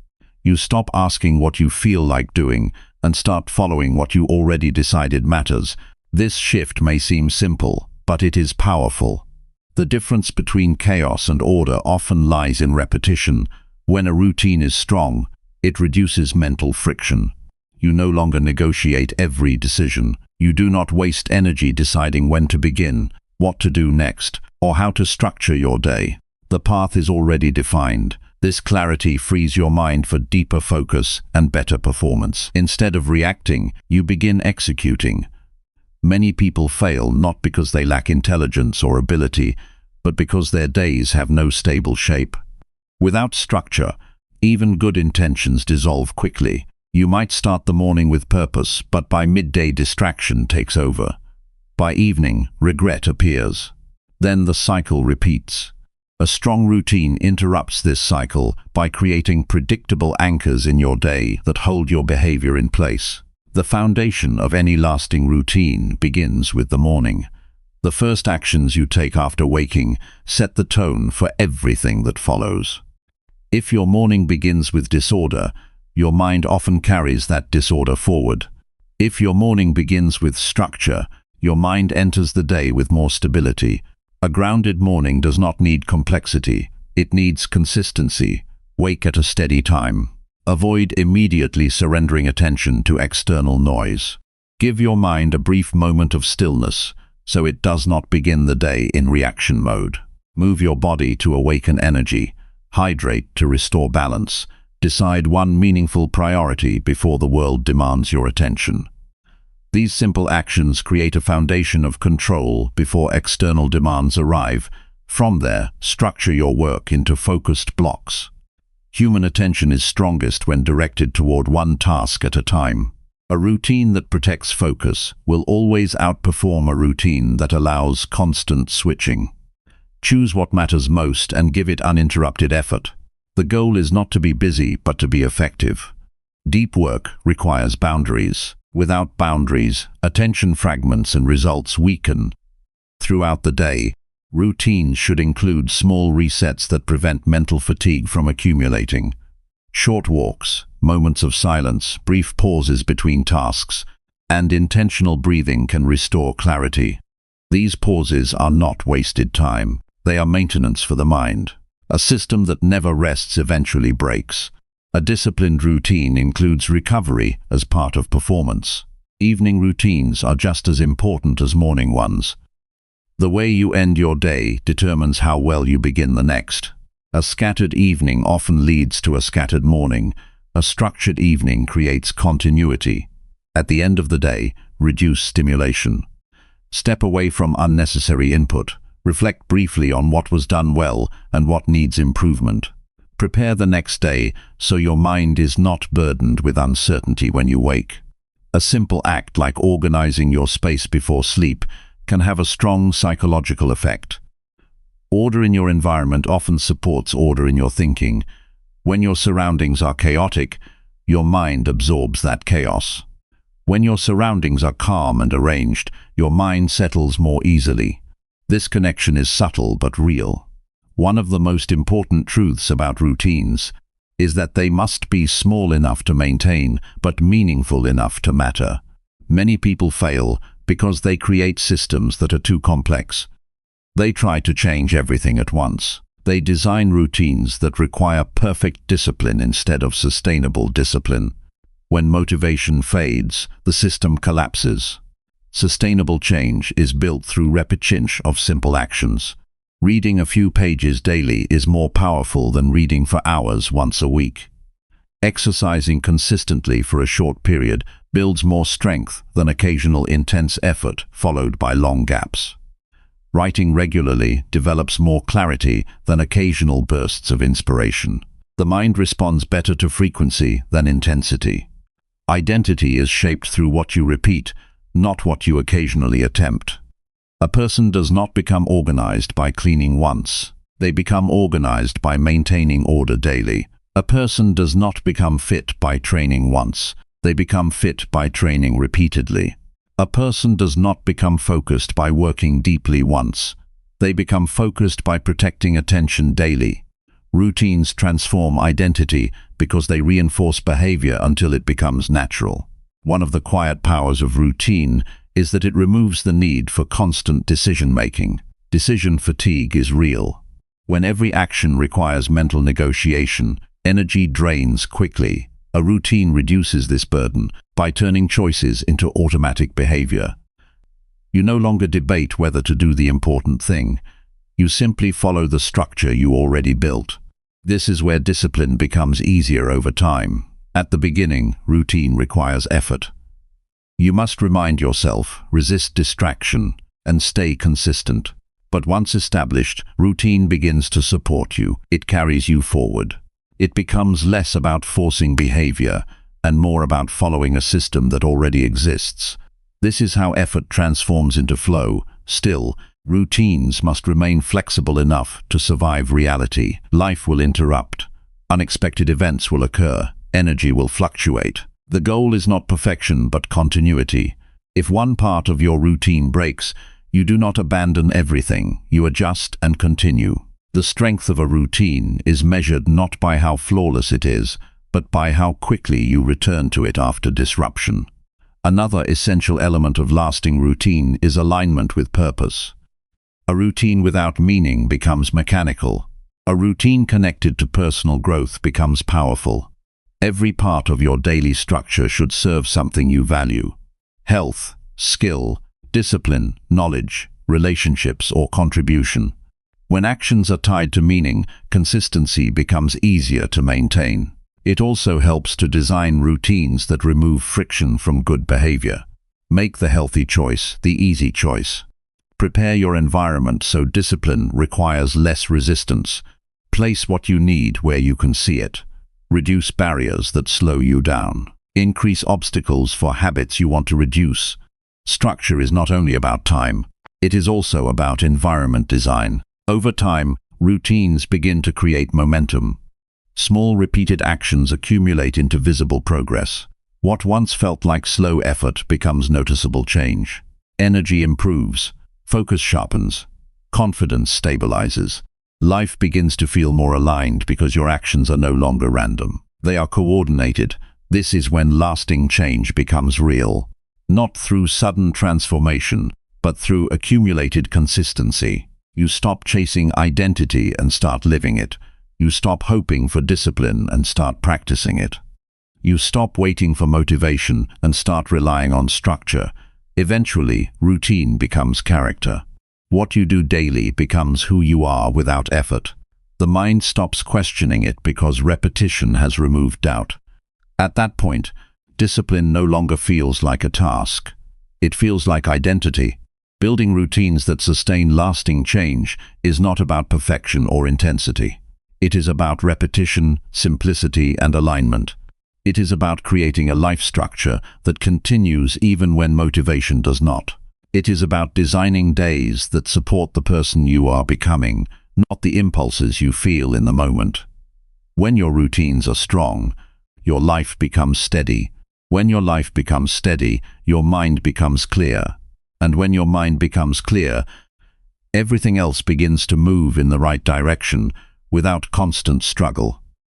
You stop asking what you feel like doing and start following what you already decided matters. This shift may seem simple, but it is powerful. The difference between chaos and order often lies in repetition. When a routine is strong, it reduces mental friction. You no longer negotiate every decision. You do not waste energy deciding when to begin, what to do next, or how to structure your day. The path is already defined. This clarity frees your mind for deeper focus and better performance. Instead of reacting, you begin executing. Many people fail not because they lack intelligence or ability, but because their days have no stable shape. Without structure, even good intentions dissolve quickly. You might start the morning with purpose, but by midday distraction takes over. By evening, regret appears. Then the cycle repeats. A strong routine interrupts this cycle by creating predictable anchors in your day that hold your behavior in place. The foundation of any lasting routine begins with the morning. The first actions you take after waking set the tone for everything that follows. If your morning begins with disorder, your mind often carries that disorder forward. If your morning begins with structure, your mind enters the day with more stability. A grounded morning does not need complexity, it needs consistency. Wake at a steady time. Avoid immediately surrendering attention to external noise. Give your mind a brief moment of stillness, so it does not begin the day in reaction mode. Move your body to awaken energy. Hydrate to restore balance. Decide one meaningful priority before the world demands your attention. These simple actions create a foundation of control before external demands arrive. From there, structure your work into focused blocks. Human attention is strongest when directed toward one task at a time. A routine that protects focus will always outperform a routine that allows constant switching. Choose what matters most and give it uninterrupted effort. The goal is not to be busy, but to be effective. Deep work requires boundaries. Without boundaries, attention fragments and results weaken. Throughout the day, routines should include small resets that prevent mental fatigue from accumulating. Short walks, moments of silence, brief pauses between tasks, and intentional breathing can restore clarity. These pauses are not wasted time. They are maintenance for the mind. A system that never rests eventually breaks. A disciplined routine includes recovery as part of performance. Evening routines are just as important as morning ones. The way you end your day determines how well you begin the next. A scattered evening often leads to a scattered morning. A structured evening creates continuity. At the end of the day, reduce stimulation. Step away from unnecessary input. Reflect briefly on what was done well and what needs improvement. Prepare the next day so your mind is not burdened with uncertainty when you wake. A simple act like organizing your space before sleep can have a strong psychological effect. Order in your environment often supports order in your thinking. When your surroundings are chaotic, your mind absorbs that chaos. When your surroundings are calm and arranged, your mind settles more easily. This connection is subtle but real. One of the most important truths about routines is that they must be small enough to maintain, but meaningful enough to matter. Many people fail because they create systems that are too complex. They try to change everything at once. They design routines that require perfect discipline instead of sustainable discipline. When motivation fades, the system collapses. Sustainable change is built through repetition of simple actions. Reading a few pages daily is more powerful than reading for hours once a week. Exercising consistently for a short period builds more strength than occasional intense effort followed by long gaps. Writing regularly develops more clarity than occasional bursts of inspiration. The mind responds better to frequency than intensity. Identity is shaped through what you repeat, not what you occasionally attempt. A person does not become organized by cleaning once. They become organized by maintaining order daily. A person does not become fit by training once. They become fit by training repeatedly. A person does not become focused by working deeply once. They become focused by protecting attention daily. Routines transform identity because they reinforce behavior until it becomes natural. One of the quiet powers of routine is that it removes the need for constant decision-making. Decision fatigue is real. When every action requires mental negotiation, energy drains quickly. A routine reduces this burden by turning choices into automatic behavior. You no longer debate whether to do the important thing. You simply follow the structure you already built. This is where discipline becomes easier over time. At the beginning, routine requires effort. You must remind yourself, resist distraction, and stay consistent. But once established, routine begins to support you. It carries you forward. It becomes less about forcing behavior and more about following a system that already exists. This is how effort transforms into flow. Still, routines must remain flexible enough to survive reality. Life will interrupt. Unexpected events will occur. Energy will fluctuate. The goal is not perfection but continuity. If one part of your routine breaks, you do not abandon everything. You adjust and continue. The strength of a routine is measured not by how flawless it is, but by how quickly you return to it after disruption. Another essential element of lasting routine is alignment with purpose. A routine without meaning becomes mechanical. A routine connected to personal growth becomes powerful. Every part of your daily structure should serve something you value. Health, skill, discipline, knowledge, relationships, or contribution. When actions are tied to meaning, consistency becomes easier to maintain. It also helps to design routines that remove friction from good behavior. Make the healthy choice the easy choice. Prepare your environment so discipline requires less resistance. Place what you need where you can see it. Reduce barriers that slow you down. Increase obstacles for habits you want to reduce. Structure is not only about time, it is also about environment design. Over time, routines begin to create momentum. Small repeated actions accumulate into visible progress. What once felt like slow effort becomes noticeable change. Energy improves, focus sharpens, confidence stabilizes. Life begins to feel more aligned because your actions are no longer random. They are coordinated. This is when lasting change becomes real. Not through sudden transformation, but through accumulated consistency. You stop chasing identity and start living it. You stop hoping for discipline and start practicing it. You stop waiting for motivation and start relying on structure. Eventually, routine becomes character. What you do daily becomes who you are without effort. The mind stops questioning it because repetition has removed doubt. At that point, discipline no longer feels like a task. It feels like identity. Building routines that sustain lasting change is not about perfection or intensity. It is about repetition, simplicity, and alignment. It is about creating a life structure that continues even when motivation does not. It is about designing days that support the person you are becoming, not the impulses you feel in the moment. When your routines are strong, your life becomes steady. When your life becomes steady, your mind becomes clear. And when your mind becomes clear, everything else begins to move in the right direction without constant struggle.